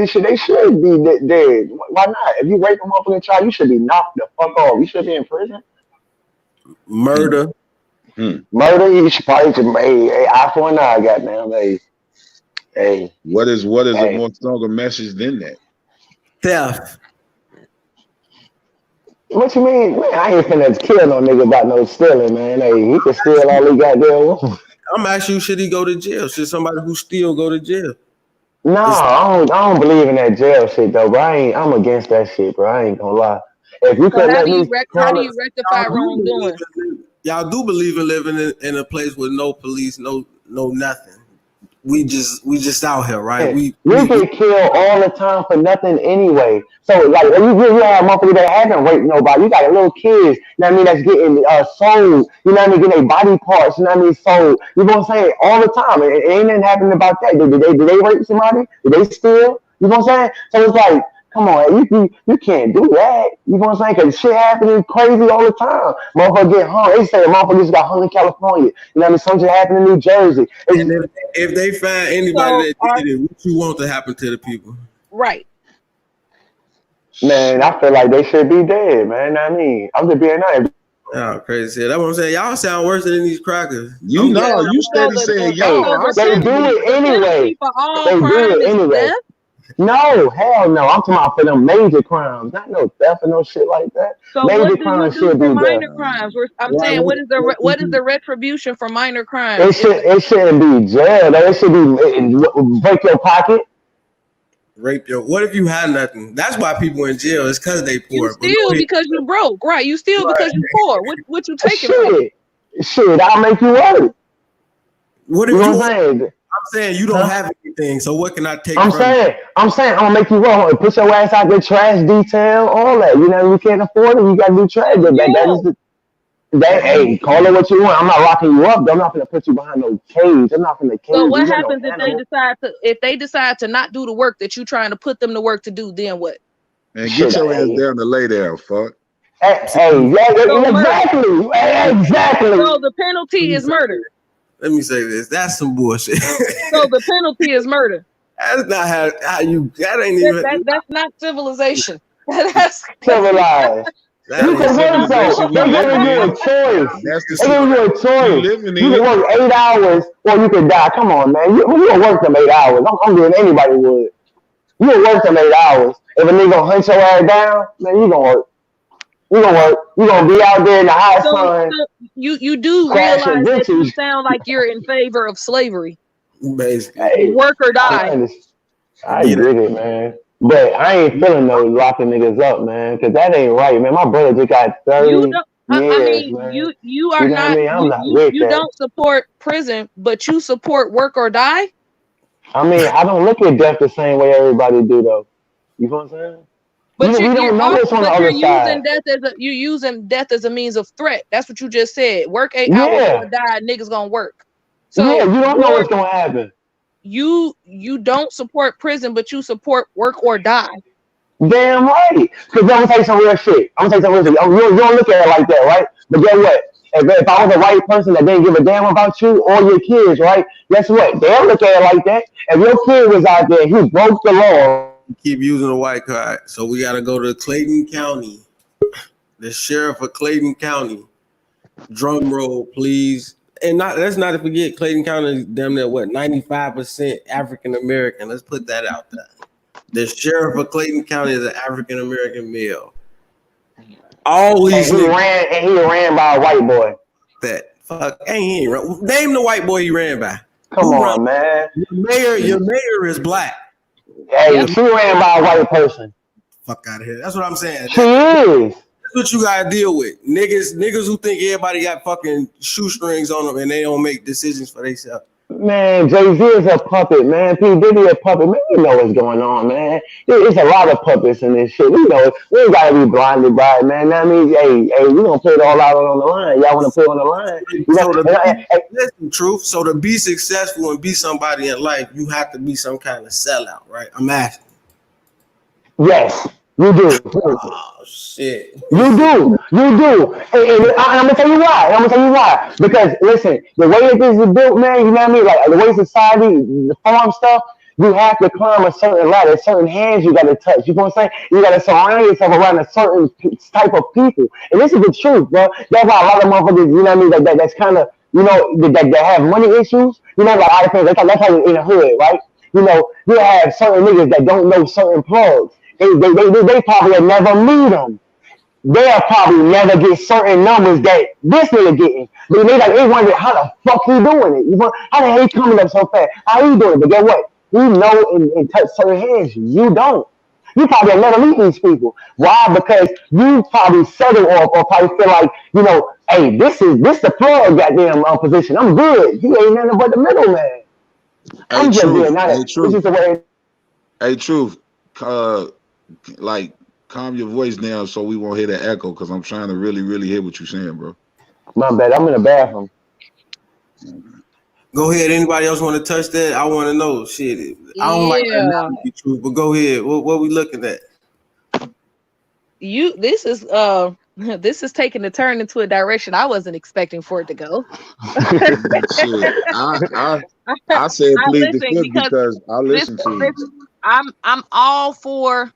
shit, they should be dead. Why not? If you rape a motherfucking child, you should be knocked the fuck off. You should be in prison. Murder. Murder, you should probably eye for an eye, goddamn. Hey. What is a more stronger message than that? Theft. What you mean? Man, I ain't finna kill no nigga about no stealing, man. Hey, he can steal all he goddamn want. I'm asking you, should he go to jail? Should somebody who steal go to jail? No, I don't believe in that jail shit though, bro. I'm against that shit, bro. I ain't gonna lie. If you So could how let do me you rectify wrongdoing? Y'all do believe in living in a place with no police, no nothing. We just out here, right? We get killed all the time for nothing anyway. So like you have motherfuckers that haven't raped nobody. You got little kids, you know what I mean, that's getting sold, you know what I mean, getting their body parts, you know what I mean, sold. You know what I'm saying? All the time. It ain't nothing happening about that. Did they rape somebody? Did they steal? You know what I'm saying? So it's like, come on, you can't do that. You know what I'm saying? Because shit happening crazy all the time. Motherfuckers get hung. They say motherfuckers got hung in California. You know what I mean? Something happened in New Jersey. And if they find anybody that did it, what you want to happen to the people? Right. Man, I feel like they should be dead, man. I mean, I'm just being honest. Oh, crazy. That's what I'm saying. Y'all sound worse than these crackers. You steady saying y'all. They do it anyway. They do it anyway. No, hell no. I'm talking about for them major crimes, not no theft or no shit like that. So major what do crimes you do should for be minor there. crimes? I'm saying, what is the retribution for minor crimes? It shouldn't be jail. Though. It should be break your pocket. Rape your. What if you had nothing? That's why people in jail. It's because they poor. You steal because you broke, right? You steal because you poor. What you taking from? Shit, I'll make you work. What if you know what I'm saying? I'm saying you don't have anything, so what can I take? I'm saying I'm gonna make you work. Put your ass out there, trash detail, all that. You know, you can't afford it. You gotta do trash. Hey, call it what you want. I'm not locking you up. I'm not gonna put you behind no cage. I'm not gonna cage. So what happens if they decide to not do the work that you trying to put them to work to do? Then what? Man, get your ass down to lay down, fuck. Exactly. So the penalty is murder. Let me say this. That's some bullshit. So the penalty is murder. That's not how you. That ain't even. That's not civilization. That's civilized. You can work though. They're giving you a choice. They're giving you a choice. You can work 8 hours or you can die. Come on, man. You can work them 8 hours. I'm doing anybody would. You can work them 8 hours. If a nigga gonna hunt your ass down, man, you gonna work. You gonna work. You gonna be out there in the hot sun. So you do realize that you sound like you're in favor of slavery. Basically, hey, work or die. I get it, man. But I ain't feeling no locking niggas up, man, because that ain't right, man. My brother just got 30 years, man. You are not. You don't support prison, but you support work or die. I mean, I don't look at death the same way everybody do, though. You know what I'm saying? But you're using death as a means of threat. That's what you just said. Work 8 hours or die, niggas gonna work. So you don't know what's gonna happen. You don't support prison, but you support work or die. Damn right. Because I'm gonna tell you some real shit. You don't look at it like that, right? But guess what? If I was a white person that didn't give a damn about you or your kids, right? Guess what? They'll look at it like that. If your kid was out there, he broke the law, Keep using the white card. So we got to go to Clayton County. The sheriff of Clayton County. Drum roll, please. And let's not forget Clayton County is damn near 95% African American. Let's put that out there. The sheriff of Clayton County is an African American male. All these he ran by a white boy. that fuck he ain't run. Name the white boy he ran by. Come on, man. Your mayor is black. Hey, she ran by a white person. Fuck out of here. That's what I'm saying. She is. That's what you gotta deal with. Niggas who think everybody got fucking shoestrings on them and they don't make decisions for themselves. Man, Jay-Z is a puppet, man. P. Diddy a puppet. Man, you know what's going on, man. It's a lot of puppets in this shit. We know we ain't gotta be blinded by it, man. That means, hey, we gonna put it all out on the line. Y'all wanna put it on the line? Listen, truth. So to be successful and be somebody in life, you have to be some kind of sellout, right? I'm asking. Yes, you do. Oh shit. You do. And I'm gonna tell you why. Because listen, the way that this is built, man, you know what I mean? Like the way society, the farm stuff, you have to climb a certain ladder, certain hands you gotta touch. You know what I'm saying? You gotta surround yourself around a certain type of people. And this is the truth, bro. That's why a lot of motherfuckers, you know what I mean, that's kind of, you know, that have money issues. You know, like that's how in the hood, right? You know, you have certain niggas that don't know certain plugs. They probably will never meet them. They'll probably never get certain numbers that this nigga getting. But they wonder how the fuck he doing it. You know, how the hell he coming up so fast? How he doing it? But guess what? We know and touch certain hands. You don't. You probably will never meet these people. Why? Because you probably settle or probably feel like, you know, hey, this the plug goddamn position. I'm good. He ain't nothing but the middleman. I'm just being honest. This is the way. Hey, truth. Like, calm your voice down so we won't hear the echo, because I'm trying to really, really hear what you're saying, bro. My bad. I'm in the bathroom. Go ahead. Anybody else want to touch that? I want to know. Shit. I don't like that to be true, but go ahead. What we looking at? This is taking a turn into a direction I wasn't expecting for it to go. Shit. I said please the fifth because I listen to you. I'm all for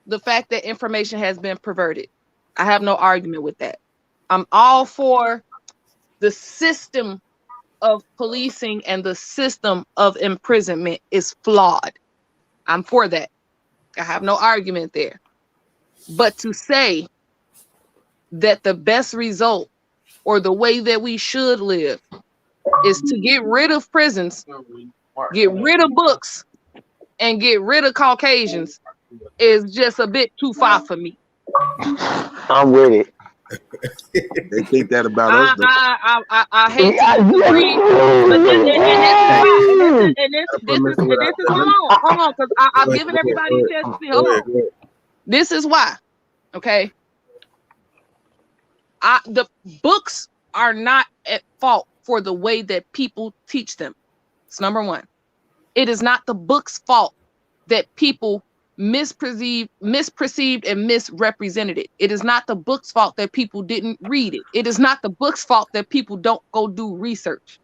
the fact that information has been perverted. I have no argument with that. I'm all for the system of policing and the system of imprisonment is flawed. I'm for that. I have no argument there. But to say that the best result or the way that we should live is to get rid of prisons, get rid of books, and get rid of Caucasians is just a bit too far for me. I'm with it. They think that about us. I hate to disagree, but this is hold on, because I've given everybody a chance to see. Hold on. This is why, okay? The books are not at fault for the way that people teach them. It's number one. It is not the book's fault that people misperceived and misrepresented it. It is not the book's fault that people didn't read it. It is not the book's fault that people don't go do research.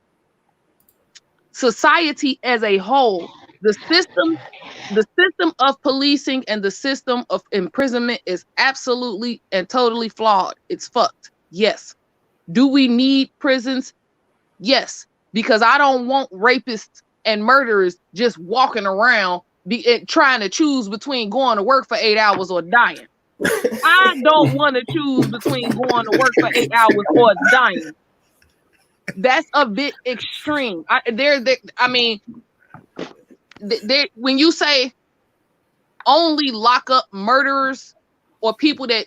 Society as a whole, the system of policing and the system of imprisonment is absolutely and totally flawed. It's fucked. Yes. Do we need prisons? Yes. Because I don't want rapists and murderers just walking around trying to choose between going to work for 8 hours or dying. I don't want to choose between going to work for 8 hours or dying. That's a bit extreme. When you say only lock up murderers or people that,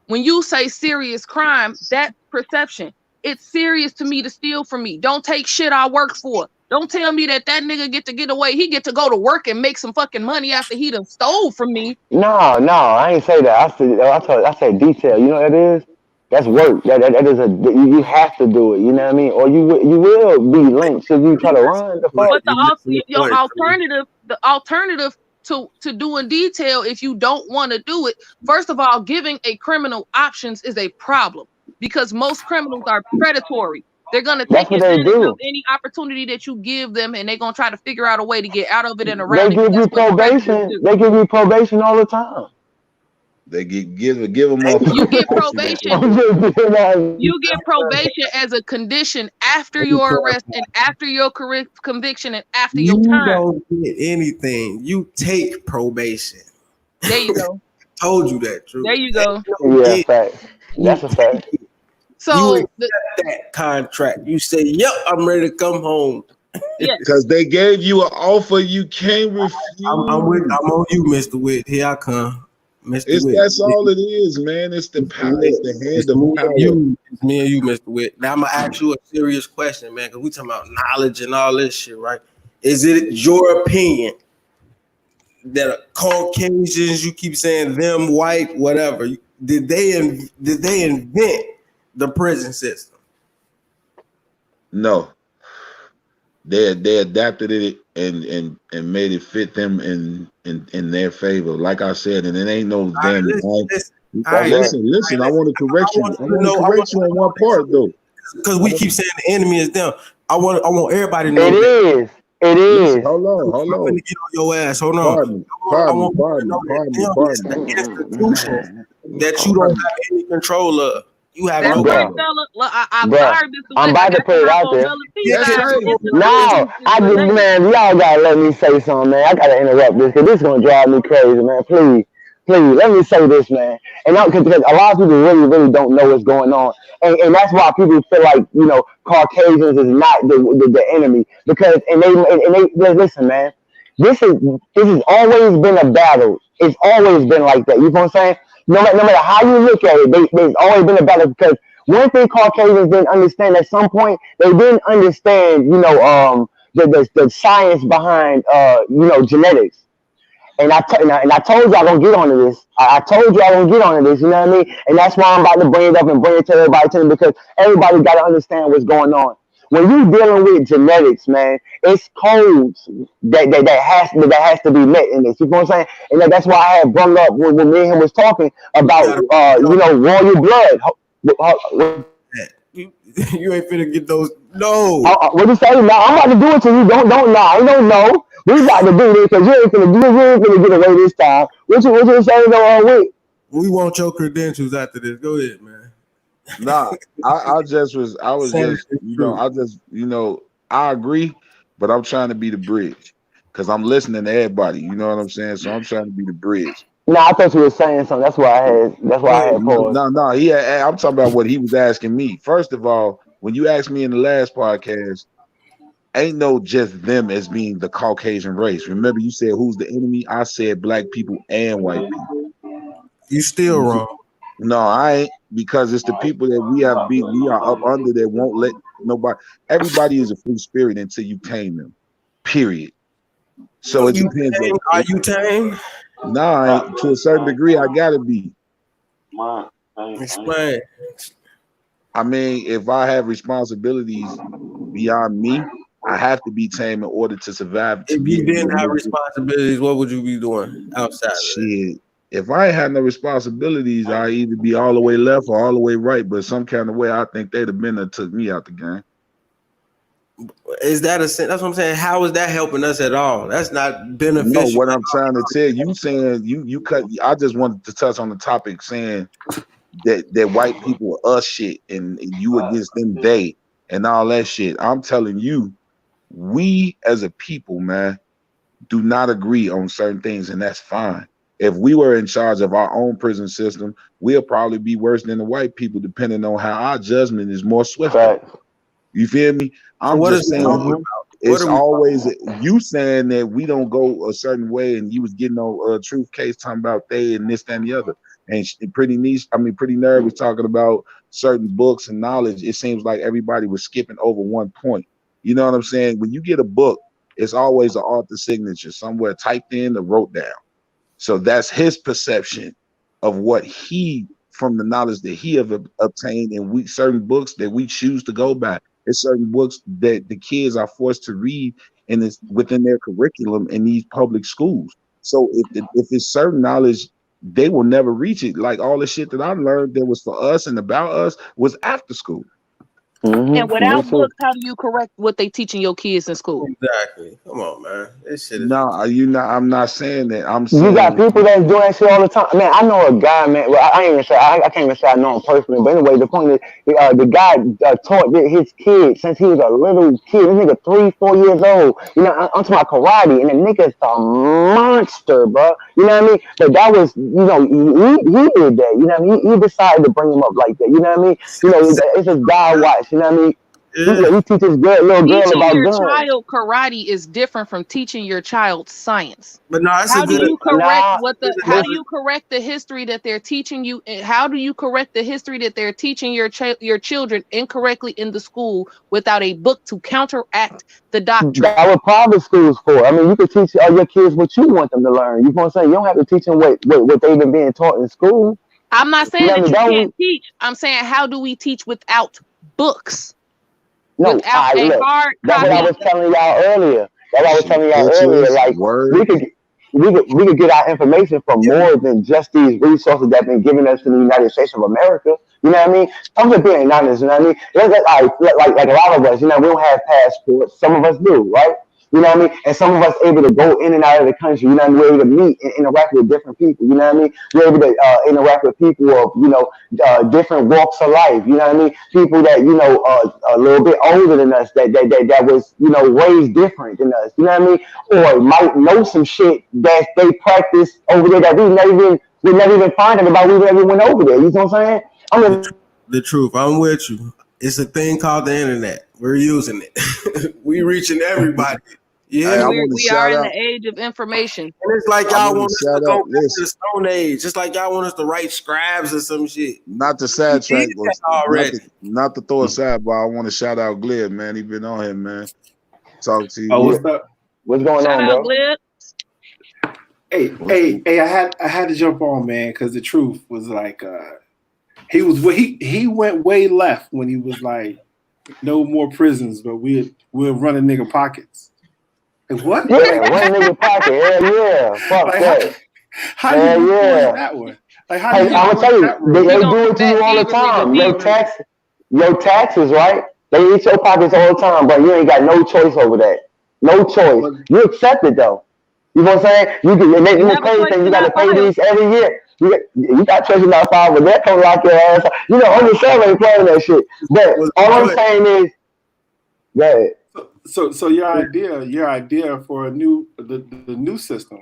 when you say serious crime, that perception, it's serious to me to steal from me. Don't take shit I work for. Don't tell me that nigga get away. He get to go to work and make some fucking money after he done stole from me. No, I ain't say that. I said detail. You know what that is? That's work. That is you have to do it. You know what I mean? Or you will be lynched if you try to run. But the alternative to doing detail, if you don't want to do it, first of all, giving a criminal options is a problem because most criminals are predatory. They're gonna That's take what they advantage do. of any opportunity that you give them, and they're gonna try to figure out a way to get out of it and They around it. give you That's what predators probation. do. They give you probation all the time. They give a motherfucker You get probation. probation. I'm just being honest. You get probation as a condition after your arrest and after your conviction and after your You time. don't get anything. You take probation. There you go. Told you that, Drew. There you go. Yeah, Yeah. facts. That's a fact. You So accept that contract. You say, "Yep, I'm ready to come home." yes, Because they gave you an offer you can't refuse. I'm on you, Mr. Witt. Here I come, Mr. Witt. That's all it is, man. It's the power. It's the hand of power. It's me and you, Mr. Witt. Now I'm gonna ask you a serious question, man, because we talking about knowledge and all this shit, right? Is it your opinion that Caucasians, you keep saying them, white, whatever, did they invent the prison system? No. They adapted it and made it fit them in their favor. Like I said, and it ain't no them. Listen, I want to correct you. I want to correct you on one part though. Because we keep saying the enemy is them. I want everybody to know It is. It is. Listen, hold on. I'm gonna get on your ass. Hold on. Pardon me. The institution that you don't have any control of. You have that's no right, control. fella. Look, I'm Bruh, sorry, Mr. I'm Witt. about to put it out there. No, man, y'all gotta let me say something, man. I gotta interrupt this because this is gonna drive me crazy, man. Please, let me say this, man. And because a lot of people really don't know what's going on, and that's why people feel like Caucasians is not the enemy because and they listen, man. This has always been a battle. It's always been like that. You know what I'm saying? No matter how you look at it, there's always been a battle because one thing Caucasians didn't understand at some point, they didn't understand, the science behind, genetics. And I told you I don't get onto this. I told you I don't get onto this. You know what I mean? And that's why I'm about to bring it up and bring it to everybody because everybody got to understand what's going on. When you're dealing with genetics, man, it's codes that has to be met in this. You know what I'm saying? And that's why I had brought up when me and him was talking about royal blood. You ain't finna get those. No. What you say? No, I'm about to do it to you. Don't lie. I don't know. We got to do this because you ain't finna get away this time. What you say though? Wait. We want your credentials after this. Go ahead, man. Nah, I agree, but I'm trying to be the bridge because I'm listening to everybody. You know what I'm saying? So I'm trying to be the bridge. No, I thought you were saying something. That's why I had paused. No. I'm talking about what he was asking me. First of all, when you asked me in the last podcast, ain't no just them as being the Caucasian race. Remember, you said who's the enemy? I said black people and white people. You still wrong. No, I ain't, because it's the people that we are up under that won't let nobody. Everybody is a free spirit until you tame them. Period. So it depends. Are you tame? Nah, to a certain degree, I gotta be. Explain. I mean, if I have responsibilities beyond me, I have to be tame in order to survive. If you didn't have responsibilities, what would you be doing outside? Shit. If I had no responsibilities, I'd either be all the way left or all the way right. But some kind of way, I think they'd have been that took me out the game. Is that that's what I'm saying? How is that helping us at all? That's not beneficial. No, what I'm trying to tell you, saying you cut. I just wanted to touch on the topic, saying that white people are us shit and you against them they and all that shit. I'm telling you, we as a people, man, do not agree on certain things, and that's fine. If we were in charge of our own prison system, we'll probably be worse than the white people, depending on how our judgment is more swift. Right. You feel me? I'm just saying it's always you saying that we don't go a certain way, and you was getting on a truth case talking about they and this, that, and the other. And Pretty Nerd was talking about certain books and knowledge. It seems like everybody was skipping over one point. You know what I'm saying? When you get a book, it's always an author signature somewhere typed in or wrote down. So that's his perception of what he, from the knowledge that he have obtained, and certain books that we choose to go by. It's certain books that the kids are forced to read, and it's within their curriculum in these public schools. So if it's certain knowledge, they will never reach it. Like all the shit that I learned that was for us and about us was after school. And Me without too. books, how do you correct what they teaching your kids in school? Exactly. Come on, man. This shit is. No, I'm not saying that. I'm You got saying people that do that shit all the time. Man, I know a guy, man. Well, I ain't even say I can't even say I know him personally. But anyway, the point is, the guy taught his kid since he was a little kid. This nigga 3-4 years old. You know, I'm talking about karate, and the nigga's a monster, bro. You know what I mean? But that was, you know, he did that. You know what I mean? He decided to bring him up like that. You know what I mean? You know, it's his guy watch. You know what I mean? He teaches little girl Teaching about your guns. child karate is different from teaching your child science. But no, it's How a do good. you correct Nah, how do you correct the history that they're teaching you? And how do you correct the history that they're teaching your children incorrectly in the school without a book to counteract the doctrine? That's what private school's for. I mean, you can teach all your kids what you want them to learn. You know what I'm saying? You don't have to teach them what they've been being taught in school. I'm not saying You know that what I you mean? can't teach. I'm saying how do we teach without books? No, Without a look. hard That's what I copy. was telling y'all earlier. That's what I was shit, telling y'all earlier. pictures, Like we words. could get our information from more than just these resources that have been given us in the United States of America. You know what I mean? I'm just being honest. You know what I mean? Like a lot of us, you know, we don't have passports. Some of us do, right? You know what I mean? And some of us able to go in and out of the country. You know what I mean? We're able to meet and interact with different people. You know what I mean? We're able to interact with people of, you know, different walks of life. You know what I mean? People that, you know, a little bit older than us that was, you know, raised different than us. You know what I mean? Or might know some shit that they practice over there that we never even find out about. We never went over there. You know what I'm saying? I mean, The truth. I'm with you. It's a thing called the internet. We're using it. We reaching everybody. Hey, I Yeah. want to We are shout in out. the age of information. And it's like I y'all want want to us to shout go out. back to the Listen, Stone Age, just like y'all want us to write scribes or some shit. not to We sidetrack, did but that already. not to throw a side, but I want to shout out Glib, man. He been on here, man. Talk to you. Oh, yeah. what's up? What's going Shout on, out, bro? Glib. Hey, I had to jump on, man, because the truth was like he went way left when he was like, no more prisons, but we'll run a nigga pockets. Like, what? Yeah, one nigga pocket. Hell yeah. Fuck Like, that. how Hell you push yeah. that one? Like, how Hey, do you I'm gonna push tell you, that they road? We do gonna it to you combat all the thievery with time. thievery. Your taxes, right? They eat your pockets all the time, but you ain't got no choice over that. No choice. But You accept it though. You know what I'm saying? You The have a crazy choice thing, to you not gotta pay file. these every year. You got choice not file, but they're gonna lock your ass up. You know, only seven ain't playing that shit. But Was all I'm good. saying is, yeah, so your idea for the new system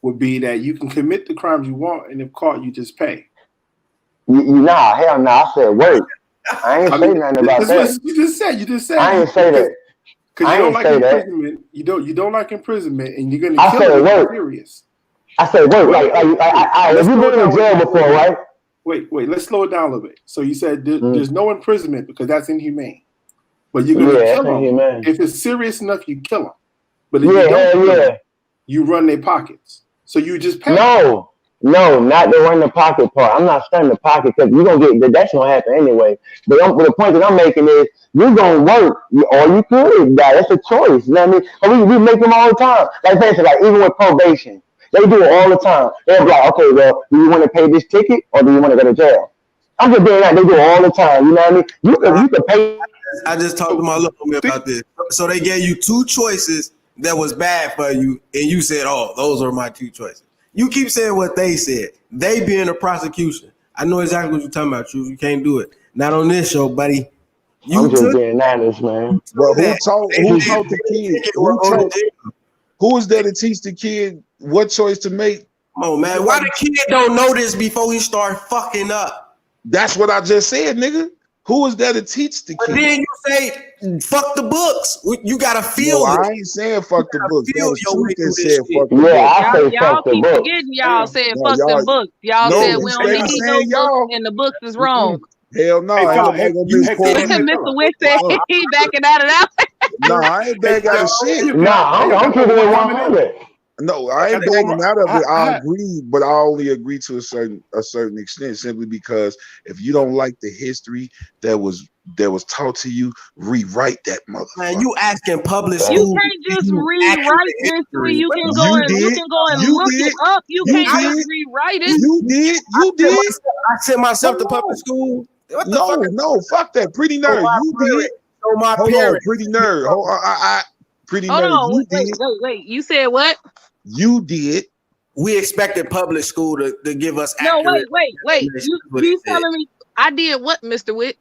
would be that you can commit the crimes you want, and if caught, you just pay. nah, hell nah. I said work. I ain't I say mean, nothing about that's that. what you just said. You just said I ain't say that. because I you don't ain't like say that. imprisonment. You don't like imprisonment, and you're gonna I kill said it if work. you're serious. I said work. Wait, If let's you've slow it been down in jail before, right? Wait. Let's slow it down a little bit. So you said Mm. there's no imprisonment because that's inhumane, but you're Yeah, gonna that's kill them inhumane. if it's serious enough. You kill them, but if you Yeah, don't hell kill yeah. them, you run their pockets. So you just pay. No, not the run the pocket part. I'm not stunning the pocket because you're gonna get that's gonna happen anyway. But the point that I'm making is you're gonna work or you could die. That's a choice. You know what I mean? And we make them all the time. Like for instance, like even with probation, they do it all the time. They'll be like, okay, well, do you want to pay this ticket or do you want to go to jail? I'm just being like they do it all the time. You know what I mean? You can pay. I just talked to my little homie about this. So they gave you two choices that was bad for you, and you said, "Oh, those are my two choices." You keep saying what they said. They being the prosecution. I know exactly what you're talking about. You can't do it. Not on this show, buddy. You I'm just took being honest, man. But who that. taught the kid? Who is there to teach the kid what choice to make? Come on, man. Why the kid don't know this before he start fucking up? That's what I just said, nigga. Who is there to teach the But kid? then you say, fuck the books. You gotta feel No, this. I ain't saying fuck the book. That feel was your way Truth that through this said shit. fuck the Yeah, book. I say Y'all fuck the keep book. forgetting y'all said No, fuck y'all- them books. Y'all No, said you we don't steady need saying no books y'all. and the books is wrong. Hell no, Hey, ain't Phil, nobody gonna you- miss hey, quote Phil, me. Mr. Wick said Look, he backing out of that. no, I ain't begging out of shit. Nah, I'm keeping it 100. No, I ain't Got one begging more. out of it. I I- agree, but I only agree to a certain extent, simply because if you don't like the history that was taught to you, rewrite that Man, motherfucker. you asking public You school. can't just you rewrite accurate history. You What can the go You and did. You look did. it up. You You can't did. just rewrite it. You did. I sent myself to public Come on. school. What the No, fuck? no, fuck that. Pretty Show nerd, my you parents. did. Show my Hold on, parents. pretty nerd. Hold on, pretty Hold nerd, on, you wait, did. wait. You said what? You did. We expected public school to give us No, accurate. wait. information. What You they said. telling me I did what, Mr. Witt?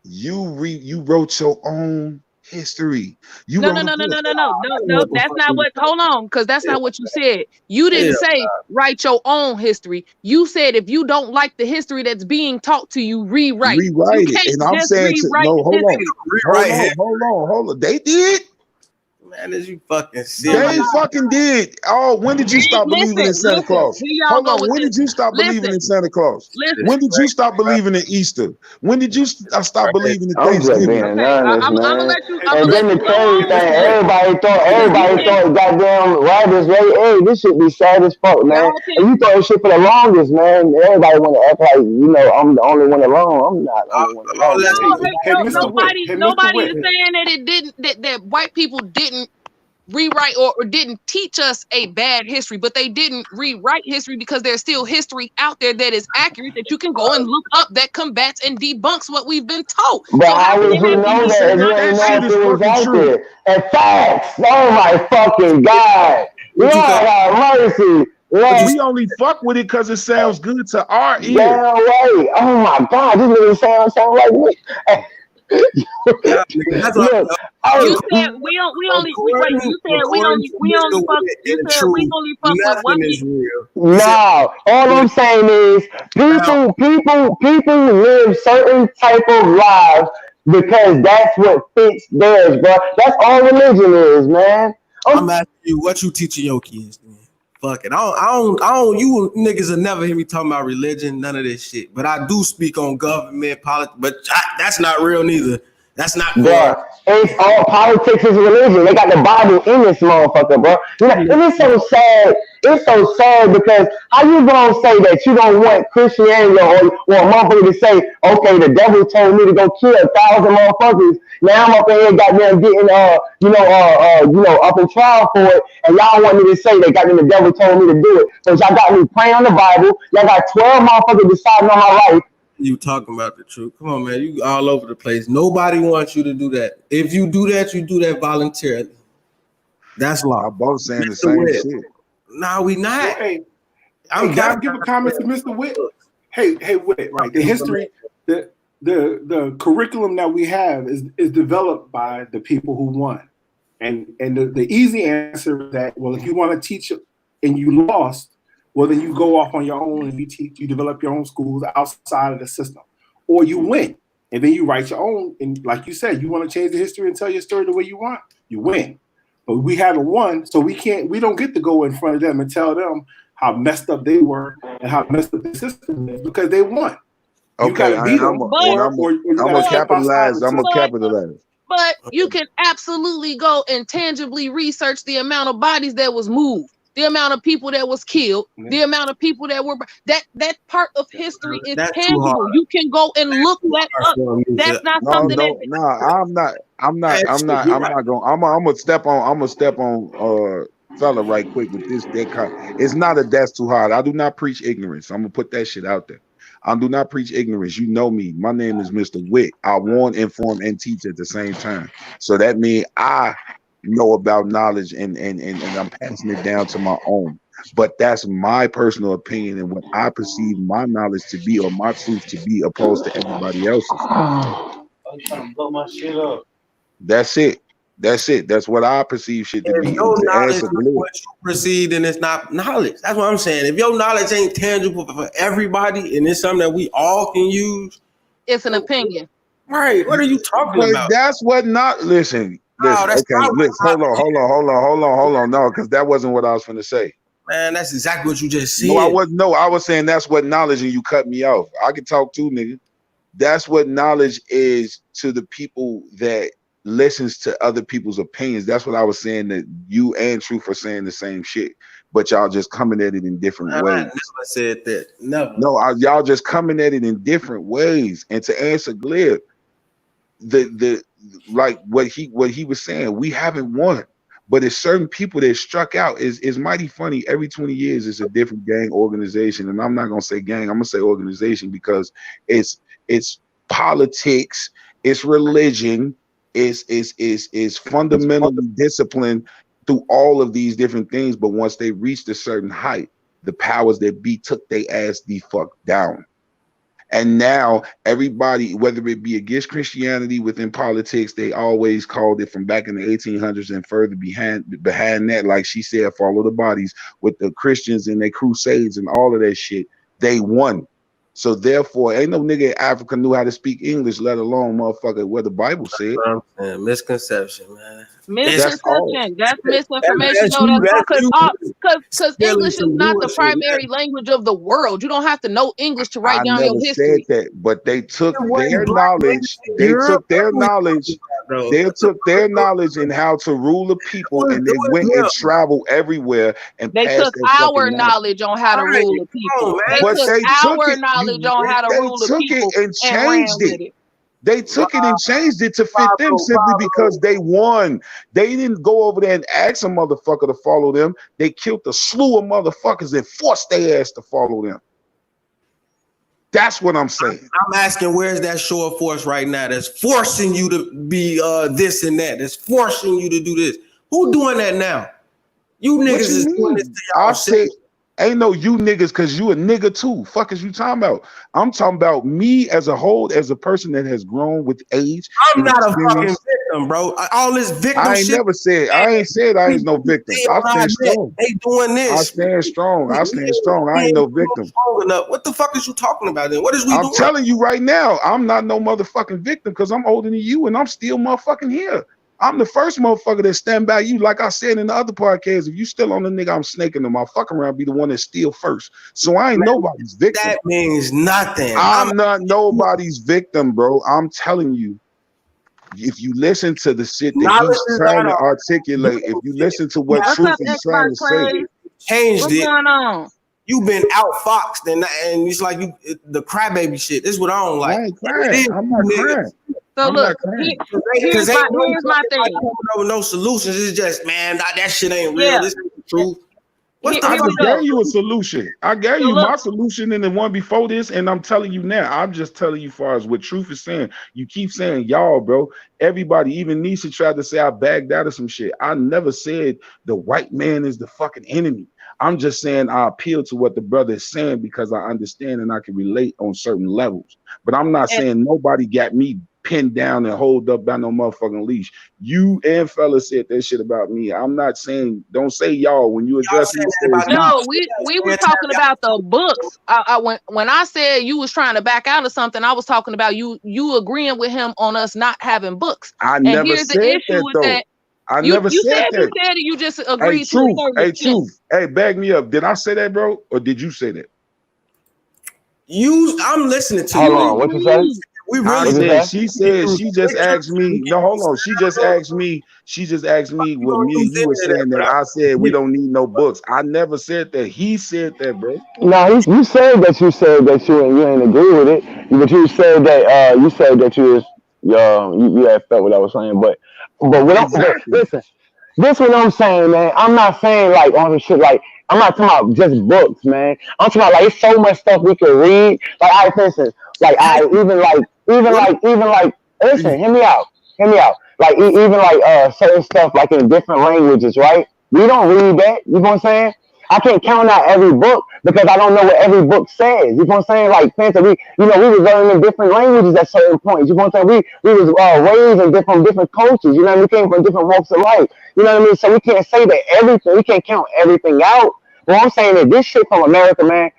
You wrote your own history. You No. wrote a book. No. That's not what. Hold on, because that's not what you said. You didn't say write your own history. You said if you don't like the history that's being taught to you, rewrite. Rewrite You it. can't And I'm just saying, rewrite no, the hold on. history. Hold on. They did. Man, is you fucking They serious? fucking did. Oh, when did you stop believing in Santa Claus? Here y'all Hold go on. with When this. did you stop believing in Santa Claus? Listen. When did you stop believing in Easter? When did you stop believing in I'm just being Thanksgiving? honest, I'm man. gonna let you. And then the go crazy on. thing, everybody thought goddamn Rabbits Ray, hey, this shit be sad as fuck, man. Y'all And you thought this shit for the longest, man. Everybody want to act like, you know, I'm the only one alone. I'm not the only one alone. Nobody is saying that it didn't. That white people didn't rewrite or didn't teach us a bad history, but they didn't rewrite history because there's still history out there that is accurate that you can go and look up that combats and debunks what we've been taught. But how would you can know that if you ain't know shit if is it was fucking out true. there? And facts, oh my fucking God. Lord have mercy. Lord, We only fuck with it because it sounds good to our ear. damn right. Oh my God, this nigga sound like me. That's what Look, you said we only fuck with what nothing is real. no, all I'm saying is people live certain type of lives because that's what fits theirs, bro. That's all religion is, man. I'm asking you, what you teaching your kids, man? Fuck it. I don't. You niggas will never hear me talking about religion, none of this shit. But I do speak on government, politics. But that's not real neither. That's not Bro, it's all politics is religion. They got the Bible in this motherfucker, bro. You know, and it's so sad. It's so sad because how you gonna say that you don't want Christianity or a motherfucker to say, okay, the devil told me to go kill 1,000 motherfuckers. Now I'm up in here goddamn getting up in trial for it, and y'all want me to say that goddamn the devil told me to do it. So y'all got me praying on the Bible. Y'all got 12 motherfuckers deciding on my life. You talking about the truth. Come on, man. You all over the place. Nobody wants you to do that. If you do that voluntarily. That's law. We're both saying the same shit. No, we not. Can I give a comment to Mr. Witt? Hey, Witt, right? The history, the curriculum that we have is developed by the people who won. And the easy answer is that, well, if you want to teach and you lost, well, then you go off on your own and you develop your own schools outside of the system. Or you win, and then you write your own. And like you said, you want to change the history and tell your story the way you want, you win. But we haven't won, so we don't get to go in front of them and tell them how messed up they were and how messed up the system is because they won. Okay, I'm gonna capitalize. But you can absolutely go and tangibly research the amount of bodies that was moved, the amount of people that was killed, the amount of people that were that part of history is tangible. You can go and look that up. That's not something I'm gonna step on fella right quick with this. It's not that's too hard. I do not preach ignorance. I'm gonna put that shit out there. I do not preach ignorance. You know me. My name is Mr. Witt. I warn, inform, and teach at the same time. So that means I know about knowledge and I'm passing it down to my own. But that's my personal opinion and what I perceive my knowledge to be or my truth to be opposed to everybody else's. I'm trying to blow my shit up. That's it. That's what I perceive shit to be. If your knowledge is what you perceive, then it's not knowledge. That's what I'm saying. If your knowledge ain't tangible for everybody and it's something that we all can use, it's an opinion. Right. What are you talking about? That's what not listen. Hold on. No, because that wasn't what I was going to say. Man, that's exactly what you just said. I was saying that's what knowledge, and you cut me off. I can talk too, nigga. That's what knowledge is to the people that listens to other people's opinions. That's what I was saying, that you and Truth are saying the same shit, but y'all just coming at it in different ways. I never said that. Never. No, y'all just coming at it in different ways. And to answer Glib, the like what he was saying, we haven't won, but it's certain people that struck out. Is mighty funny. Every 20 years it's a different gang organization, and I'm not gonna say gang, I'm gonna say organization because it's politics, it's religion, is fundamentally disciplined through all of these different things. But once they reached a certain height, the powers that be took their ass the fuck down. And now everybody, whether it be against Christianity within politics, they always called it from back in the 1800s and further behind that, like she said, follow the bodies with the Christians and their crusades and all of that shit. They won. So therefore, ain't no nigga in Africa knew how to speak English, let alone motherfucker what the Bible said. Misconception, man. Misconception. That's misinformation. Because English is not the primary language of the world. You don't have to know English to write down your history. Said that, but they took their knowledge. They took their knowledge. They took their knowledge in how to rule the people, and they went and traveled everywhere. And they took our knowledge on how to rule the people. They took our knowledge on how to rule the people and changed it. They took it and changed it to fit them simply because they won. They didn't go over there and ask a motherfucker to follow them. They killed a slew of motherfuckers and forced their ass to follow them. That's what I'm saying. I'm asking, where's that show of force right now that's forcing you to be this and that? That's forcing you to do this. Who doing that now? You niggas is doing this to y'all. I said, ain't no you niggas, because you a nigga too. Fuck is you talking about? I'm talking about me as a whole, as a person that has grown with age. I'm not a fucking victim, bro. All this victim I ain't shit. Never said, I ain't said I ain't no victim. I stand strong. They doing this. I stand strong. I stand strong. I ain't no victim. What the fuck is you talking about then? What is we doing? I'm telling you right now, I'm not no motherfucking victim because I'm older than you and I'm still motherfucking here. I'm the first motherfucker that stand by you. Like I said in the other podcast, if you still on the nigga, I'm snaking them. I'll fuck around, be the one that steal first. So I ain't nobody's victim. That means nothing. I'm not nobody's victim, bro. I'm telling you. If you listen to the shit that he's trying to articulate, if you listen to what Truth is trying to say, changed What's going on? You've been outfoxed and it's like you the crybaby shit. This is what I don't like. I ain't crying. I'm not crying. So look, here's my thing. No solutions. It's just, man, that shit ain't real. This ain't the truth. I just gave you a solution. I gave you my solution and the one before this, and I'm telling you now. I'm just telling you, far as what Truth is saying. You keep saying y'all, bro. Everybody, even Nisha tried to say I bagged out of some shit. I never said the white man is the fucking enemy. I'm just saying I appeal to what the brother is saying because I understand and I can relate on certain levels. But I'm not saying nobody got me pinned down and hold up by no motherfucking leash. You and fella said that shit about me. I'm not saying, don't say y'all when you address me. No, we were talking about the books. When I said you was trying to back out of something, I was talking about you agreeing with him on us not having books. I never said that though. I never said that. You said it, you just agreed to it. Truth. Hey, back me up. Did I say that, bro? Or did you say that? I'm listening to you. Hold on, what you say? We really she just asked me. No, hold on. She just asked me what me and you were saying that I said we don't need no books. I never said that. He said that, bro. No, you said that you ain't agree with it. But you said that you had felt what I was saying. But listen, this what I'm saying, man. I'm not saying like on some shit like I'm not talking about just books, man. I'm talking about like it's so much stuff we can read. Like for instance, like listen, hear me out. Like even like certain stuff like in different languages, right? We don't read that. You know what I'm saying? I can't count out every book because I don't know what every book says. You know what I'm saying? Like, we was learning in different languages at certain points. You know what I'm saying? We was raised in different cultures. You know what I mean? We came from different walks of life. You know what I mean? So we can't say that everything. We can't count everything out. But I'm saying that this shit from America, man,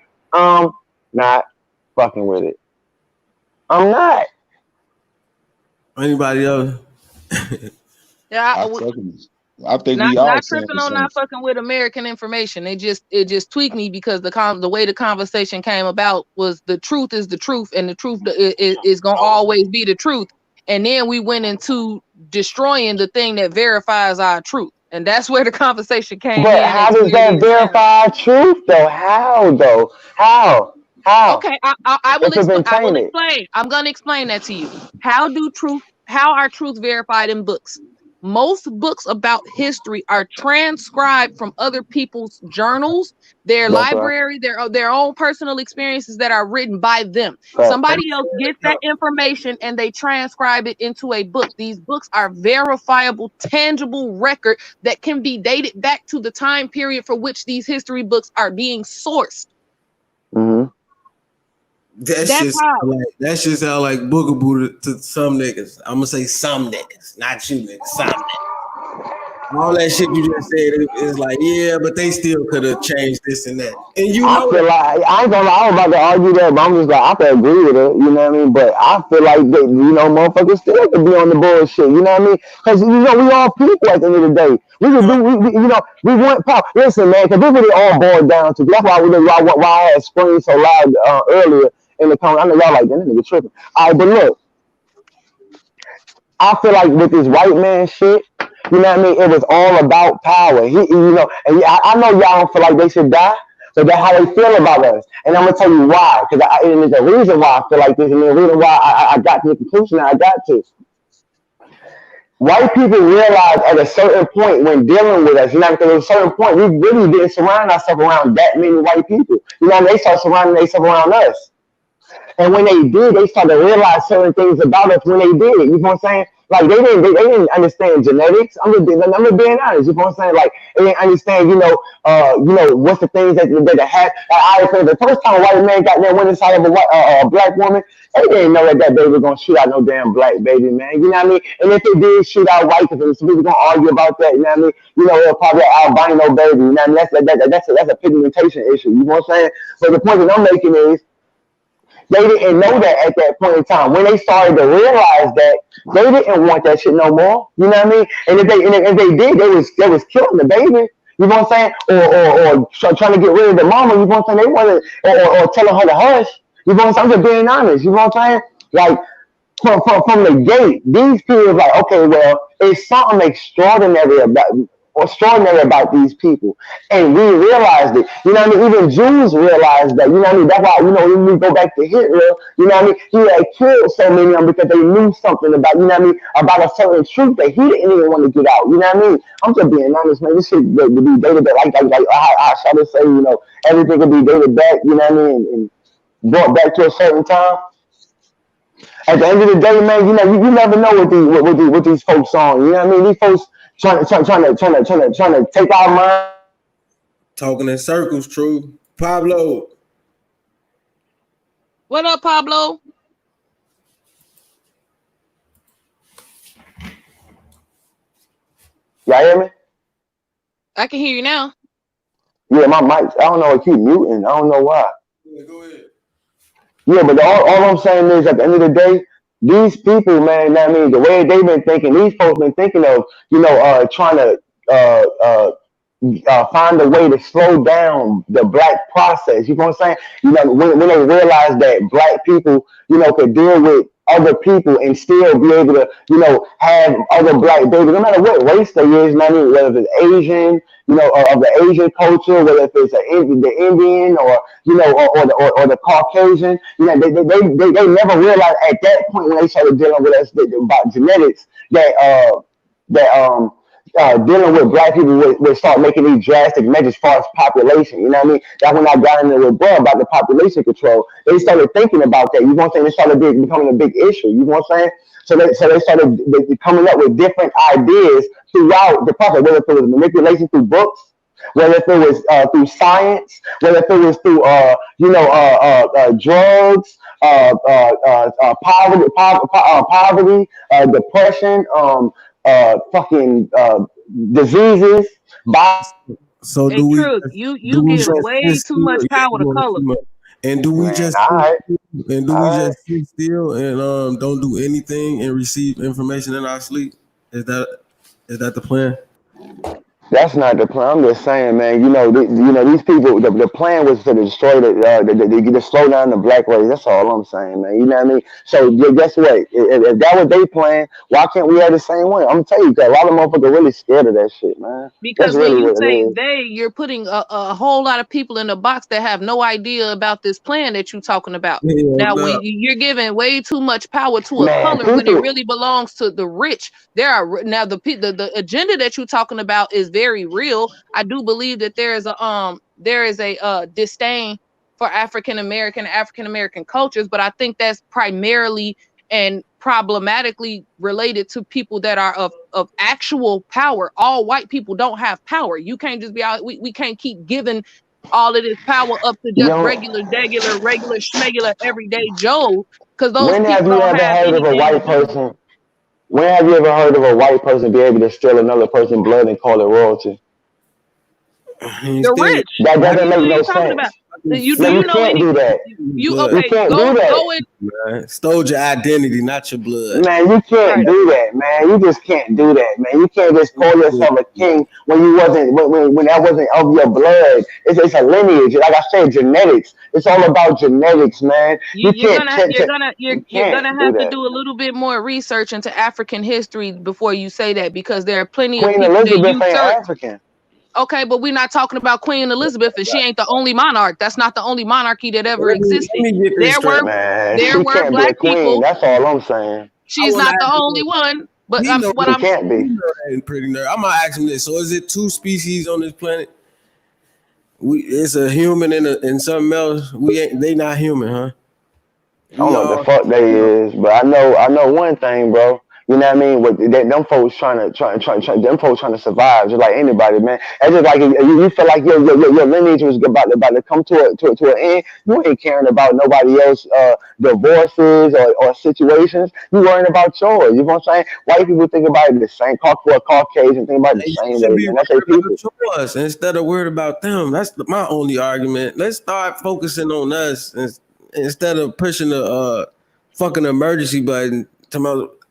not fucking with it. I'm not. Anybody else? Yeah, I think not tripping on not fucking with American information. It just tweaked me because the way the conversation came about was the truth is the truth, and the truth is gonna always be the truth. And then we went into destroying the thing that verifies our truth, and that's where the conversation came. But how does that verify truth, though? How though? How? Okay, I will explain. I'm gonna explain that to you. How are truth verified in books? Most books about history are transcribed from other people's journals, their That's right. library, their own personal experiences that are written by them. Fact. Somebody else gets that information and they transcribe it into a book. These books are verifiable, tangible record that can be dated back to the time period for which these history books are being sourced. Mm-hmm. That's That's just how. like that's just how like boogaboo to some niggas. I'm gonna say some niggas, not you niggas, some niggas. All that shit you just said is like, yeah, but they still could have changed this and that. And you I know feel that. like I ain't gonna lie, I was about to argue that, but I'm just like I can agree with it, you know what I mean? But I feel like that, you know, motherfuckers still could be on the bullshit, you know what I mean? Because you know we all people at the end of the day. We can do, you know, we want power. Listen, man, because this is what it all boiled down to. That's why why I had screamed so loud earlier in the comment. I know y'all like that nigga tripping. All right, but look, I feel like with this white man shit, you know what I mean? It was all about power. He, you know, and I know y'all don't feel like they should die, but that's how they feel about us. And I'm gonna tell you why, because there's a reason why I feel like this, and the reason why I got to the conclusion that I got to. White people realize at a certain point when dealing with us, you know, because at a certain point we really didn't surround ourselves around that many white people. You know, they start surrounding themselves around us. And when they did, they started to realize certain things about us when they did it. You know what I'm saying? Like they didn't understand genetics. I'm just being honest. You know what I'm saying? Like they didn't understand, you know, what's the things that have. I think the first time a white man got there went inside of a black woman, they didn't know that baby was gonna shoot out no damn black baby, man. You know what I mean? And if it did shoot out white, because some people gonna argue about that. You know what I mean? You know, it'll probably an albino baby. You know what I mean? That's a pigmentation issue. You know what I'm saying? But the point that I'm making is, they didn't know that at that point in time. When they started to realize that, they didn't want that shit no more. You know what I mean? And if they did, they was killing the baby. You know what I'm saying? Or trying to get rid of the mama. You know what I'm saying? They wanted, or telling her to hush. You know what I'm saying? I'm just being honest. You know what I'm saying? Like from the gate, these people like, okay, well, it's something extraordinary about these people. And we realized it. You know what I mean? Even Jews realized that. You know what I mean? That's why, you know, when we go back to Hitler, you know what I mean? He had killed so many of them because they knew something about, you know what I mean, about a certain truth that he didn't even want to get out. You know what I mean? I'm just being honest, man. This shit to be dated back, like I shall just say, you know, everything could be dated back, you know what I mean, and brought back to a certain time. At the end of the day, man, you know, you never know what these folks on. You know what I mean? These folks trying to take our mind. Talking in circles, true. Pablo. What up, Pablo? Y'all hear me? I can hear you now. Yeah, my mic, I don't know, it keep muting. I don't know why. Yeah, go ahead. Yeah, but all I'm saying is at the end of the day, these people, man, I mean, the way they've been thinking, these folks been thinking of, you know, trying to find a way to slow down the black process. You know what I'm saying? You know, when they realize that black people, you know, could deal with other people and still be able to, you know, have other black babies, no matter what race they is, man, whether it's Asian, you know, of the Asian culture, whether if it's the Indian or, you know, or the Caucasian, you know, they never realized at that point when they started dealing with us about genetics that dealing with black people would start making these drastic measures as far as population. You know what I mean? That's when I got in there with Bro about the population control. They started thinking about that. You know what I'm saying? They started becoming a big issue. You know what I'm saying? So they started coming up with different ideas throughout the process, whether it was manipulation through books, whether if it was through science, whether if it was through drugs, poverty, depression, diseases. So Hey, do we? Truth, you give way too much power to color. And do we Man, just all right. just sit still and don't do anything and receive information in our sleep? Is that the plan? That's not the plan. I'm just saying, man. These people. The plan was to destroy to slow down the black race. That's all I'm saying, man. You know what I mean? So guess what? If that was their plan, why can't we have the same one? I'm telling you, that a lot of motherfuckers really scared of that shit, man. That's Because when really you what it say is. they, you're putting a whole lot of people in a box that have no idea about this plan that you're talking about. Now, when you're giving way too much power to a Man, color when it people. really belongs to the rich, now the agenda that you're talking about is very real. I do believe that there is a disdain for African American cultures, but I think that's primarily and problematically related to people that are of actual power. All white people don't have power. You can't just be out. We can't keep giving all of this power up to just Yo, regular schmegular everyday Joe, because those when have people you don't ever have heard of a anything to white do. person? When have you ever heard of a white person be able to steal another person's blood and call it royalty? The rich. That What doesn't are make you no talking sense. about? No, you can't do that. You You okay? can't do Go that. and Man, stole your identity, not your blood. Man, you can't right. do that, man. You just can't do that, man. You can't just call yourself a king when you wasn't when that wasn't of your blood. It's a lineage. Like I said, genetics. It's all about genetics, man. You You're can't gonna have do to that. do a little bit more research into African history before you say that, because there are plenty of Queen people that Elizabeth ain't usurp. African. Okay, but we're not talking about Queen Elizabeth, and she ain't the only monarch. That's not the only monarchy that ever Let existed. me get this There straight. were Man, there she were can't be a black queen. people. That's all I'm saying. She's wanna not the ask you only this. one. But He know what She I'm can't be. He know that ain't pretty nerd. I'm gonna ask him this. So is it two species on this planet? It's a human and something else. They not human, huh? I don't know what the fuck they is, but I know one thing, bro. You know what I mean? With them folks trying to survive, just like anybody, man. It's just like you feel like your lineage was about to come to an end. You ain't caring about nobody else divorces or situations. You worrying about yours. You know what I'm saying? White people think about it the same. Caucasian think about it the same way, man. That's their people. Us instead of worried about them. That's my only argument. Let's start focusing on us instead of pushing the fucking emergency button.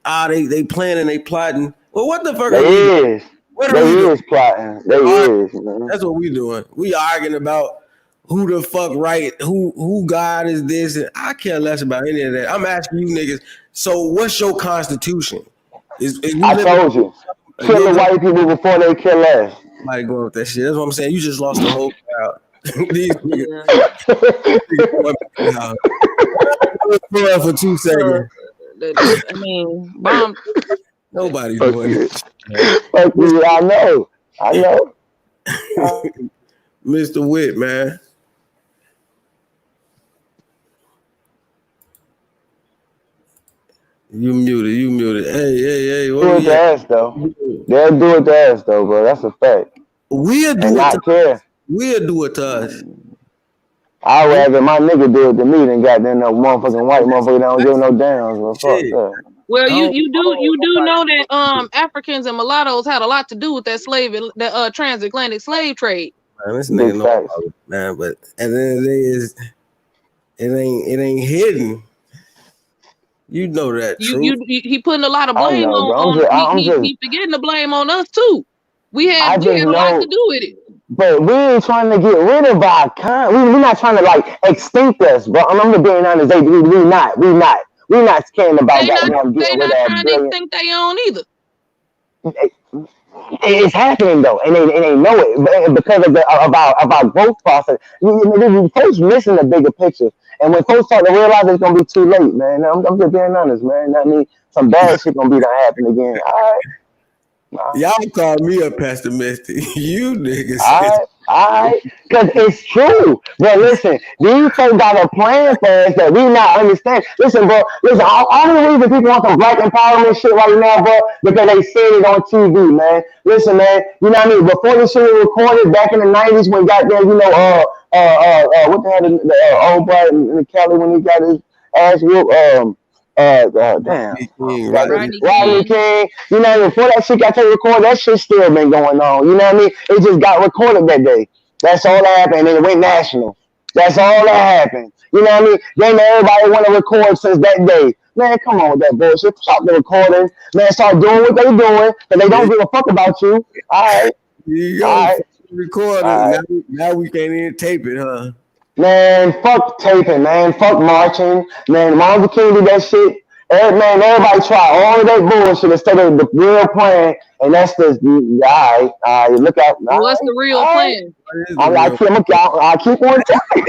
They planning, they plotting. Well, what the fuck are we doing? What are we doing? Plotting. Man. That's what we doing. We arguing about who the fuck right, who God is this, and I care less about any of that. I'm asking you niggas. So, what's your constitution? I told you, kill the white people before they kill us. Somebody going with that shit. That's what I'm saying. You just lost the whole crowd. These niggas. For 2 seconds. I mean, bomb. Nobody's doing it. Fuck you, I know. Mr. Witt, man. You muted. Hey. Do it to us, though. They'll do it to us, though, bro. That's a fact. We'll do it to us. I'd rather my nigga do it to me than goddamn no motherfucking white motherfucker that don't give no damn. Bro. Fuck that. Well, you do know that Africans and mulattoes had a lot to do with that transatlantic slave trade. Man, this nigga know about it, man, but at the end of the day, it ain't hidden. You know that. He putting a lot of blame he forgetting the blame on us too. We had a lot to do with it. But we ain't trying to get rid of our kind. We're not trying to like extinct us, bro. I'm just being honest. We not caring about that. They not trying to extinct their own either. It's happening though, and they know it because of our growth process. Folks missing the bigger picture, and when folks start to realize it's gonna be too late, man. I'm just being honest, man. I mean, some bad shit gonna be to happen again. All right. Y'all call me a pessimistic. You niggas. All right, because it's true. But listen, these folks got a plan for us that we not understand. Listen, bro. All the reason people want some black empowerment shit right now, bro, because they said it on TV, man. Listen, man. You know what I mean? Before this shit was recorded back in the 90s, when goddamn, what the hell, the old boy in Cali when he got his ass whooped, Rodney King. You know, before that shit got to record, that shit still been going on. You know what I mean? It just got recorded that day. That's all that happened, and it went national. That's all that happened. You know what I mean? Then everybody want to record since that day. Man, come on with that bullshit. Stop the recording. Man, start doing what they doing, because they don't give a fuck about you. All right. You go. All right. Record it. All right. Now we can't even tape it, huh? Man, fuck taping, man. Fuck marching. Man, Martin Luther King did that shit. Man, everybody try all of that bullshit instead of the real plan. And that's the, all right, look out. What's the real plan? I keep on telling you.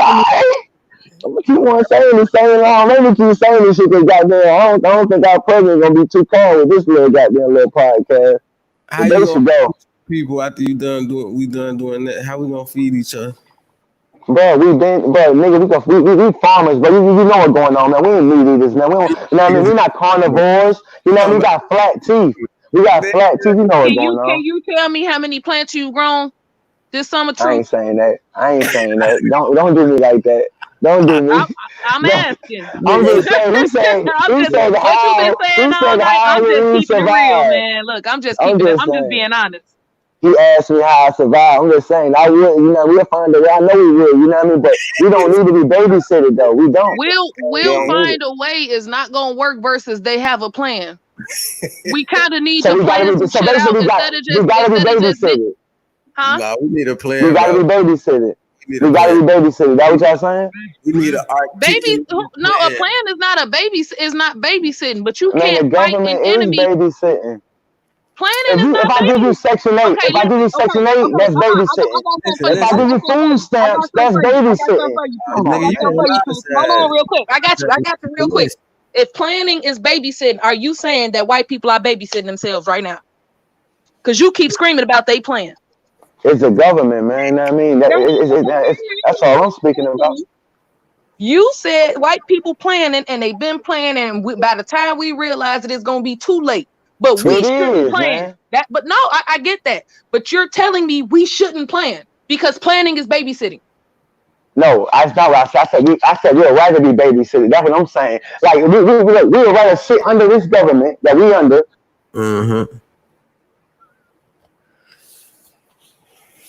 I'm gonna keep on saying the same line. Maybe keep saying this shit because goddamn, I don't think our president's gonna be too cold with this little goddamn little podcast. How They you should gonna go. people after we done doing that? How we gonna feed each other? Bro, nigga, we farmers, but you know what's going on, man. We ain't meat eaters, man. We don't, you know what I mean? We not carnivores. You know what I mean? We got flat teeth. We got flat teeth. You know what's going on. Can you tell me how many plants you've grown this summer? I ain't saying that. Don't do me like that. Don't do me. I'm asking. I'm just saying. Who said how? Who said how we survive? Man. Look, I'm just being honest. He asked me how I survived. I'm just saying, I would, we'll find a way. I know we will, you know what I mean? But we don't need to be babysitted, though. We don't. We'll find a way is not going to work versus they have a plan. We kind of need so to plan some shit out instead of just... We got to be babysitted. Huh? Nah, we need a plan. We got to be babysitted. We got to be babysitted. That what y'all saying? We need a plan is not a baby. Is not babysitting, but you can't the fight an government enemy. Is babysitting. Planning If I give you Section 8, that's babysitting. If I give you food stamps, that's babysitting. Hold on real quick. I got you real quick. If planning is babysitting, are you saying that white people are babysitting themselves right now? Because you keep screaming about they plan. It's the government, man. You know what I mean? That's all I'm speaking about. You said white people planning, and they've been planning, and by the time we realize it, it's going to be too late. But we shouldn't plan that. But no, I get that. But you're telling me we shouldn't plan because planning is babysitting. No, that's not what I said. I said we'd rather be babysitted. That's what I'm saying. Like we would rather sit under this government that we under. Mm-hmm.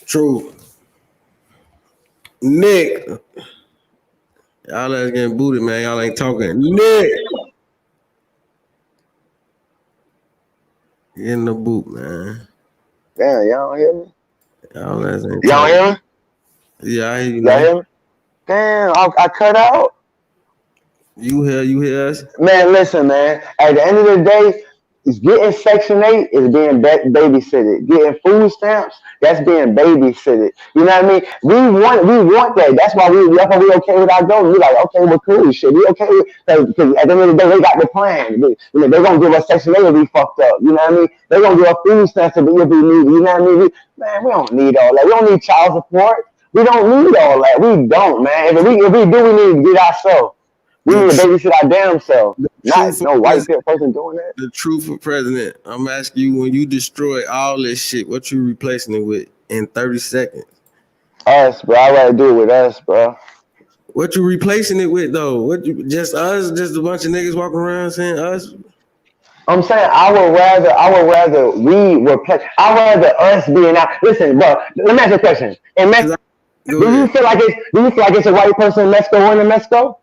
True. Nick. Y'all ass getting booted, man. Y'all ain't talking. Nick. Get in the boot, man. Damn, y'all don't hear me? Y'all ass ain't y'all hear me? Yeah, I hear you. Y'all hear me? Damn, I cut out. You hear us? Man, listen, man. At the end of the day, getting Section 8 is being babysitted. Getting food stamps, that's being babysitted. You know what I mean? We want that. That's why we okay with our government. We like, okay, well, cool, shit. We okay with because at the end of the day, they got the plan. They're gonna give us Section 8 if we fucked up. You know what I mean? They're gonna give us food stamps if we need. You know what I mean? Man, we don't need all that. We don't need child support. We don't need all that. We don't, man. If we do, we need to get ourselves. We need to babysit our damn self. Not no white person doing that. The truth for president. I'm asking you, when you destroy all this shit, what you replacing it with in 30 seconds? Us, bro. I'd rather do it with us, bro. What you replacing it with, though? Just us? Just a bunch of niggas walking around saying us? I'm saying I would rather I'd rather us being out. Listen, bro. Let me ask you a question. In Mexico, do you feel like it's a white person in Mexico or in Mexico?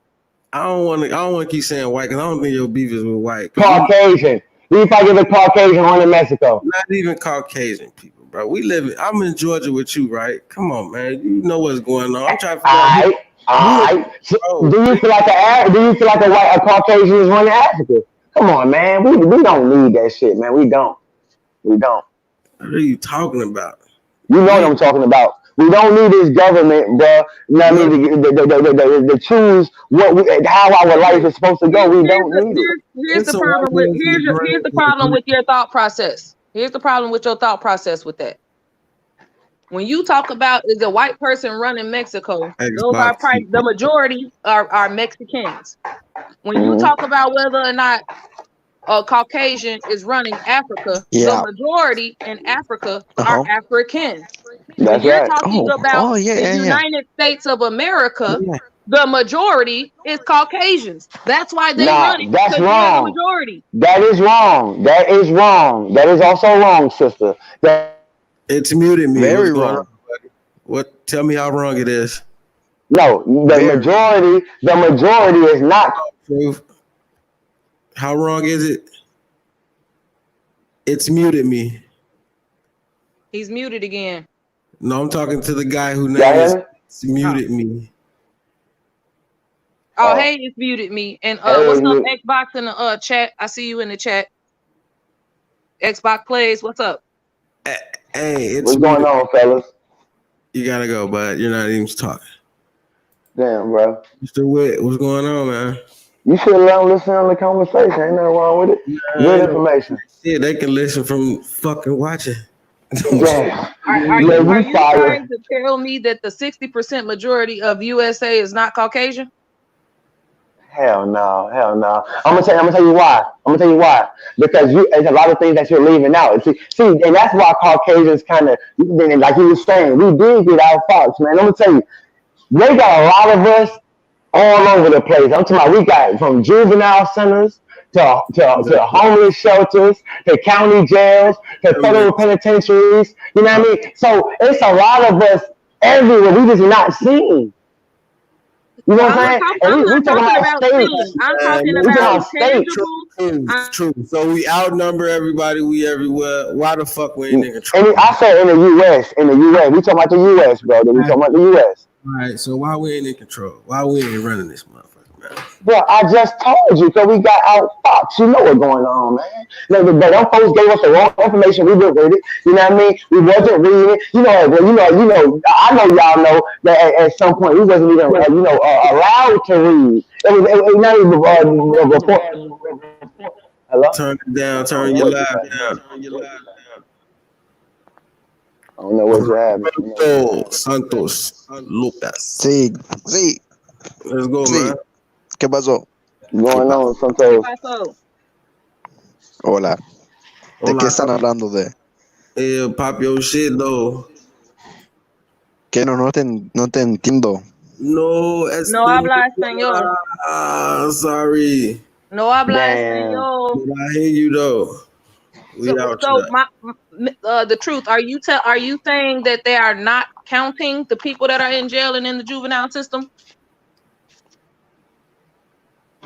I don't want to keep saying white because I don't think your beef is with white. Caucasian. Do you think it's a Caucasian or in Mexico? Not even Caucasian people, bro. I'm in Georgia with you, right? Come on, man. You know what's going on. I'm trying to figure out. All right. So, do you feel like a Caucasian is running Africa? Come on, man. We don't need that shit, man. We don't. What are you talking about? You know what I'm talking about. We don't need this government, bro. You know what I mean? To choose how our life is supposed to go. We don't need it. Here's the problem with your thought process. Here's the problem with your thought process with that. When you talk about is a white person running Mexico, the majority are Mexicans. When you talk about whether or not a Caucasian is running Africa, the majority in Africa are Africans. When you're talking about the United States of America, the majority is Caucasians. That's why they running. That's wrong. The majority. That is wrong. That is wrong. That is also wrong, sister. It's muted me. Very wrong. What? Tell me how wrong it is. No, the majority is not. How wrong is it? It's muted me. He's muted again. No, I'm talking to the guy who Y'all hear me? muted me. Oh, Oh. hey, it's muted me. And Hey, what's up, you- Xbox in the chat? I see you in the chat. Xbox plays. What's up? Hey, it's What's going on, fellas? You gotta go, but you're not even talking. Damn, bro. Mr. Witt, what's going on, man? You should let them listen on the conversation. Ain't nothing wrong with it. Good information. Yeah, they can listen from fucking watching. Yeah. Are Yeah, you you fired. trying to tell me that the 60% majority of USA is not Caucasian? Hell no, hell no. I'm gonna tell you why. Because there's a lot of things that you're leaving out. See, and that's why Caucasians kind of, like you were saying, we did get our Fox, man. I'm gonna tell you, they got a lot of us all over the place. I'm talking about we got from juvenile centers to homeless shelters to county jails to federal penitentiaries. You know what I mean? So it's a lot of us everywhere. We just not seen. You know what I'm saying? And we talking about states. I'm talking We talking about about states. True. So we outnumber everybody. We everywhere. Why the fuck we ain't in control? And I said in the U.S. We talking about the U.S., brother. We talking about the U.S. All right. So why we ain't in control? Why we ain't running this motherfucker, man? Bro, I just told you, because we got out Fox. You know what's going on, man. Them folks gave us the wrong information. We didn't read it. You know what I mean? We wasn't reading it. You know. I know y'all know that at some point we wasn't even, allowed to read. It was not even a report. Hello? Turn it down. Turn your live down. I don't know what's happening. Santos Lucas. Sí. Let's go, Sí. man. ¿Qué pasó? Going on, Santos. Hola. ¿De Hola. qué están hablando de? Pop your shit, though. Que no te entiendo. No habla español. Sorry. No habla Damn. español. But I hear you, though. We out tonight. The truth, are you saying that they are not counting the people that are in jail and in the juvenile system?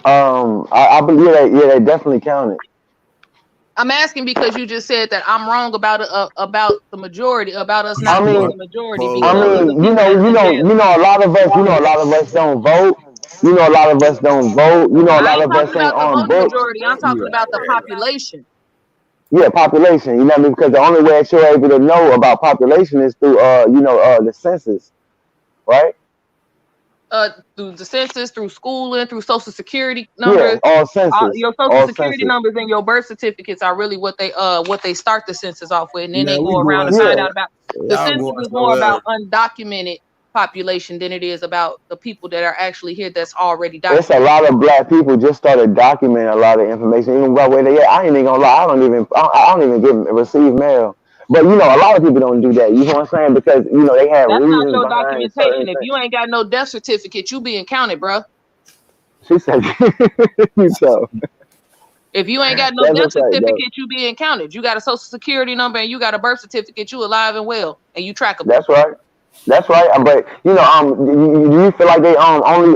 I believe they definitely counted. I'm asking because you just said that I'm wrong about the majority, about us not being the majority. I mean, you know, a lot of us don't vote. You know, a lot of us don't vote. You know, a lot of us ain't on books. Majority. I'm talking about the population. Yeah, population. You know what I mean? Because the only way that you're able to know about population is through, the census, right? Through the census, through schooling, through social security numbers. Yeah, all census. Your social security numbers and your birth certificates are really what they start the census off with, and then they go around and find out about. The census is more about undocumented population than it is about the people that are actually here that's already documented. It's a lot of black people just started documenting a lot of information. Even by where they at, I ain't even gonna lie. I don't even receive mail. But you know, a lot of people don't do that. You know what I'm saying? Because they have that's reasons not your behind documentation. If you ain't got no death certificate, you being counted, bro. She said, so. If you ain't got no death certificate, you being counted. You got a social security number and you got a birth certificate. You alive and well, and you trackable. That's right. But do you feel like they only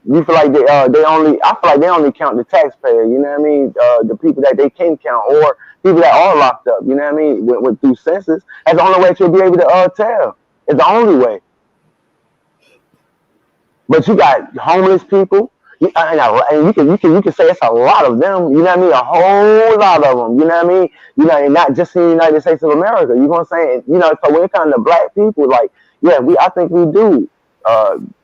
you feel like they only? I feel like they only count the taxpayer. You know what I mean? The people that they can count, or people that are locked up. You know what I mean? With through census, that's the only way to be able to tell. It's the only way. But you got homeless people, and you can say it's a lot of them. You know what I mean? A whole lot of them. You know what I mean? And not just in the United States of America. You know what I'm saying? So when it comes to black people, like, yeah, I think we do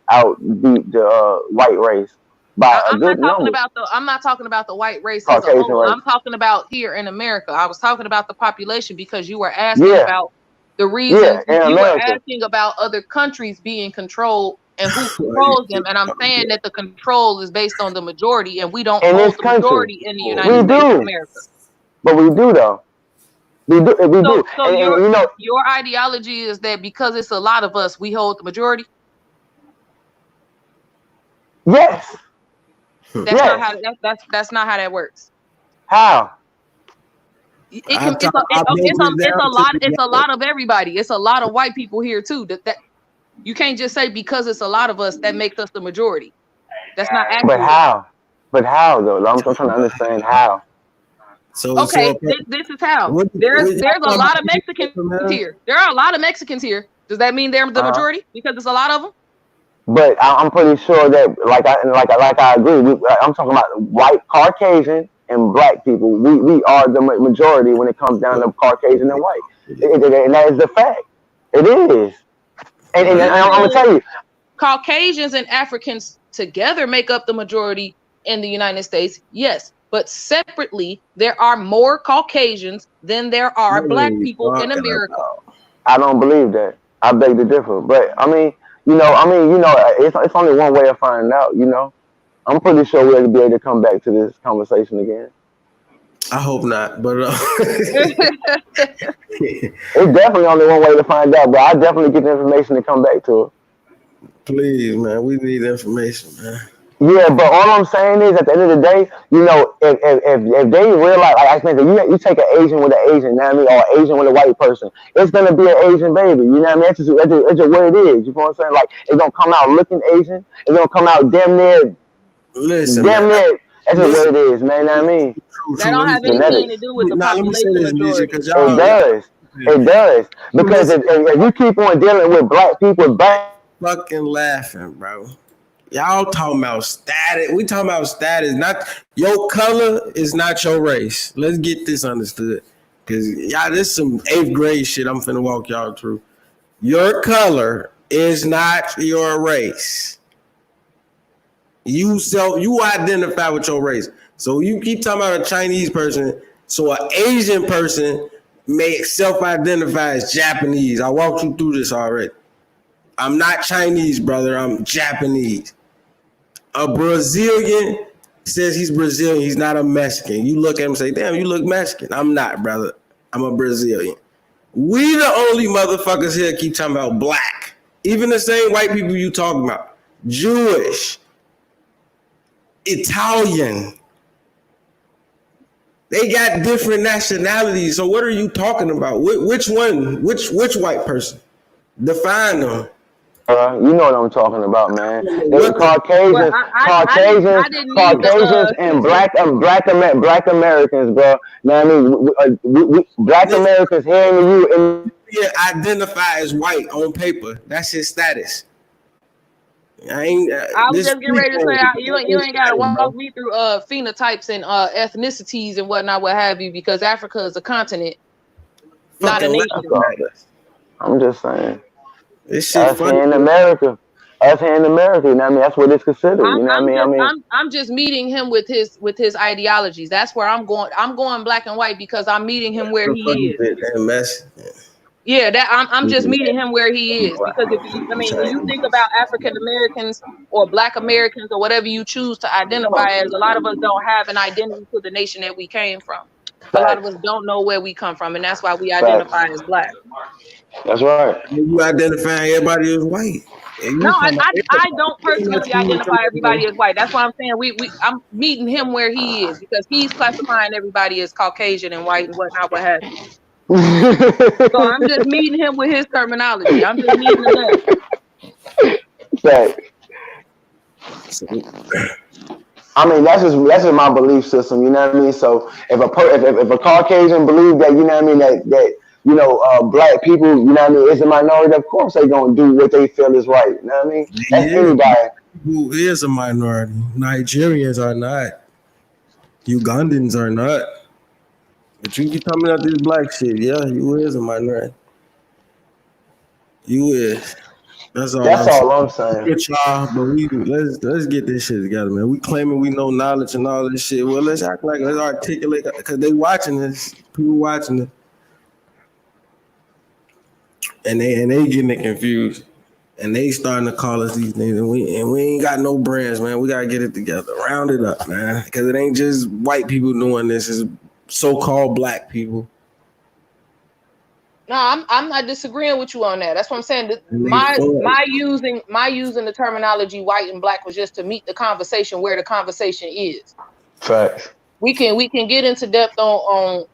outbeat the white race by a good number. I'm not talking about the white race Caucasian as a whole. race. I'm talking about here in America. I was talking about the population because you were asking about the reasons. You were asking about other countries being controlled and who controls them. And I'm saying that the control is based on the majority, and we don't hold the majority in the United States of America. But we do, though. We do. So your ideology is that because it's a lot of us, we hold the majority? Yes. That's not how that works. How? It's a lot of everybody. It's a lot of white people here too. That you can't just say because it's a lot of us that makes us the majority. That's not accurate. But how though? I'm trying to understand how. So Okay, so this is how. what, There's what a lot of Mexicans here. There are a lot of Mexicans here. Does that mean they're the majority? Because there's a lot of them. But I'm pretty sure that, like I agree. I'm talking about white Caucasian and black people. We are the majority when it comes down to Caucasian and white, and that is the fact. It is, and I'm gonna tell you, Caucasians and Africans together make up the majority in the United States. Yes, but separately, there are more Caucasians than there are black people in America. I don't believe that. I beg to differ. But I mean, it's only one way of finding out. I'm pretty sure we'll be able to come back to this conversation again. I hope not, but it's definitely only one way to find out. But I definitely get the information to come back to it. Please, man, we need information, man. Yeah, but all I'm saying is, at the end of the day, if they realize, like I think, you take an Asian with an Asian, you know what I mean, or an Asian with a white person, it's gonna be an Asian baby, you know what I mean? That's just what it is. You know what I'm saying? Like, it's gonna come out looking Asian. It's gonna come out damn near. Listen, damn near. That's just what it is, man. You know what I mean? That don't have anything to do with the population majority. It does. It does. Because if you keep on dealing with black people, fucking laughing, bro. Y'all talking about status. We talking about status. Not your color is not your race. Let's get this understood. Cause y'all, this some 8th grade shit I'm finna walk y'all through. Your color is not your race. You identify with your race. So you keep talking about a Chinese person. So an Asian person may self-identify as Japanese. I walked you through this already. I'm not Chinese, brother. I'm Japanese. A Brazilian says he's Brazilian. He's not a Mexican. You look at him and say, damn, you look Mexican. I'm not, brother. I'm a Brazilian. We the only motherfuckers here keep talking about black. Even the same white people you talking about. Jewish. Italian. They got different nationalities. So what are you talking about? Which one? Which white person? Define them. You know what I'm talking about, man. There's Caucasians, and black Americans, bro. You know what I mean? Black Americans here in the U.S. identify as white on paper. That's his status. I was just getting ready to say you ain't gotta walk me through phenotypes and ethnicities and whatnot, what have you, because Africa is a continent, not a nation. I'm just saying. This shit us here in America, you know what I mean? That's what it's considered. You know what I mean? I'm just meeting him with his ideologies. That's where I'm going. I'm going black and white because I'm meeting him where he is. Yeah, I'm just meeting him where he is, because when you think about African Americans or Black Americans or whatever you choose to identify as, a lot of us don't have an identity to the nation that we came from. A lot of us don't know where we come from, and that's why we identify as black. That's right. You identify everybody as white. No, I don't personally identify everybody as white. That's why I'm saying I'm meeting him where he is, because he's classifying everybody as Caucasian and white and whatnot, what have you. So I'm just meeting him with his terminology. I'm just meeting him there. I mean, that's just my belief system. You know what I mean? So if a Caucasian believes that, you know what I mean, that black people, you know what I mean, is a minority, of course they gonna do what they feel is right. You know what I mean? That's anybody. Who is a minority? Nigerians are not. Ugandans are not. But you keep talking about this black shit. Yeah, you is a minority. You is. That's all I'm saying. Good y'all, but let's get this shit together, man. We claiming we know knowledge and all this shit. Well, let's act like, let's articulate, because they watching this. People watching it. And they getting it confused. And they starting to call us these things. And we ain't got no brands, man. We gotta get it together. Round it up, man. Because it ain't just white people doing this. It's so-called black people. No, I'm not disagreeing with you on that. That's what I'm saying. My using the terminology white and black was just to meet the conversation where the conversation is. Facts. We can get into depth on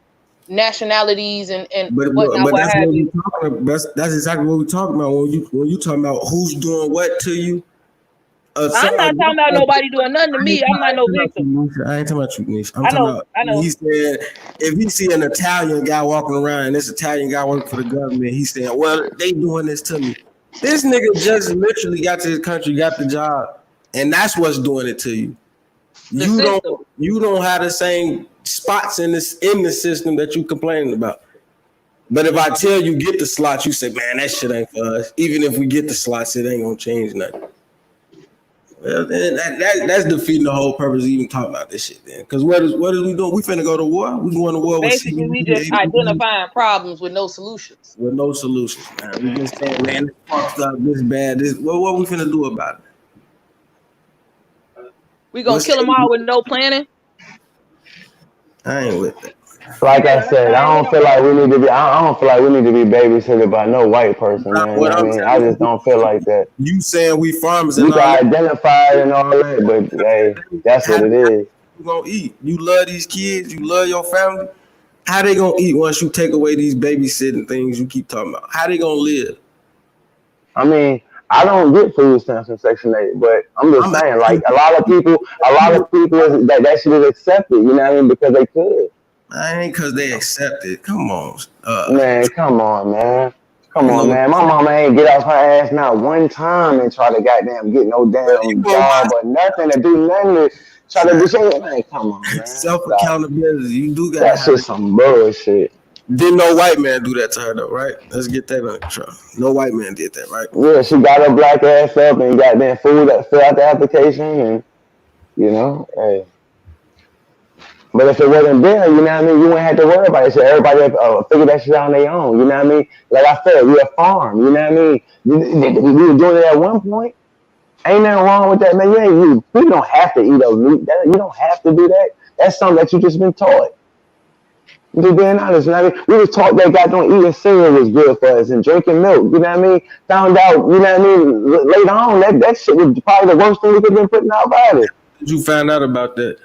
nationalities and but that's exactly what we're talking about. When you talking about who's doing what to you, I'm not talking about nobody doing nothing to me. I'm not no victim. I ain't talking about you, Nisha. I'm I talking know. about I know. he said if he see an Italian guy walking around and this Italian guy working for the government, he's saying, well, they doing this to me. This nigga just literally got to his country, got the job, and that's what's doing it to you. You don't have the same spots in the system that you complaining about. But if I tell you get the slots, you say, man, that shit ain't for us. Even if we get the slots, it ain't gonna change nothing. Well, then that's defeating the whole purpose of even talking about this shit then. Because what is we doing? We finna go to war. We going to war Basically, we just identifying problems with no solutions. With no solutions, man. We just saying, man, this fucked up, this bad, this. What we finna do about it? We gonna kill them all with no planning? I ain't with that. Like I said, I don't feel like we need to be. I don't feel like we need to be babysitted by no white person, man. What I mean, I just don't feel like that. You saying we farmers You and all got that. identified and all that, but hey, that's what it is. You gonna eat? You love these kids. You love your family. How they gonna eat once you take away these babysitting things you keep talking about? How they gonna live? I mean, I don't get food stamps in Section 8, but I'm just saying, like a lot of people that shit is accepted. You know what I mean? Because they could. I ain't because they accept it. Come on, man. Come on, man. Come on, man. My mama ain't get off her ass not one time and try to goddamn get no damn job or nothing to do nothing to try to do something. Man, come on, man. Self accountability. You do got that shit. Some bullshit. Didn't no white man do that to her though, right? Let's get that under control. No white man did that, right? Yeah, she got her black ass up and got that food that fill out the application, and you know, hey. But if it wasn't there, you know what I mean, you wouldn't have to worry about it. So everybody figure that shit out on their own. You know what I mean? Like I said, we're a farm. You know what I mean? We were doing it at one point. Ain't nothing wrong with that, man. You don't have to eat those meat. You don't have to do that. That's something that you just been taught. To being honest, you know what I mean? We was taught that goddamn eating cereal was good for us and drinking milk. You know what I mean? Found out, you know what I mean? Later on, that shit was probably the worst thing we could have been putting in our body. Did you find out about that?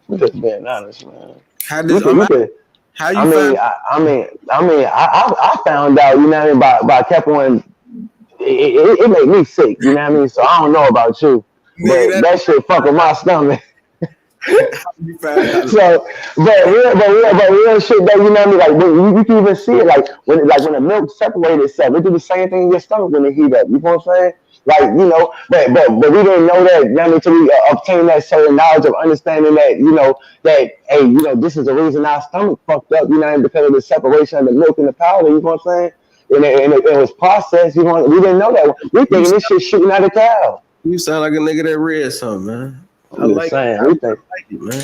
I'm just being honest, man. How did you I found out, you know what I mean, by kept on. It made me sick, you know what I mean. So I don't know about you, but that shit fucking my stomach. So, but real shit though, you know what I mean. Like you can even see it, like when the milk separates itself, it do the same thing in your stomach when it heat up. You know what I'm saying? Like, you know, but we didn't know that, you know, until we obtained that certain knowledge of understanding that, you know, that, hey, you know, this is the reason our stomach fucked up, you know, because of the separation of the milk and the powder, you know what I'm saying? And it was processed, you know, we didn't know that. We thinking this shit shooting out of cow. You sound like a nigga that read something, man. I like it, man.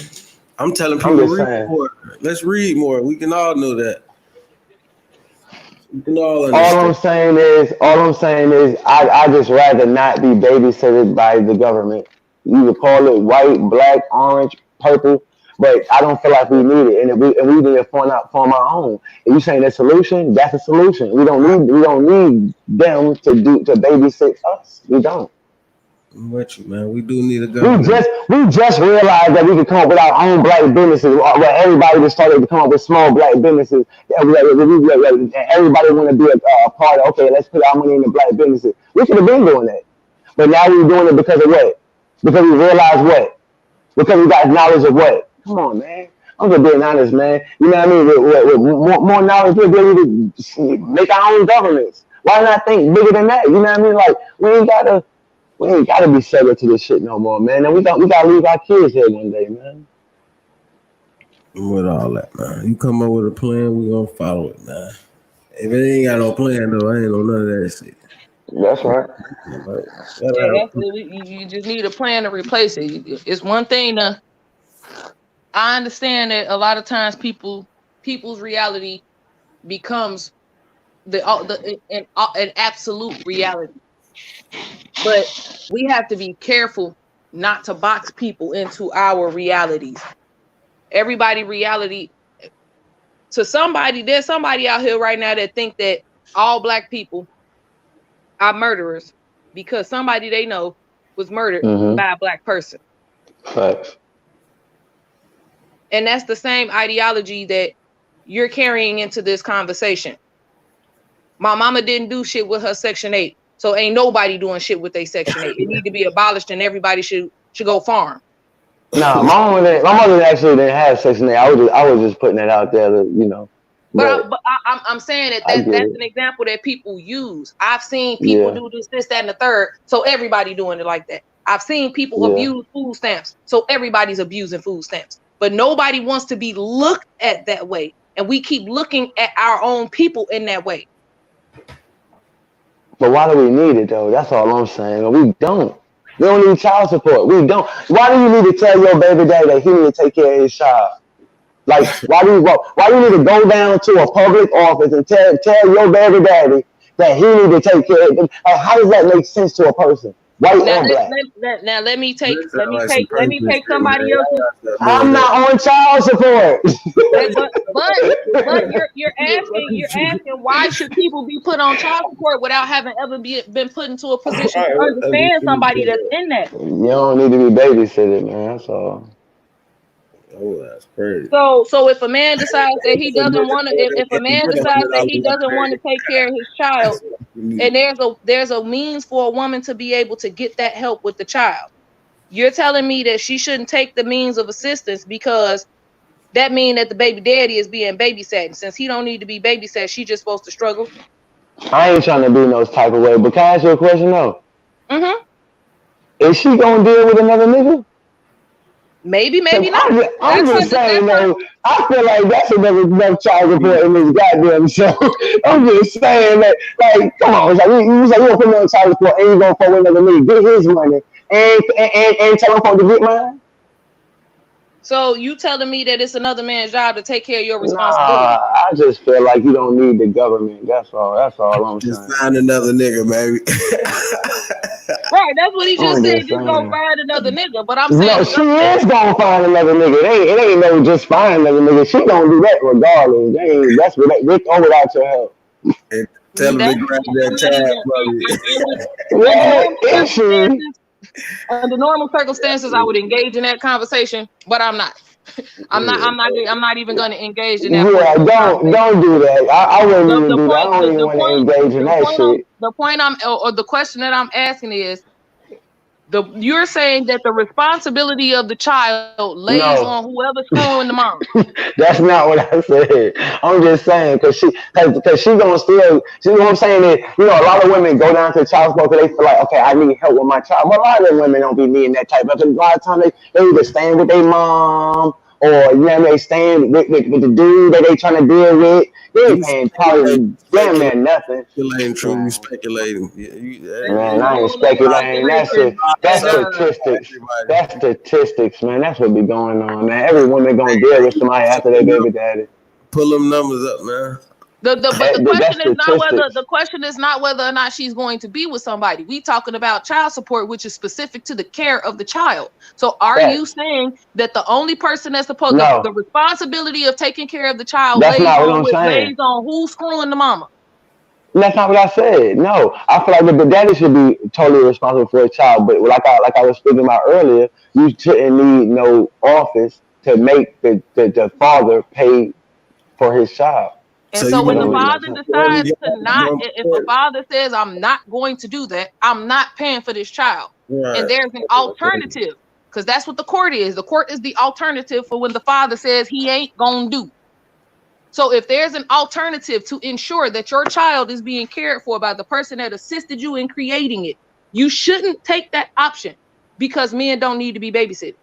I'm telling people read more. Let's read more. We can all know that. All I'm saying is, I just rather not be babysitted by the government. You would call it white, black, orange, purple, but I don't feel like we need it, and we need to form our own. If you saying the solution, that's a solution. We don't need them to babysit us. We don't. I'm with you, man. We do need a government. We just realized that we could come up with our own black businesses. Where everybody just started to come up with small black businesses. Everybody want to be a part of. Okay, let's put our money in the black businesses. We should have been doing that, but now we're doing it because of what? Because we realized what? Because we got knowledge of what? Come on, man. I'm just being honest, man. You know what I mean? With more knowledge, we're able to make our own governments. Why not think bigger than that? You know what I mean? Like we ain't gotta be subject to this shit no more, man. And we gotta leave our kids here one day, man. With all that, man. You come up with a plan, we gonna follow it, man. If it ain't got no plan though, I ain't know none of that shit. That's right. You just need a plan to replace it. It's one thing to. I understand that a lot of times people's reality becomes an absolute reality. But we have to be careful not to box people into our realities. Everybody reality to somebody, there's somebody out here right now that think that all black people are murderers because somebody they know was murdered by a black person. Facts. And that's the same ideology that you're carrying into this conversation. My mama didn't do shit with her Section 8. So ain't nobody doing shit with their Section 8. It need to be abolished and everybody should go farm. Nah, my mother actually didn't have Section 8. I was just putting it out there to, you know. But I'm saying that's an example that people use. I've seen people do this, that, and the third. So everybody doing it like that. I've seen people abuse food stamps. So everybody's abusing food stamps. But nobody wants to be looked at that way. And we keep looking at our own people in that way. But why do we need it though? That's all I'm saying. We don't. We don't need child support. We don't. Why do you need to tell your baby daddy that he need to take care of his child? Like, why do you need to go down to a public office and tell your baby daddy that he need to take care of them? Like, how does that make sense to a person? White or black? Now let me take somebody else's. I'm not on child support. but you're asking why should people be put on child support without having ever been put into a position to understand somebody that's in that? You don't need to be babysitted, man. That's all. Oh, that's crazy. So if a man decides that he doesn't want to, if a man decides that he doesn't want to take care of his child, and there's a means for a woman to be able to get that help with the child, you're telling me that she shouldn't take the means of assistance because that means that the baby daddy is being babysat, and since he don't need to be babysat, she just supposed to struggle. I ain't trying to be no type of way, but can I ask you a question though? Mm-hmm. Is she gonna deal with another nigga? Maybe not. I'm just saying, though, I feel like that's enough child support in this goddamn show. I'm just saying that, like, come on, it's like you gonna put me on child support and you gonna fuck with another nigga, get his money, and tell him to get mine. So you telling me that it's another man's job to take care of your responsibility? I just feel like you don't need the government. That's all I'm saying. Just find another nigga, baby. Right, that's what he just said. Just go find another nigga. But I'm saying, no, she is gonna find another nigga. It ain't no just find another nigga. She gonna do that regardless. That's with or without your help. And tell him to grab that tab, brother. Yeah, is she? Under normal circumstances, I would engage in that conversation, but I'm not. I'm not even going to engage in that. Yeah, don't do that. I wouldn't even do that. I don't even want to engage in that shit. The question that I'm asking is, you're saying that the responsibility of the child lays on whoever's screwing the mom. That's not what I said. I'm just saying because she gonna still. You know what I'm saying? That, you know, a lot of women go down to child support because they feel like, okay, I need help with my child. But a lot of them women don't be needing that type of. A lot of times they either staying with their mom or you know what I mean, staying with the dude that they trying to deal with. They ain't paying probably damn near nothing. Truly speculating. Man, I ain't speculating. That's statistics. That's statistics, man. That's what be going on, man. Every woman gonna deal with somebody after their baby daddy. Pull them numbers up, man. The question is not whether or not she's going to be with somebody. We talking about child support, which is specific to the care of the child. So are you saying that the only person that's supposed the responsibility of taking care of the child lays on who's screwing the mama? That's not what I said. No, I feel like the daddy should be totally responsible for a child. But like I was speaking about earlier, you shouldn't need no office to make the father pay for his child. And so when the father decides to not, if the father says, I'm not going to do that, I'm not paying for this child. Right. And there's an alternative, because that's what the court is. The court is the alternative for when the father says he ain't gonna do. So if there's an alternative to ensure that your child is being cared for by the person that assisted you in creating it, you shouldn't take that option because men don't need to be babysitted.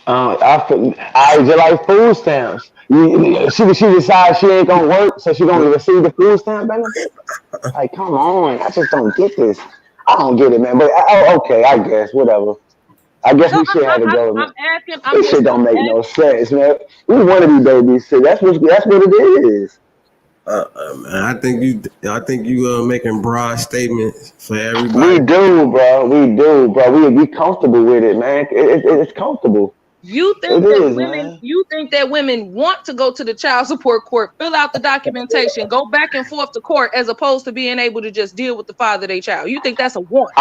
I just like food stamps. She decides she ain't gonna work, so she gonna receive the food stamp benefit. Like, come on, I just don't get this. I don't get it, man. But okay, I guess whatever. I guess we should have the government. This shit don't make no sense, man. We want to be babysitted. That's what it is. Man, I think you making broad statements for everybody. We do, bro. We comfortable with it, man. It's comfortable. You think that women want to go to the child support court, fill out the documentation, go back and forth to court, as opposed to being able to just deal with the father of their child? You think that's a want?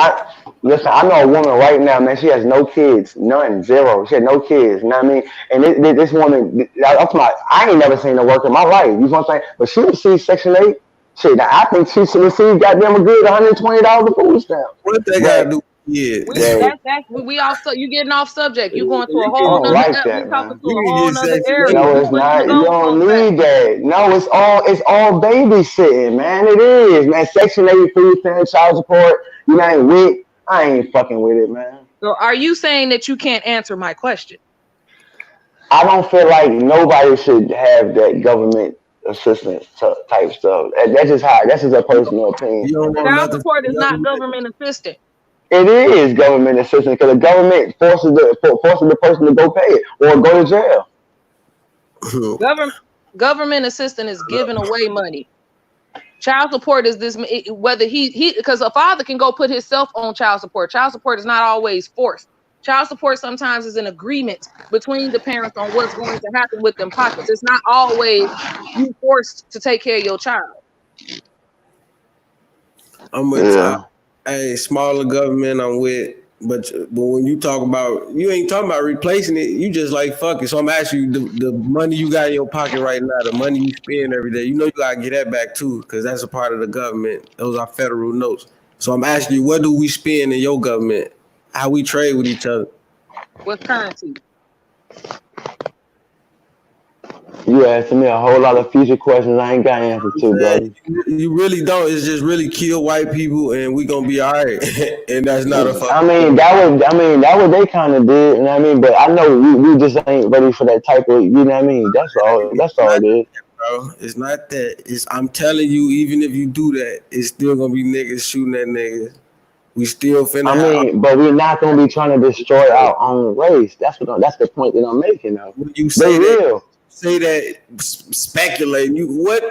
Listen, I know a woman right now, man. She has no kids, none, zero. She had no kids. You know what I mean? And this woman, I ain't never seen her work in my life. You know what I'm saying? But she received Section 8. Shit, now I think she should receive goddamn a good $120 food stamp. What they gotta do? Yeah. We off. You getting off subject. You going to a I whole don't nother. like We that, talking man. to a whole nother area. No, it's not. You don't need that. No, it's all babysitting, man. It is, man. Section 8 food stamp, child support. You ain't with. I ain't fucking with it, man. So are you saying that you can't answer my question? I don't feel like nobody should have that government assistance type stuff. That's just a personal opinion. Child support is not government assistance. It is government assistance because the government forces the person to go pay it or go to jail. Government assistance is giving away money. Child support is this whether he because a father can go put himself on child support. Child support is not always forced. Child support sometimes is an agreement between the parents on what's going to happen with them pockets. It's not always you forced to take care of your child. I'm with hey, smaller government I'm with, but when you talk about, you ain't talking about replacing it, you just like fuck it. So I'm asking you, the money you got in your pocket right now, the money you spend every day, you know you gotta get that back too, because that's a part of the government. Those are federal notes. So I'm asking you, what do we spend in your government? How we trade with each other? What currency? You asking me a whole lot of future questions I ain't got answers to, brother. You really don't. It's just really kill white people and we gonna be all right. And that's not a fuck. I mean, that what they kind of did, you know what I mean? But I know we just ain't ready for that type of, you know what I mean? That's all it is. Bro, it's not that. I'm telling you, even if you do that, it's still gonna be niggas shooting at niggas. We still finna. But we're not gonna be trying to destroy our own race. That's the point that I'm making. Though. When you say that, speculating. You what?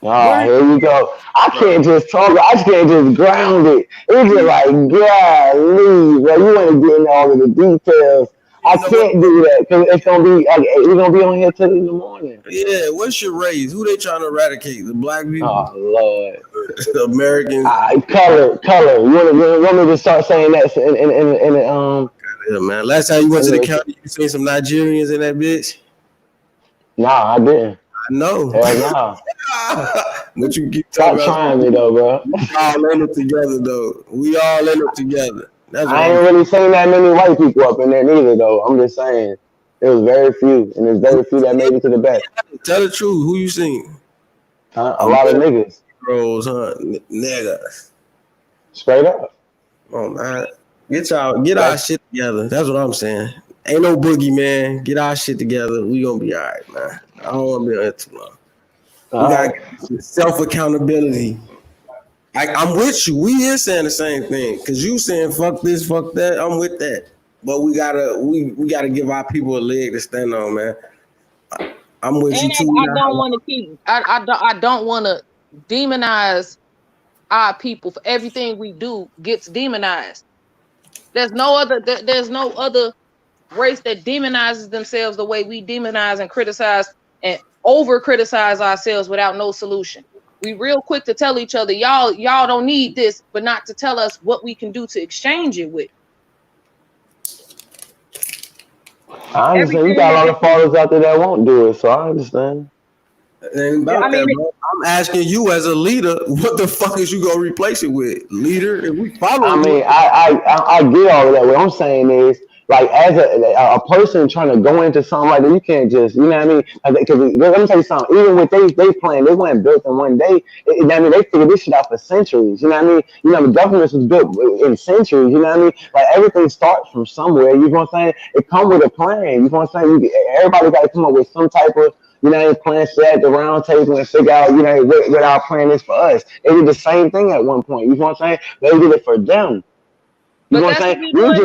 Oh, here you go. I can't just talk. I can't just ground it. It's just like, golly, bro. You want to get into all of the details. I can't do that because it's gonna be. We're gonna be on here till in the morning. Yeah, what's your race? Who they trying to eradicate? The black people? Oh Lord, the Americans. Color. You want me to start saying that in Yeah, man. Last time you went to the county, you seen some Nigerians in that bitch? Nah, I didn't. I know. Hell nah. But you keep Stop talking trying me though, bro. We all in it together, though. We all in it together. That's I ain't really seen that many white people up in there neither, though. I'm just saying. It was very few, and there's very few that made it to the back. Tell the truth. Who you seen? A lot of niggas. Bros, huh? Niggas. Straight up. Oh, man. Get our shit together. That's what I'm saying. Ain't no boogie, man. Get our shit together. We gonna be all right, man. I don't want to be on it too long. We gotta get self-accountability. I'm with you. We is saying the same thing. Cause you saying fuck this, fuck that. I'm with that. But we gotta give our people a leg to stand on, man. I'm with you too. I don't want to demonize our people for everything we do gets demonized. There's no other race that demonizes themselves the way we demonize and criticize and over criticize ourselves without no solution. We real quick to tell each other, y'all don't need this, but not to tell us what we can do to exchange it with. I understand. You got a lot of fathers out there that won't do it, so I understand. Bro. I'm asking you as a leader, what the fuck is you gonna replace it with? Leader, if we follow. I mean, I get all of that. What I'm saying is, like, as a person trying to go into something like that, you can't just, you know what I mean? Because let me tell you something. Even with they plan, they weren't built in one day. I mean, they figured this shit out for centuries. You know what I mean? You know, the government was built in centuries. You know what I mean? Like, everything starts from somewhere. You know what I'm saying? It comes with a plan. You know what I'm saying? Everybody got to come up with some type of, you know, plan, sit at the round table and figure out, you know, what our plan is for us. They did the same thing at one point. You know what I'm saying? They did it for them. You know what I'm saying? We want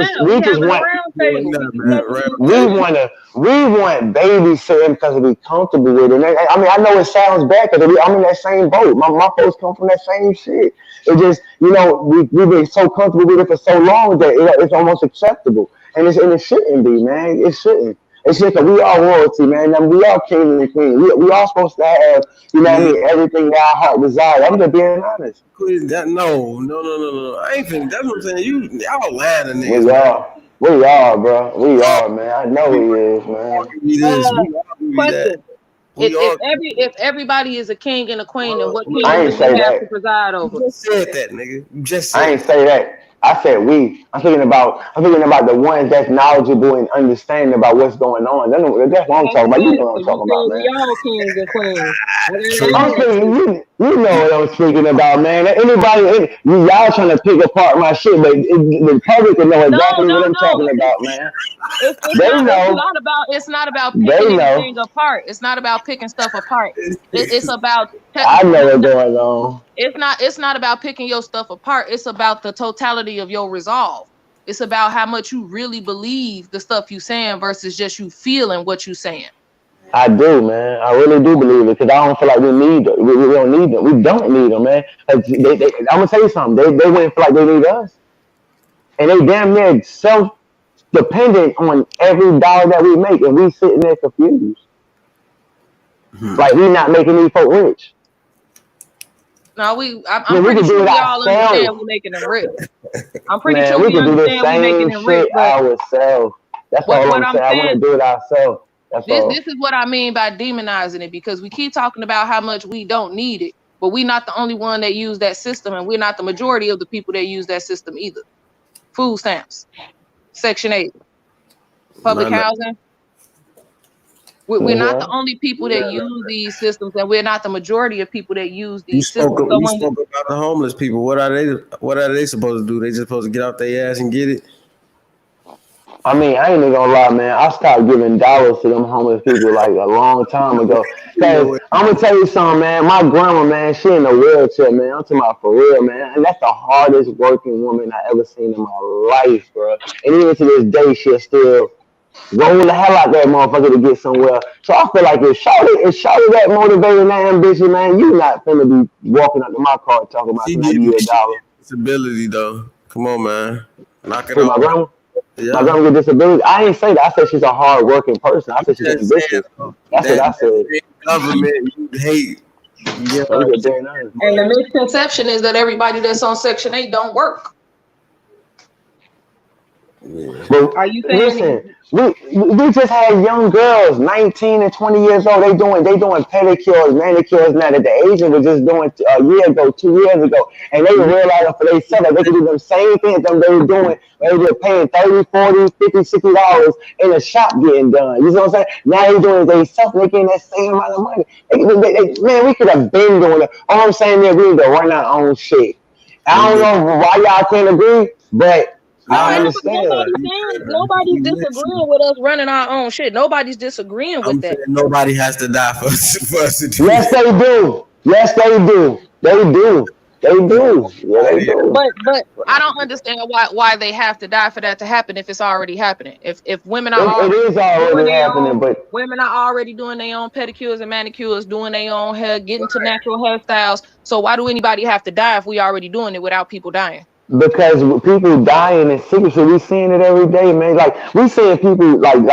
babysitting because we comfortable with it. I mean, I know it sounds bad because I'm in that same boat. My folks come from that same shit. It just, you know, we've been so comfortable with it for so long that it's almost acceptable. And it shouldn't be, man. It shouldn't. It's just that we are royalty, man. I mean, we are king and queen. We are supposed to have, you know what I mean, everything that our heart desires. I'm just being honest. No. I ain't finna. That's what I'm saying. Y'all lying to niggas. We are, bro. We are, man. I know he is, man. Question. If everybody is a king and a queen, then what I kingdom ain't do say we have that. to preside You over? just said that, nigga. You just said I ain't say that. I said we. I'm thinking about the ones that's knowledgeable and understanding about what's going on. That's what I'm talking about. You know what I'm So you talking about, said man. we all kings and queens. I'm thinking you know what I'm speaking about, man. Y'all trying to pick apart my shit, but the public will know exactly what I'm talking No. about, man. It's They know. not about They picking know. anything apart. It's not about picking stuff apart. It's about I know what's going on. it's not about picking your stuff apart. It's about the totality of your resolve. It's about how much you really believe the stuff you saying versus just you feeling what you saying. I do, man. I really do believe it because I don't feel like we need them. We don't need them. We don't need them, man. I'm gonna tell you something. They wouldn't feel like they need us, and they damn near self-dependent on every dollar that we make, and we sitting there confused. Like we not making these folk rich. No, we I'm pretty can do sure it we all understand ourselves. we're making them rich. I'm pretty Man, sure we we can do the understand we're making same them rich, shit but ourselves. That's all what I'm I'm saying. I want saying, to do it ourselves. That's all. this is what I mean by demonizing it, because we keep talking about how much we don't need it, but we're not the only one that use that system, and we're not the majority of the people that use that system either. Food stamps, Section 8, public housing. We're not the only people that use these systems, and we're not the majority of people that use You these spoke systems. you spoke about the homeless people. What are they supposed to do? They just supposed to get out their ass and get it? I mean, I ain't even gonna lie, man. I stopped giving dollars to them homeless people like a long time ago. Cause I'm gonna tell you something, man. My grandma, man, she in a wheelchair, man. I'm talking about for real, man. And that's the hardest working woman I ever seen in my life, bro. And even to this day, she'll still roll the hell out that motherfucker to get somewhere. So I feel like if Shawty that motivated and that ambition, man, you not finna be walking up to my car talking about can I give you $1. Disability though. Come on, man. Knock it With my off. grandma? Yeah. My grandma with disability. I ain't say that. I said she's a hard working person. I said she's ambitious. That's what I said. Government you hate. Yeah. I'm just being honest. And the misconception is that everybody that's on Section 8 don't work. But Are you saying listen, we just had young girls, 19 and 20 years old. They doing pedicures, manicures now that the Asians were just doing a year ago, 2 years ago, and they realized for themselves that they could do them same things that they were doing. They were paying $30, $40, $50, $60 in a shop getting done. You know what I'm saying? Now they doing it themselves, they getting that same amount of money. Man, we could have been doing it. All I'm saying is we need to run our own shit. I don't know why y'all can't agree, but I understand. Nobody's disagreeing with us running our own shit. Nobody's disagreeing with that. Nobody has to die for us to do Yes, they do. Yes, they do. They do. They do. Yeah, they do. But I don't understand why they have to die for that to happen if it's already happening. If women are it is already happening, but women are already doing their own pedicures and manicures, doing their own hair, getting to natural hairstyles. So why do anybody have to die if we already doing it without people dying? Because people dying in secrecy, we seeing it every day, man. Like we seeing people like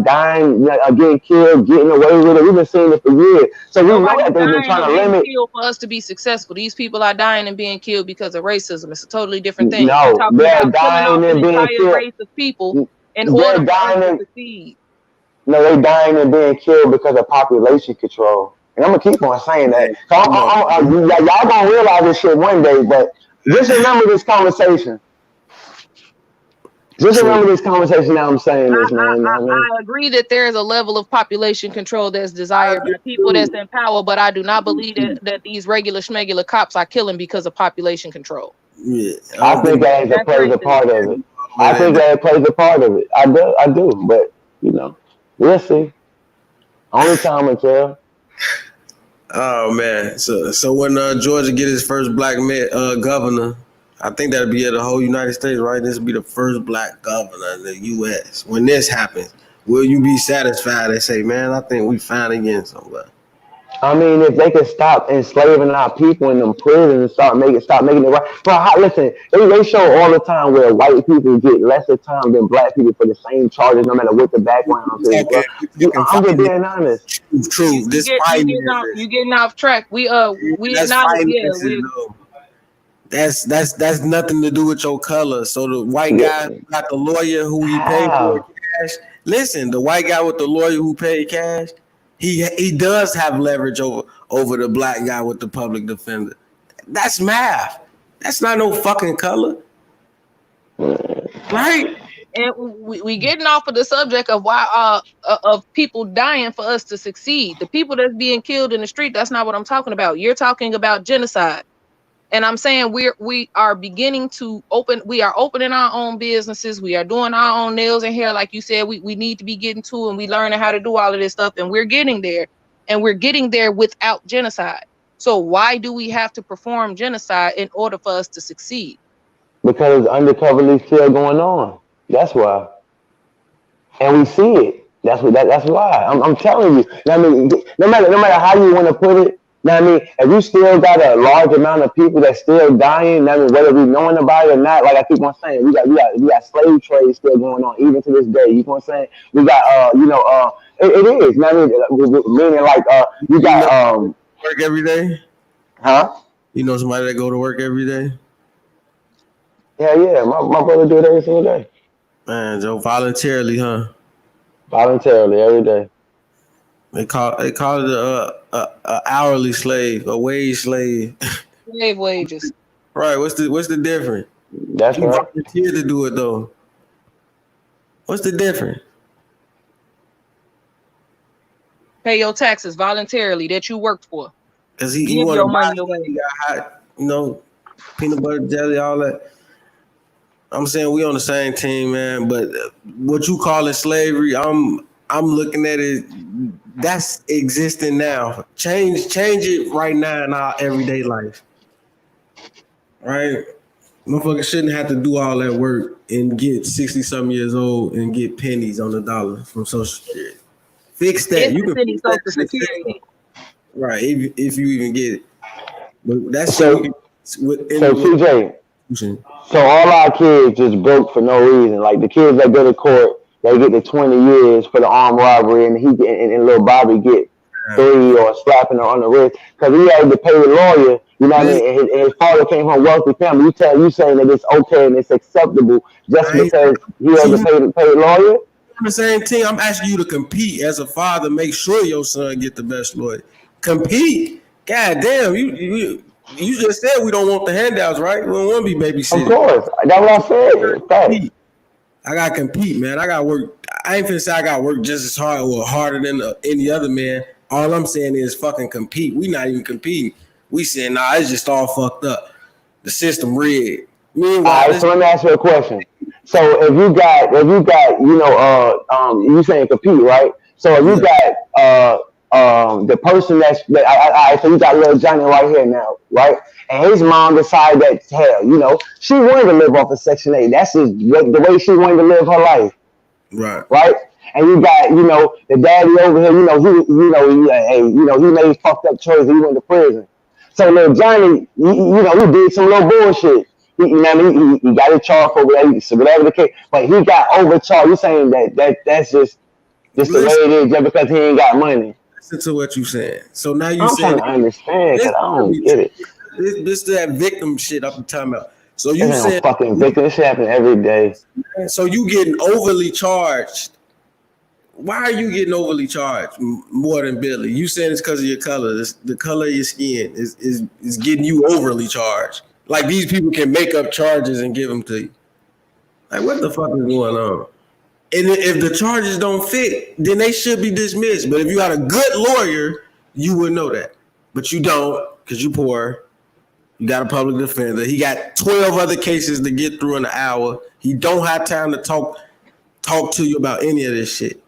dying, getting killed, getting away with it. We've been seeing it for years. So we know that they've been trying to limit. For us to be successful, these people are dying and being killed because of racism. It's a totally different thing. No, they're dying and being killed. Race of people in order to succeed. No, they're dying and being killed because of population control. And I'm gonna keep on saying that. Y'all gonna realize this shit one day, but. Just remember this conversation. Just remember this conversation. Now I'm saying this, man. I agree that there is a level of population control that's desired by people that's in power, but I do not believe that these regular schmegular cops are killing because of population control. Yeah, I think that plays a part of it. I think that plays a part of it. I do. But we'll see. Only time will tell. Oh man! So when Georgia get his first black governor, I think that'll be the whole United States, right? This will be the first black governor in the U.S. When this happens, will you be satisfied and say, "Man, I think we finally getting somewhere"? I mean, if they could stop enslaving our people in them prisons and stop making it right. But listen, they show all the time where white people get lesser time than black people for the same charges, no matter what the background is. I'm just being honest. True. You getting off track. That's nothing to do with your color. So the white guy got the lawyer who he paid for cash. Listen, the white guy with the lawyer who paid cash. He does have leverage over the black guy with the public defender. That's math. That's not no fucking color. Right? And we getting off of the subject of why of people dying for us to succeed. The people that's being killed in the street, that's not what I'm talking about. You're talking about genocide. And I'm saying we are beginning to we are opening our own businesses. We are doing our own nails and hair, like you said, we need to be getting to, and we learning how to do all of this stuff, and we're getting there. And we're getting there without genocide. So why do we have to perform genocide in order for us to succeed? Because undercoverly still going on. That's why. And we see it. That's why. I'm telling you. I mean, no matter how you want to put it, I mean, if you still got a large amount of people that's still dying, I mean, whether we knowing about it or not, like I keep on saying, we got slave trade still going on even to this day. You know what I'm saying? We got it is. I mean, meaning like you got work every day? Huh? You know somebody that go to work every day? Yeah. My brother do it every single day. Man, Joe, voluntarily, huh? Voluntarily every day. They call it a hourly slave, a wage slave. Slave wages. Right. What's the difference? That's you right. volunteer to do it though. What's the difference? Pay your taxes voluntarily that you worked for. Because he Give want your to money buy away. he got hot, peanut butter jelly, all that. I'm saying we on the same team, man. But what you calling slavery, I'm looking at it. That's existing now. Change it right now in our everyday life. Right? Motherfucker shouldn't have to do all that work and get 60-something years old and get pennies on the dollar from Social Security. Fix that. You can fix that Social Security. Right, if you even get it. But that's so CJ. So all our kids just broke for no reason. Like the kids that go to court, they get the 20 years for the armed robbery, and and little Bobby get 3 or slapping her on the wrist because he had to pay the lawyer. You know what I mean? And his father came from a wealthy family. You saying that it's okay and it's acceptable just because he had to pay the lawyer? I'm the same team. I'm asking you to compete as a father. Make sure your son get the best lawyer. Compete. God damn, you just said we don't want the handouts, right? We don't want to be babysitting. Of course. That's what I said. Thanks. I got to compete, man. I got to work. I ain't finna say I got to work just as hard or harder than any other man. All I'm saying is fucking compete. We not even competing. We saying, nah, it's just all fucked up. The system rigged. Meanwhile, all right, so let me ask you a question. So if you got, you saying compete, right? So if you got, the person so you got little Johnny right here now, right? And his mom decided that, hell, she wanted to live off of Section 8. That's just the way she wanted to live her life. Right? And you got, the daddy over here, he made fucked up choices. He went to prison. So little Johnny, he did some little bullshit. He got a charge for whatever the case, but he got overcharged. You're saying that's just the way it is just because he ain't got money. Listen to what you saying. So now you I'm saying trying to understand because I don't get it. This that victim shit I'm talking about. So you said fucking victim. This shit happen every day. So you getting overly charged. Why are you getting overly charged more than Billy? You saying it's because of your color. The color of your skin is getting you overly charged. Like these people can make up charges and give them to you. Like what the fuck is going on? And if the charges don't fit, then they should be dismissed. But if you got a good lawyer, you would know that. But you don't because you poor. You got a public defender. He got 12 other cases to get through in an hour. He don't have time to talk to you about any of this shit.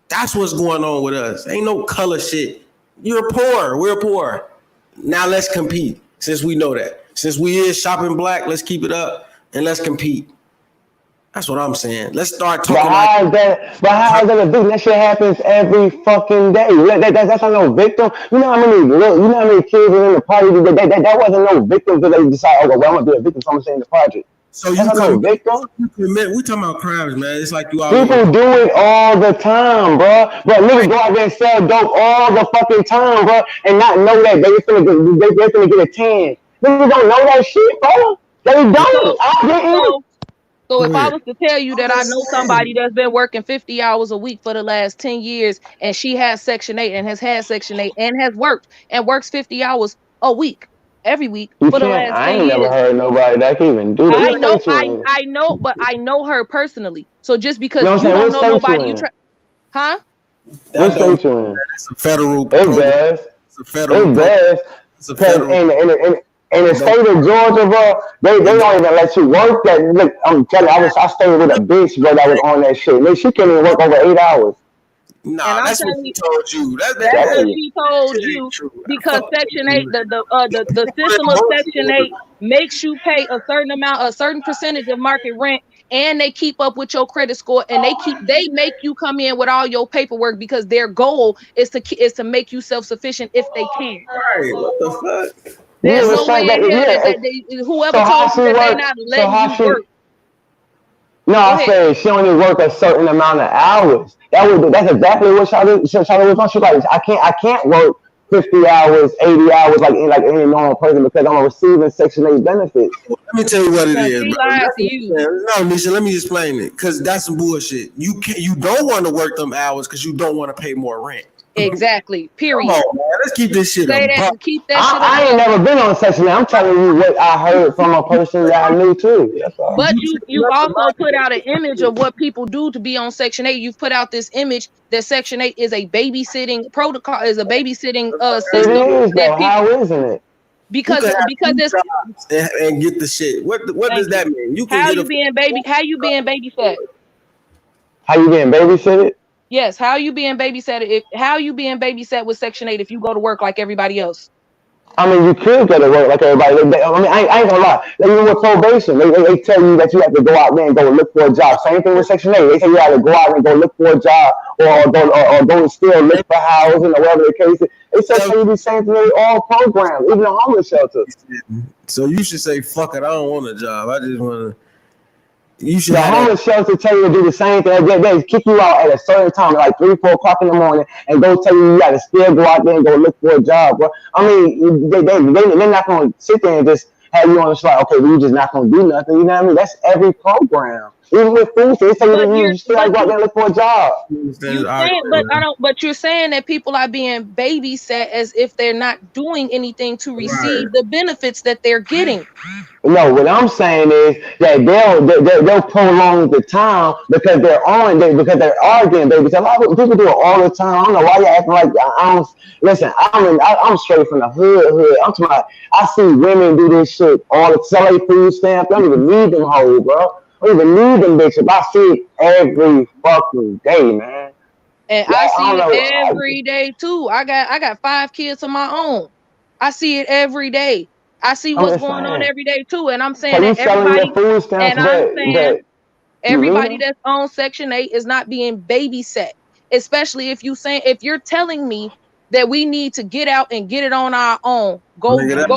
That's what's going on with us. Ain't no color shit. You're poor. We're poor. Now let's compete since we know that. Since we is shopping black, let's keep it up and let's compete. That's what I'm saying. Let's start talking. But how is that a victim? That shit happens every fucking day. That's not no victim. You know how many kids are in the party? That wasn't no victim because they decide, well, I'm gonna be a victim. So I'm saying the project. So that's not no victim. We talking about crimes, man. It's like you all people do it all the time, bro. But niggas go out there and sell dope all the fucking time, bro, and not know that they finna get a 10. Niggas don't know that shit, bro. They don't. I didn't. So if Go I ahead. was to tell you that I know somebody that's been working 50 hours a week for the last 10 years and she has Section 8 and has had Section 8 and has worked and works 50 hours a week, every week You for the can't. last I 10 ain't never years. heard nobody that can even do that. I What know, state you in? I know, but I know her personally. So just You because know what you I'm saying? don't What know state you nobody, you in? try, huh? What That don't. state you in? It's a federal It program. does. It's a federal It program. does. It's a Because federal. in the It don't. state of Georgia, bro, they It don't. don't even let you work that. Look, I'm telling you, I stayed with a bitch, bro, that was on that shit. Man, she couldn't even work over 8 hours. And Nah, I'm that's what telling she you, told you. that's Tell what you. she told Shit ain't you true. because Section 8, the Put system in of motion. Section 8 makes you pay a certain amount, a certain percentage of market rent, and they keep up with your credit score, and they make you come in with all your paperwork because their goal is to make you self-sufficient if they can. Right. What the fuck? There's Yeah, the no way same. in hell Yeah. whoever So how told you she that they work? not So letting how you she? work. No, Go I ahead. said she only work a certain amount of hours. That's exactly what Charlotte was on. She like, I can't work 50 hours, 80 hours like any normal person because I'm receiving Section 8 benefits. Let me tell you what it Because is, she bro. lied That's to what you. I'm saying. No, Nisha, let me explain it. Cause that's some bullshit. You don't want to work them hours because you don't want to pay more rent. Exactly. Come Period. on, man. Let's keep this shit Say a that buck. and keep that shit I ain't above. never been on Section 8. I'm telling you what I heard from a person that I knew too. That's all. But You said you've nothing also about put out an that image shit. of what people do to be on Section 8. You've put out this image that Section 8 is a babysitting protocol, is a babysitting It system is that though. people How isn't it? You because could have two it's jobs and get the shit. What thank does you. that mean? You can How get a you being babysat? How you getting babysitted? Yes, how you being babysat how you being babysat with Section 8 if you go to work like everybody else? I mean, you could go to work like everybody. I ain't gonna lie. Even with probation, they tell you that you have to go out there and go look for a job. Same thing with Section 8. They say you have to go out and go look for a job or go and still look for housing or whatever the case is. They still tell you the same thing in all programs, even the homeless shelter. So you should say, fuck it, I don't want a job. I just want to. You should The have that. homeless shelter tell you to do the same thing. They kick you out at a certain time, like 3, 4 o'clock in the morning, and go tell you got to still go out there and go look for a job. Bro. I mean, they're not going to sit there and just have you on the slide. Okay, well, you just not going to do nothing. You know what I mean? That's every program. Even with food, they tell you still got to go out there and look for a job. But you're saying that people are being babysat as if they're not doing anything to receive the benefits that they're getting. No, what I'm saying is that they'll prolong the time because they're arguing, baby. A lot of people do it all the time. I don't know why you're acting like I don't. Listen, I'm straight from the hood. I'm talking about, I see women do this shit all the sell food stamps. I don't even need them hoes, bro. I don't even need them bitches. I see it every fucking day, man. And I see it every day too. I got 5 kids of my own. I see it every day. I see what's going on every day too. And I'm saying that everybody, everybody that's on Section 8 is not being babysat. Especially if you're telling me that we need to get out and get it on our own. Go work.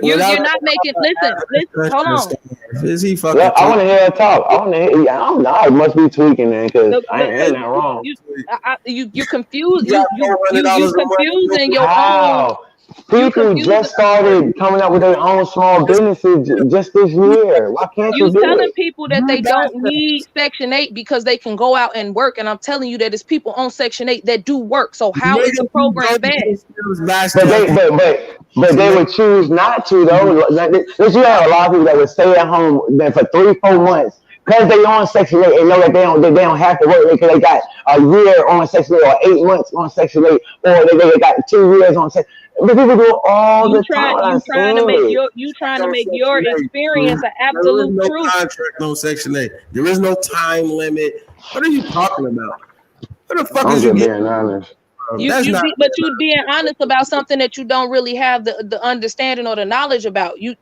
You're not making. Listen. Hold on. Is he fucking? I want to hear her talk. I must be tweaking, man, because I ain't that wrong. You're confused. You're confusing your own. People just started coming up with their own small businesses just this year. Why can't you do telling it? people that they don't need Section 8 because they can go out and work, and I'm telling you that it's people on Section 8 that do work. So how is the program bad? But they would choose not to though. You have a lot of people that would stay at home then for 3-4 months because they on Section 8 and know that they don't have to work because they got a year on Section 8 or 8 months on Section 8 or they got 2 years on Section 8. But people do it all the time. You trying to make your experience an absolute truth. There is no truth. contract on Section 8. There is no time limit. What are you talking about? What the fuck is you being honest? But you're being honest about something that you don't really have the understanding or the knowledge about. You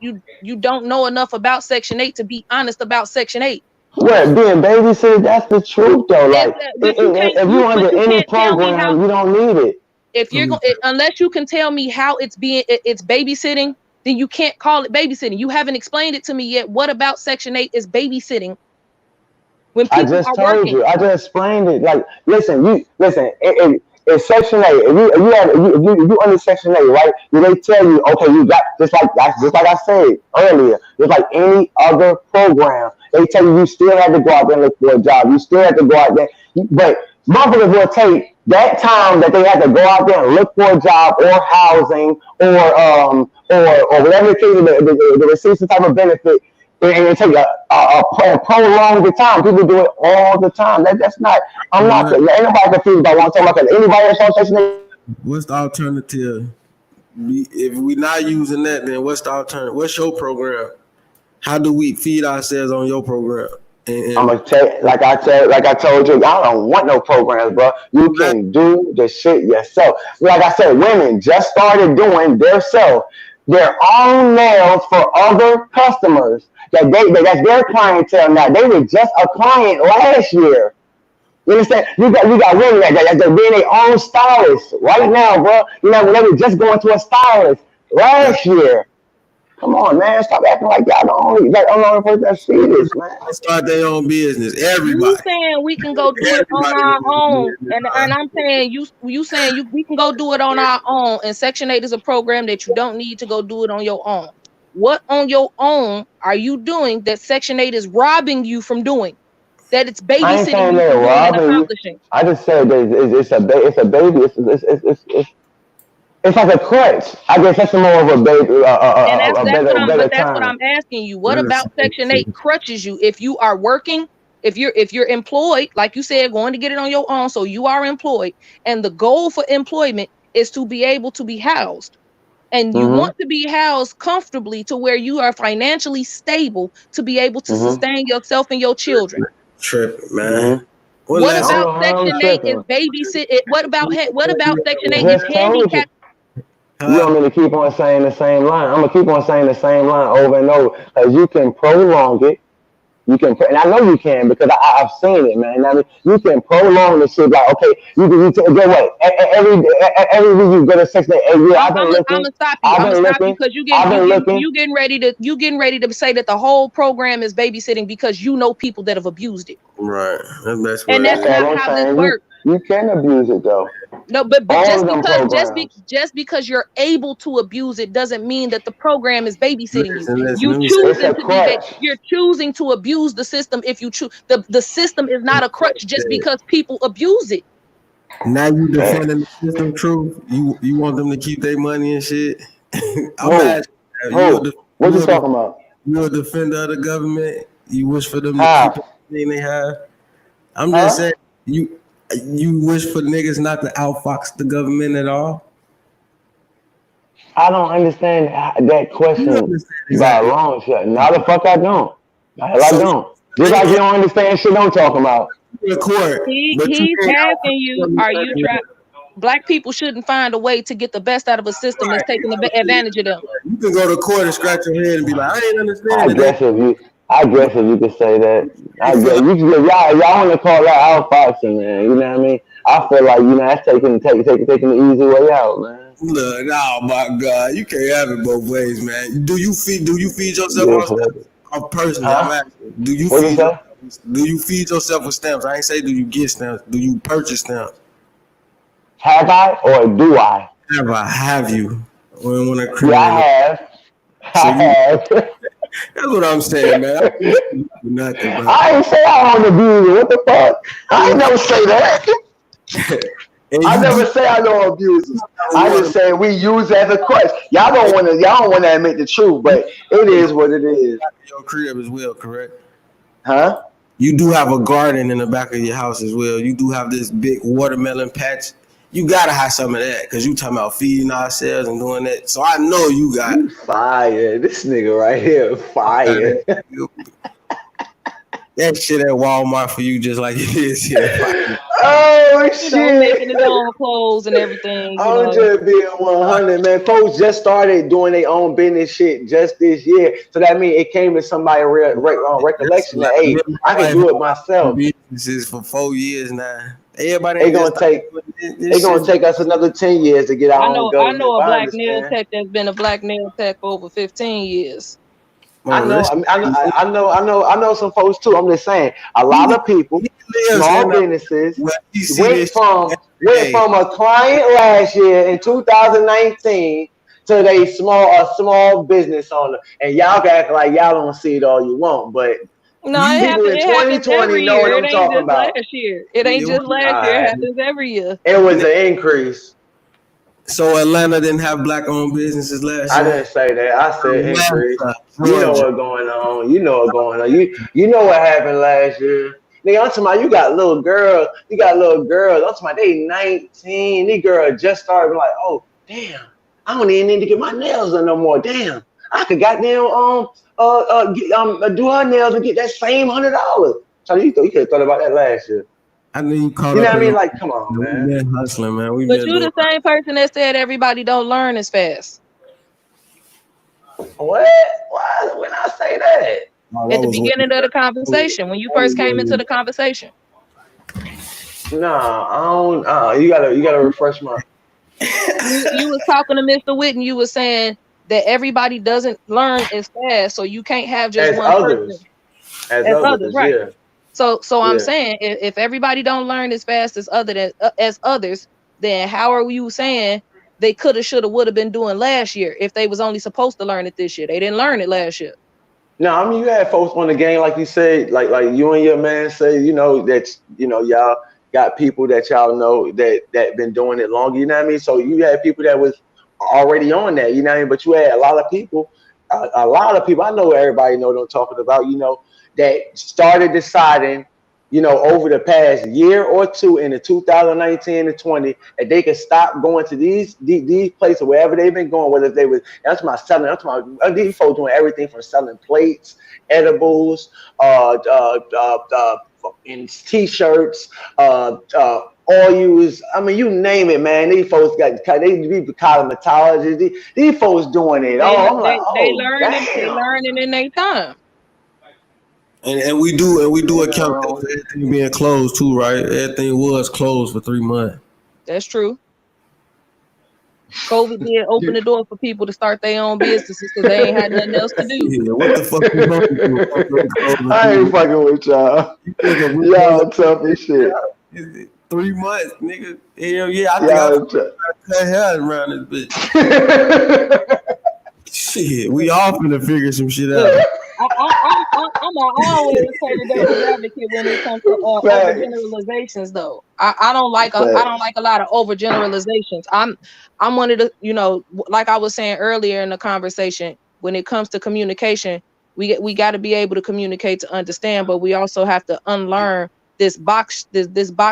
don't know enough about Section 8 to be honest about Section 8. What, being babysitted? That's the truth though. Like if you under any program, you don't need it. If you're unless you can tell me how it's babysitting, then you can't call it babysitting. You haven't explained it to me yet. What about Section 8 is babysitting? When people I just told you. I just explained it. Like, listen. If in Section 8, if you under Section 8, right? Do they tell you, okay, you got just like I said earlier, just like any other program, they tell you still have to go out there and look for a job. You still have to go out there, but motherfuckers will take that time that they had to go out there and look for a job or housing or whatever the case, the receive some type of benefit, and take a prolonged time. People do it all the time. That's not. I'm not. Ain't nobody confused about what I'm talking about. Anybody else on Section 8? What's the alternative? If we're not using that, then what's the alternative? What's your program? How do we feed ourselves on your program? And I'm gonna tell, like I told you, I don't want no programs, bro. You can do the shit yourself. Like I said, women just started doing their own nails for other customers. That's their clientele now. They were just a client last year. You understand? You got women that being their own stylists right now, bro. You know, when they were just going to a stylist last year. Come on, man. Stop acting like y'all the only person that see this, man. Start their own business. Everybody. You saying we can go do it on our own, and I'm saying you saying we can go do it on our own. And Section 8 is a program that you don't need to go do it on your own. What on your own are you doing that Section 8 is robbing you from doing? That it's babysitting you from doing and accomplishing. I just said that it's a baby. It's like a crutch. I guess that's more of a baby. That's what I'm asking you. What about Section 8 crutches you if you are working? If you're employed, like you said, going to get it on your own, so you are employed, and the goal for employment is to be able to be housed, and you want to be housed comfortably to where you are financially stable to be able to sustain yourself and your children. Tripping, man. What about Section 8 is babysit? What about Section 8 is handicapped? You want me to keep on saying the same line? I'm gonna keep on saying the same line over and over, because you can prolong it. You can, and I know you can because I've seen it, man. I mean, you can prolong the shit. Like, okay, you get what? Every week you go to Section 8. I've been looking. I'm gonna stop you because you getting ready to say that the whole program is babysitting because you know people that have abused it. Right. That's not how this works. You can abuse it though. No, but just because you're able to abuse it doesn't mean that the program is babysitting you. You're choosing to abuse the system if you choose. The system is not a crutch just because people abuse it. Now you defending the system, true? You want them to keep their money and shit? What you talking about? You're a defender of the government. You wish for them to keep everything they have. I'm just saying you wish for niggas not to outfox the government at all? I don't understand that question by a long shot. No, the fuck I don't. I don't. Just like you don't understand shit I'm talking about. He's asking you, are you trying? Black people shouldn't find a way to get the best out of a system that's taking advantage of them. You can go to court and scratch your head and be like, I ain't understanding. I guess if you could say that, y'all want to call that outfoxing, man. You know what I mean? I feel like that's taking the easy way out, man. Look, oh my God, you can't have it both ways, man. Do you feed yourself on personally? Do you feed yourself with stamps? I ain't say do you get stamps. Do you purchase stamps? Have I or do I? Have you? I have. That's what I'm saying, man. Nothing, bro. I ain't say I don't abuse it. What the fuck? I ain't never say that. I never say I don't abuse it. I just say we use it as a crutch. Y'all don't want to admit the truth, but it is what it is. Your crib as well, correct? Huh? You do have a garden in the back of your house as well. You do have this big watermelon patch. You gotta have some of that because you talking about feeding ourselves and doing that. So I know you got fire. This nigga right here, fire. That shit at Walmart for you just like it is here. Oh shit! Making his own clothes and everything. I'm just being 100, man. Folks just started doing their own business shit just this year, so that means it came to somebody's recollection that hey, I can do it myself. This is for 4 years now. Everybody They gonna take us another 10 years to get our own government. I know a black nail tech that's been a black nail tech for over 15 years. I know, I know some folks too. I'm just saying, a lot of people, small businesses, went from a client last year in 2019 to a small business owner, and y'all can act like y'all don't see it all you want, but No, it people in happens 2020 every know year. what It I'm ain't talking just about. last year. It ain't just last year. It happens every year. It was an increase. So Atlanta didn't have black-owned businesses last I year. didn't say that. I said increase. You know Georgia. what's going on. You know what's going on. You know what happened last year. Nigga, I'm talking about you got little girls. I'm talking about they 19. These girls just started like, oh damn, I don't even need to get my nails done no more. Damn, I could goddamn do her nails and get that same $100. So you could have thought about that last year. I knew you caught You know up what I in mean? the- Like, come on, man. We've been hustling, man. We've But been you doing the same person that said everybody don't learn as fast. What? Why when I say that? At the beginning of the conversation, when you first came into the conversation. Nah, I don't. You gotta refresh my. You was talking to Mr. Whitten. You was saying that everybody doesn't learn as fast, so you can't have just As one others. person. As others, right? yeah. So I'm Yeah. saying if everybody don't learn as fast as others, then how are you saying they coulda, shoulda, woulda been doing last year if they was only supposed to learn it this year? They didn't learn it last year. No, I mean you had folks on the game, like you said, like you and your man say, that y'all got people that y'all know that been doing it longer. You know what I mean? So you had people that was already on that. You know what I mean? But you had a lot of people. I know everybody know what I'm talking about. That started deciding, over the past year or two in the 2019 and 20, that they could stop going to these places wherever they've been going, whether they was, that's my selling, that's my, these folks doing everything from selling plates, edibles, in t-shirts, all use, I mean, you name it, man. These folks they be cosmetologists. These folks doing it. They learning in their time. And we do account for everything being closed too, right? Everything was closed for 3 months. That's true. COVID did open the door for people to start their own businesses because they ain't had nothing else to do. Yeah, what the fuck you going I ain't fucking with y'all. Y'all tough as shit. 3 months, nigga. Hell yeah, I think I'm trying to cut hair around this bitch. Shit, we all finna figure some shit out. I'm always say the devil's advocate when it comes to overgeneralizations, though. I don't like a lot of overgeneralizations. I'm one of the, like I was saying earlier in the conversation, when it comes to communication, we got to be able to communicate to understand, but we also have to unlearn this box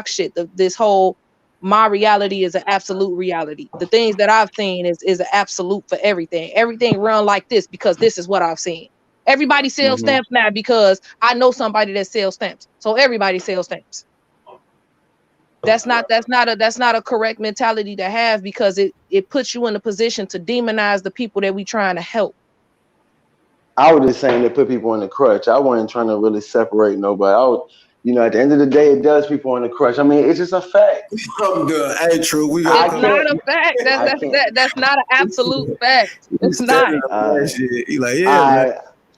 shit. This whole my reality is an absolute reality. The things that I've seen is an absolute for everything. Everything run like this because this is what I've seen. Everybody sells stamps now because I know somebody that sells stamps. So everybody sells stamps. That's not a correct mentality to have, because it puts you in a position to demonize the people that we trying to help. I was just saying to put people on the crutch. I wasn't trying to really separate nobody. At the end of the day, it does people on the crutch. I mean, it's just a fact. I'm good. Ain't true. It's not a fact. That's not an absolute fact. It's not.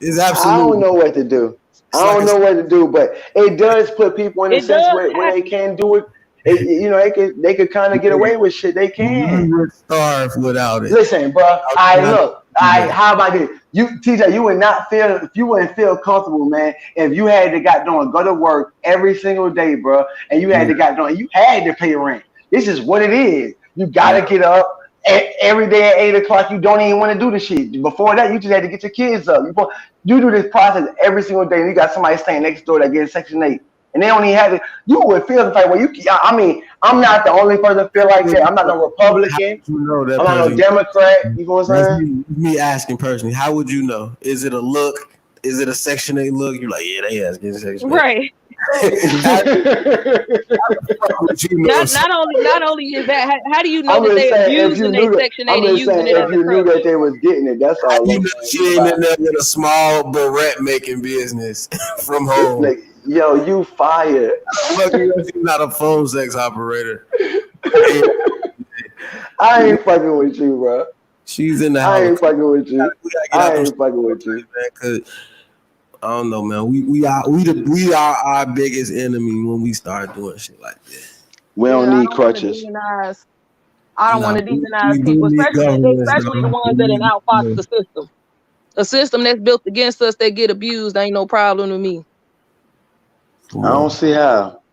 It's absolute. I don't know what to do. But it does put people in a sense where they can do it. They could kind of get away with shit. They can. You would starve without it. Listen, bro. How about this? TJ, you would not feel, if you wouldn't feel comfortable, man, if you had to go to work every single day, bro, and you had to you had to pay rent. This is what it is. You gotta get up every day at 8 o'clock. You don't even want to do the shit. Before that, you just had to get your kids up. You do this process every single day. And you got somebody staying next door that gets Section 8. And they don't even have it. You would feel the type where I'm not the only person that feel like that. I'm not no Republican. I'm not no Democrat. You know what I'm saying? Me asking personally, how would you know? Is it a look? Is it a Section 8 look? You're like, yeah, they asking Section 8. Right. Not only is that, how do you know that they're using their Section 8 and using it as a you knew that they was getting it, that's all. You know she ain't in there with a small barrette making business from home. Yo, you fired. You're not a phone sex operator. I ain't fucking with you, bro. She's in the I house. ain't fucking with you. We gotta get out I those ain't fucking with you. man, cause I don't know, man. We are our biggest enemy when we start doing shit like this. We Yeah, don't I need don't want to crutches. demonize. I don't Nah, want to we demonize do people, need governments, especially the though. ones that done outfox the system. A system that's built against us that get abused ain't no problem with me. Come I don't on. see how.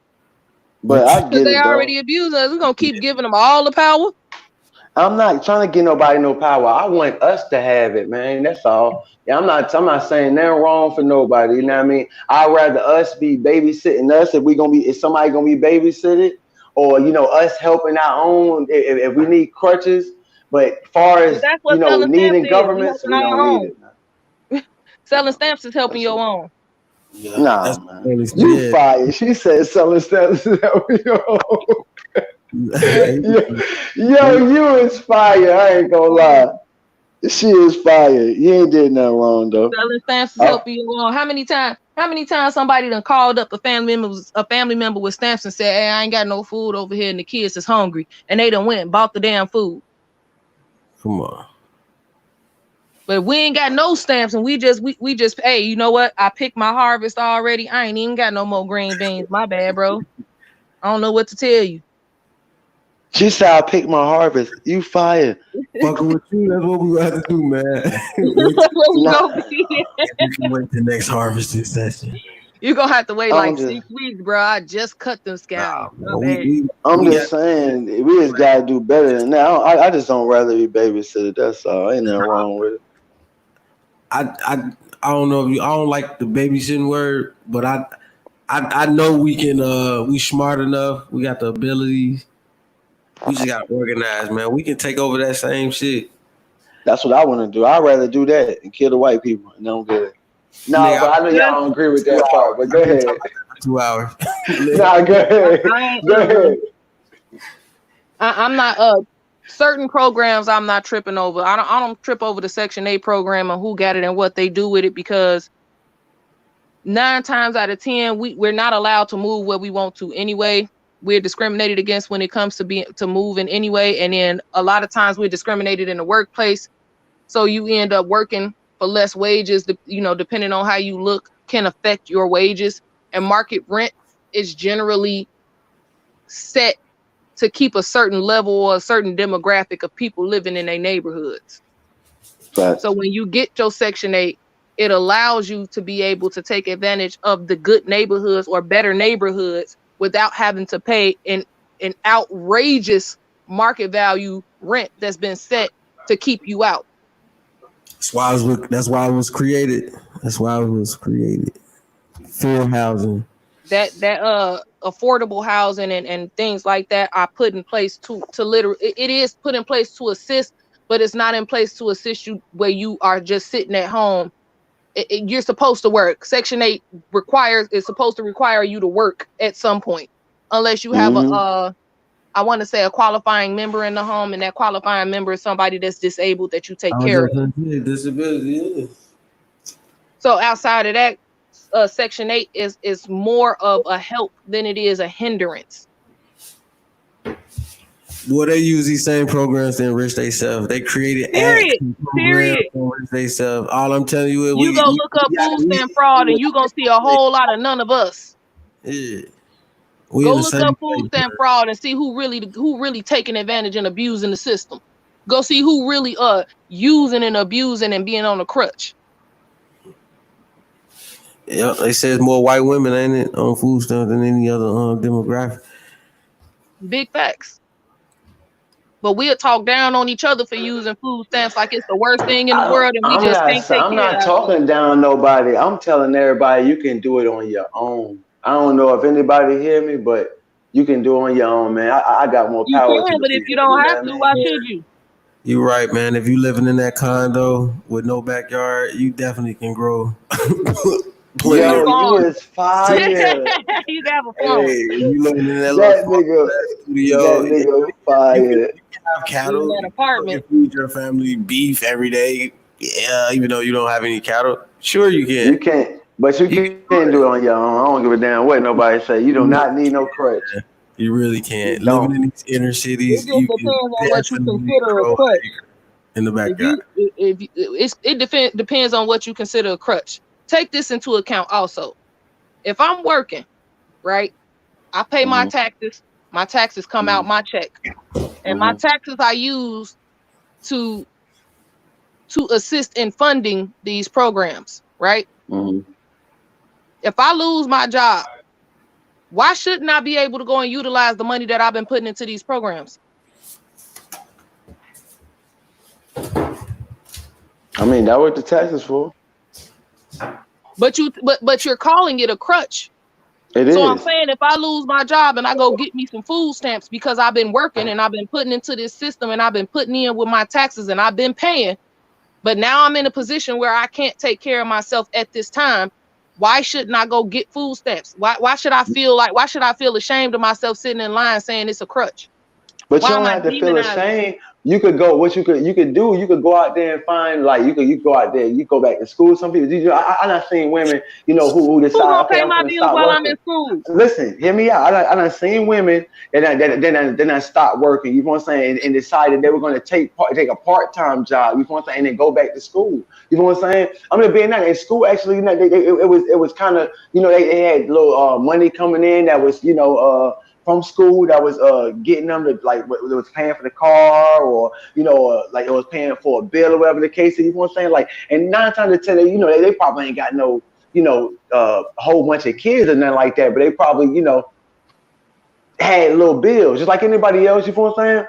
But I Because get they it though. already abuse us. We're gonna keep giving them all the power. I'm not trying to get nobody no power. I want us to have it, man. That's all. Yeah, I'm not saying nothing wrong for nobody. You know what I mean? I'd rather us be babysitting us if somebody gonna be babysitted, or us helping our own if we need crutches. But far But as that's what selling stamps needing is. We governments, helping we our don't need own. it. Man. Selling stamps is helping That's your it. own. Yeah, Nah, that's man. what it's You dead. fired. She said selling stamps is helping your own. Yo, you is fire. I ain't gonna lie. She is fire. You ain't did nothing wrong though. Selling stamps is helping you along. How many times somebody done called up a family member with stamps and said, "Hey, I ain't got no food over here and the kids is hungry," and they done went and bought the damn food. Come on. But we ain't got no stamps and we just hey, you know what? I picked my harvest already. I ain't even got no more green beans. My bad, bro. I don't know what to tell you. She said I picked my harvest. You fired. Fucking with you, that's what we gonna have to do, man. That's what we Nah. gonna be. We can wait the next harvesting session. You're gonna have to wait I'm like just- 6 weeks, bro. I just cut them scallions. Nah, My bad. I'm we just saying we just gotta do better than that. I just don't rather be babysitted. That's all. Ain't nothing wrong with it. I don't know if I don't like the babysitting word, but I know we can we smart enough, we got the abilities. We just gotta organize, man. We can take over that same shit. That's what I want to do. I'd rather do that and kill the white people and don't get it. No, Nigga, but I know y'all don't agree with that part. But go ahead. 2 hours. Nah, go ahead. Go ahead. I'm not certain programs I'm not tripping over. I don't trip over the Section 8 program and who got it and what they do with it, because 9 times out of 10 we're not allowed to move where we want to anyway. We're discriminated against when it comes to moving anyway, and then a lot of times we're discriminated in the workplace. So you end up working for less wages, depending on how you look can affect your wages. And market rent is generally set to keep a certain level or a certain demographic of people living in their neighborhoods. But So when you get your Section 8, it allows you to be able to take advantage of the good neighborhoods or better neighborhoods without having to pay an outrageous market value rent that's been set to keep you out. That's why it was created. That's why it was created. Fair housing. That affordable housing and things like that are put in place to literally, it is put in place to assist, but it's not in place to assist you where you are just sitting at home. You're supposed to work. Section 8 is supposed to require you to work at some point, unless you have I want to say a qualifying member in the home, and that qualifying member is somebody that's disabled that you take care of. Disability. So outside of that, Section 8 is more of a help than it is a hindrance. Well, they use these same programs to enrich themselves. They created Period. programs to enrich themselves. All I'm telling you is You go look up food stamp fraud, and you gonna see a whole lot of none of us. Yeah. Go look up food stamp fraud and see who really taking advantage and abusing the system. Go see who really using and abusing and being on a crutch. Yeah, they say it's more white women, ain't it, on food stamps than any other demographic. Big facts. But we'll talk down on each other for using food stamps like it's the worst thing in the world, and we just can't take care of it. I'm not talking down nobody. I'm telling everybody you can do it on your own. I don't know if anybody hear me, but you can do it on your own, man. I got more power. You can, but if you don't have to, why should you? You're right, man. If you living in that condo with no backyard, you definitely can grow. Yo, you is fire. You can have a farm. Hey, you living in that nigga fire. You can have cattle. In that apartment. You can feed your family beef every day. Yeah, even though you don't have any cattle. Sure, you can. You can't, but you can't do it on your own. I don't give a damn what nobody say. You do not need no crutch. You really can't. Living in these inner cities, It just depends on what you consider a crutch. in the If backyard. it depends on what you consider a crutch. Take this into account also. If I'm working, right, I pay my Mhm. taxes. My taxes come out my check, and my Mhm. taxes I use to assist in funding these programs, right? Mhm. If I lose my job, why shouldn't I be able to go and utilize the money that I've been putting into these programs? I mean, that's what the tax is for. But you're calling it a crutch. It So I'm is. saying if I lose my job and I go get me some food stamps because I've been working and I've been putting into this system and I've been putting in with my taxes and I've been paying, but now I'm in a position where I can't take care of myself at this time. Why shouldn't I go get food stamps? Why should I feel ashamed of myself sitting in line saying it's a crutch? But you Why am don't I have to feel demonizing it? ashamed. You could go. What you could do. You could go out there and find like you go out there. You go back to school. Some people. I done seen women. Who Who decide. gonna Okay, pay I'm my gonna bills stop while I'm working. in school? Listen, hear me out. I done seen women then I stopped working. You know what I'm saying? And decided they were going to take a part-time job. You know what I'm saying? And then go back to school. You know what I'm saying? I'm gonna be in that in school. Actually, it was kind of they had little money coming in that was from school that was getting them to like what it was paying for the car or like it was paying for a bill or whatever the case is. You know what I'm saying? Like, and 9 times out of 10, they probably ain't got no a whole bunch of kids or nothing like that, but they probably, had little bills just like anybody else. You know what I'm saying?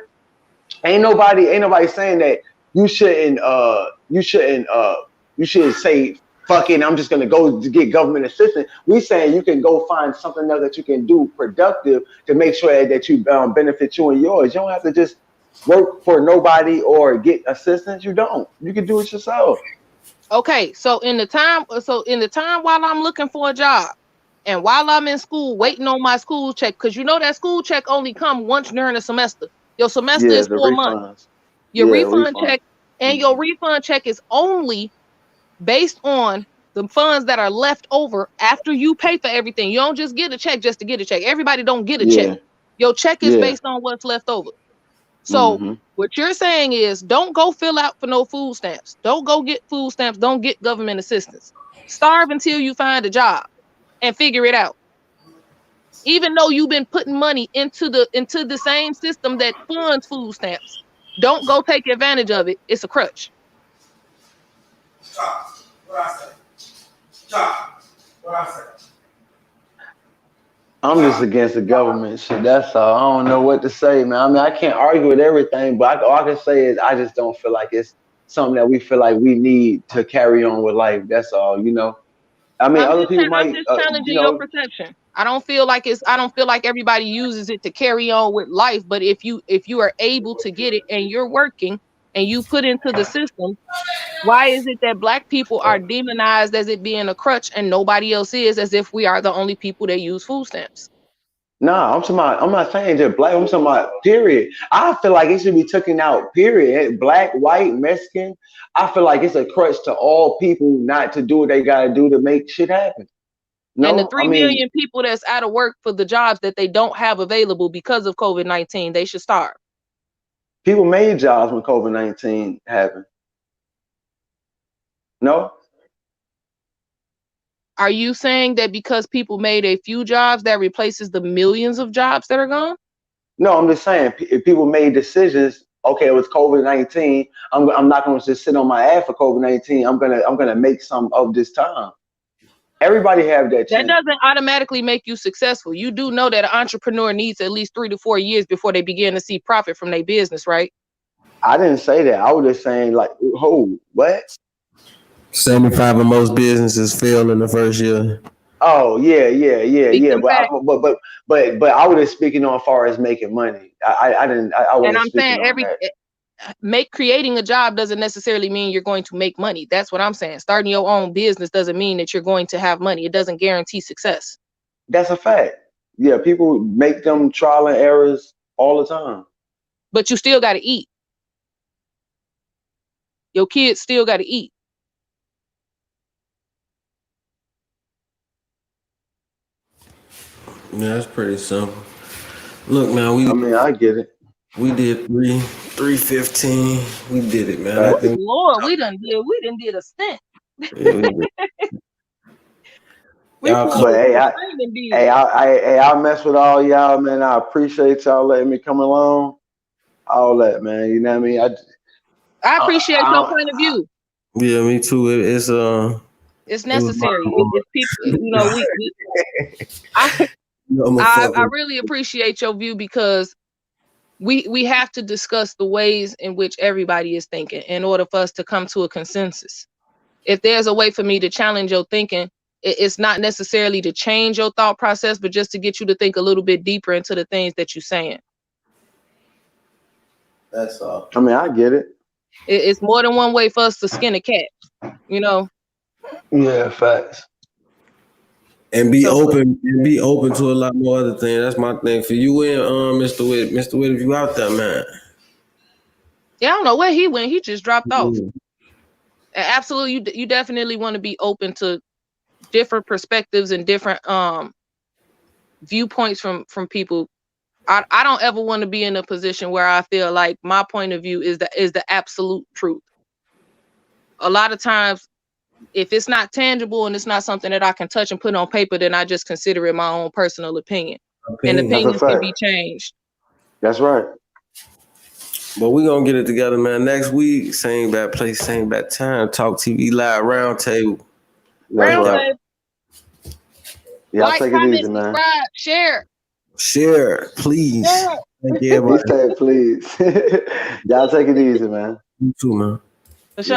Ain't nobody saying that you shouldn't say fuck it, I'm just gonna go to get government assistance. We saying you can go find something else that you can do productive to make sure that you benefit you and yours. You don't have to just work for nobody or get assistance. You don't. You can do it yourself. Okay, so in the time while I'm looking for a job and while I'm in school waiting on my school check, because that school check only come once during the semester. Your semester Yeah, is the 4 months. refunds. Your Yeah, refund refund. check and your refund check is only based on the funds that are left over after you pay for everything. You don't just get a check just to get a check. Everybody don't get a check. Yeah, Your check is yeah. based on what's left over. So Mm-hmm. what you're saying is don't go fill out for no food stamps. Don't go get food stamps. Don't get government assistance. Starve until you find a job and figure it out. Even though you've been putting money into the same system that funds food stamps, don't go take advantage of it. It's a crutch. I'm just against the government shit. That's all. I don't know what to say, man. I mean, I can't argue with everything, but all I can say is I just don't feel like it's something that we feel like we need to carry on with life. That's all. I mean, other people I'm might, just challenging your perception. I don't feel like everybody uses it to carry on with life, but if you are able to get it and you're working and you put into the system, why is it that Black people are demonized as it being a crutch and nobody else is, as if we are the only people that use food stamps? Nah, I'm not saying just black. I'm talking about period. I feel like it should be taken out. Period. Black, white, Mexican. I feel like it's a crutch to all people not to do what they gotta do to make shit happen. And the No, I 3 mean, million people that's out of work for the jobs that they don't have available because of COVID-19, they should starve. people made jobs when COVID-19 happened. No, Are you saying that because people made a few jobs that replaces the millions of jobs that are gone? no. I'm just saying if people made decisions. Okay, it was COVID-19. I'm not gonna just sit on my ass for COVID-19. I'm gonna make some of this time. Everybody have that That chance. doesn't automatically make you successful. You do know that an entrepreneur needs at least 3 to 4 years before they begin to see profit from their business, right? I didn't say that. I was just saying like, oh, what? 75 of most businesses fail in the first year. Oh yeah. Speak them facts. But I was just speaking on as far as making money. I And wasn't I'm saying speaking on that. creating a job doesn't necessarily mean you're going to make money. That's what I'm saying. Starting your own business doesn't mean that you're going to have money. It doesn't guarantee success. That's a fact. Yeah, people make them trial and errors all the time. But you still got to eat. Your kids still got to eat. Yeah, that's pretty simple. Look, man, I mean, I get it. we did 3. 3:15. We did it, man. Oh Lord, we done did a stint. We Y'all pulled But hey, a I, training deal. I mess with all y'all, man. I appreciate y'all letting me come along. All that, man. You know what I mean? I appreciate your I- point of view. Yeah, me too. It's It's it was necessary. my It's people, you know, I really appreciate your view because we have to discuss the ways in which everybody is thinking in order for us to come to a consensus. If there's a way for me to challenge your thinking, it's not necessarily to change your thought process, but just to get you to think a little bit deeper into the things that you're saying. That's all. I mean, I get it. It's more than one way for us to skin a cat, you know. Yeah, facts. And be open to a lot more other things. That's my thing for you and Mr. Witt. Mr. Witt, if you out there, man. Yeah, I don't know where he went. He just dropped off. Yeah. Absolutely, you definitely want to be open to different perspectives and different viewpoints from people. I don't ever want to be in a position where I feel like my point of view is the absolute truth. A lot of times, if it's not tangible and it's not something that I can touch and put on paper, then I just consider it my own personal opinion. And opinions can be changed. That's right. But we're gonna get it together, man. Next week, same bad place, same bad time. Talk TV Live Roundtable. Roundtable. Yeah, like, take comment, it easy, man. subscribe, share. Share, please. Share. Thank you, everybody. Please. Y'all take it easy, man. You too, man.